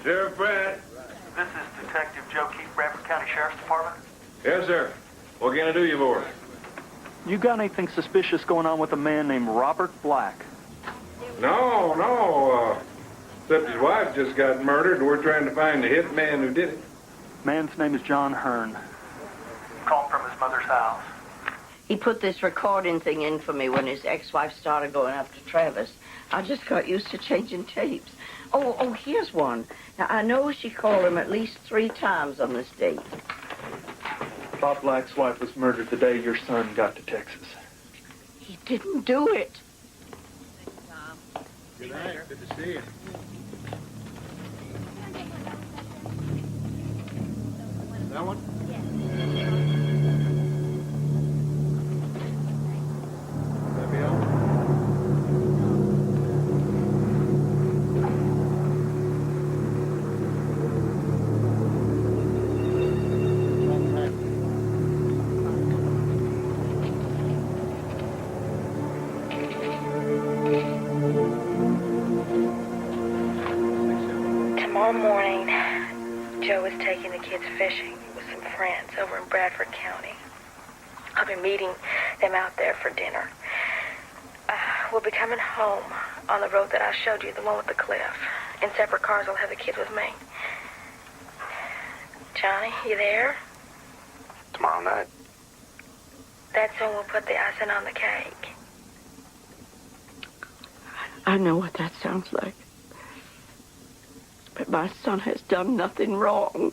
Sheriff Pratt. This is Detective Joe Keith, Bradford County Sheriff's Department. Yes, sir. What can I do you for? You got anything suspicious going on with a man named Robert Black? No. Except his wife just got murdered, and we're trying to find the hit man who did it. Man's name is John Hearn. Called from his mother's house. He put this recording thing in for me when his ex-wife started going after Travis. I just got used to changing tapes. Oh, here's one. Now, I know she called him at least 3 times on this date. Bob Black's wife was murdered the day your son got to Texas. He didn't do it. Good night. Good to see you. That one? That be all? Tomorrow morning, Joe is taking the kids fishing with some friends over in Bradford County. I'll be meeting them out there for dinner. We'll be coming home on the road that I showed you, the one with the cliff. In separate cars, I'll have the kids with me. Johnny, you there? Tomorrow night. That's when we'll put the icing on the cake. I know what that sounds like. But my son has done nothing wrong.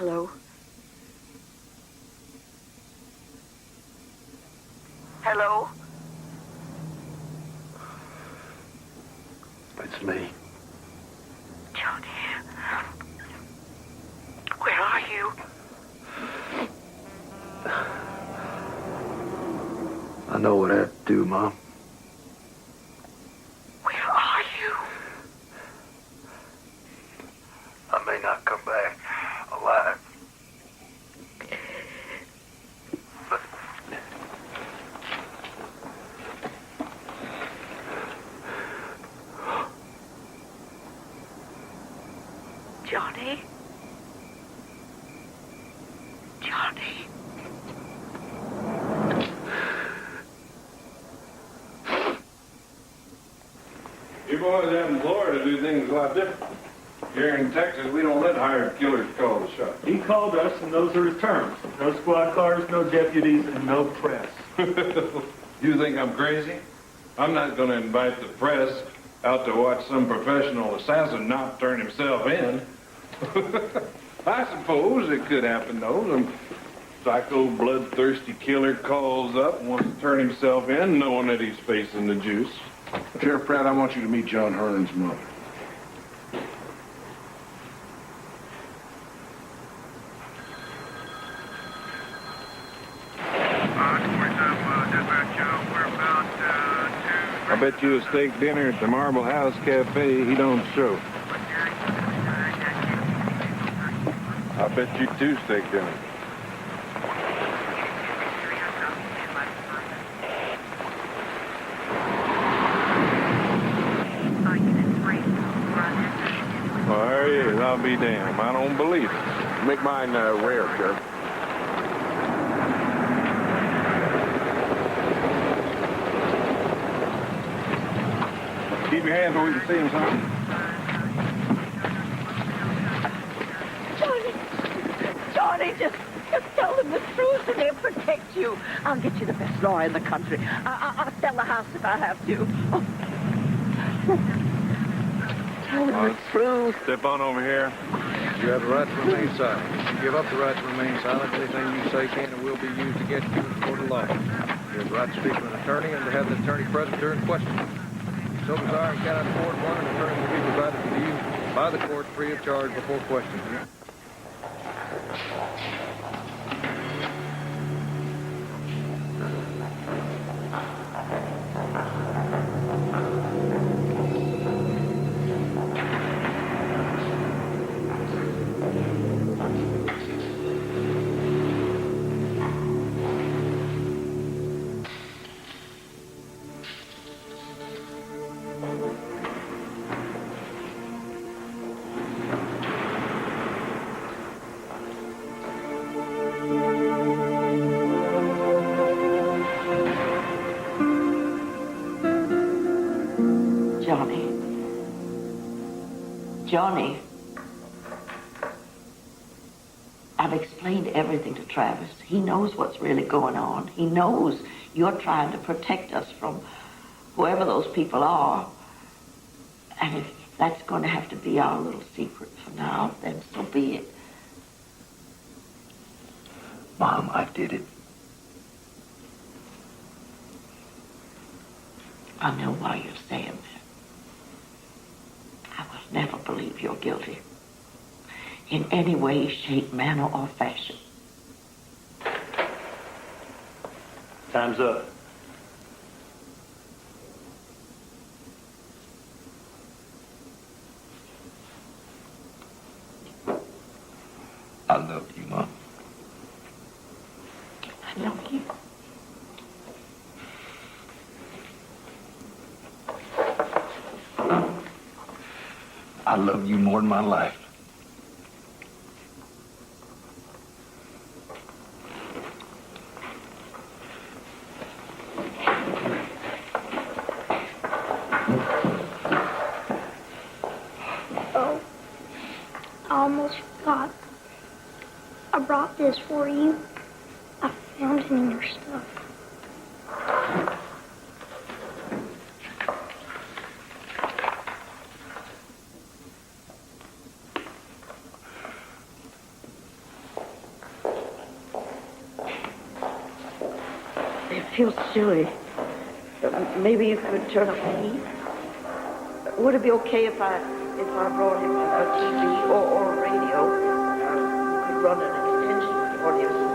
Hello? Hello? It's me. Johnny. Where are you? I know what I have to do, Mom. Where are you? I may not come back alive. Johnny? Johnny? You boys out in Florida do things a lot different. Here in Texas, we don't let hired killers call the shots. He called us, and those are his terms. No squad cars, no deputies, and no press. You think I'm crazy? I'm not going to invite the press out to watch some professional assassin not turn himself in. I suppose it could happen, though. Some psycho, bloodthirsty killer calls up and wants to turn himself in, knowing that he's facing the juice. Sheriff Pratt, I want you to meet John Hearn's mother. I bet you a steak dinner at the Marble House Cafe, he don't show. I bet you 2 steak dinners. Well, there he is. I'll be damned. I don't believe it. Make mine rare, Sheriff. Keep your hands where we can see him, son. Johnny, just tell them the truth and they'll protect you. I'll get you the best lawyer in the country. I'll sell the house if I have to. Oh. Tell them the truth. Step on over here. You have the right to remain silent. If you give up the right to remain silent, anything you say can and will be used against you in court of law. You have the right to speak to an attorney and to have the attorney present during questioning. So desire and cannot afford one, an attorney will be provided to you by the court free of charge before questioning you. Johnny, I've explained everything to Travis. He knows what's really going on. He knows you're trying to protect us from whoever those people are. And if that's going to have to be our little secret for now, then so be it. Mom, I did it. I know why you're saying that. I will never believe you're guilty. In any way, shape, manner, or fashion. Time's up. I love you, Mom. I love you. I love you more than my life. Oh, I almost forgot. I brought this for you. I found it in your stuff. feel silly. Maybe you could turn up the heat? Would it be okay if I brought him a TV or a radio? You could run an extension for him.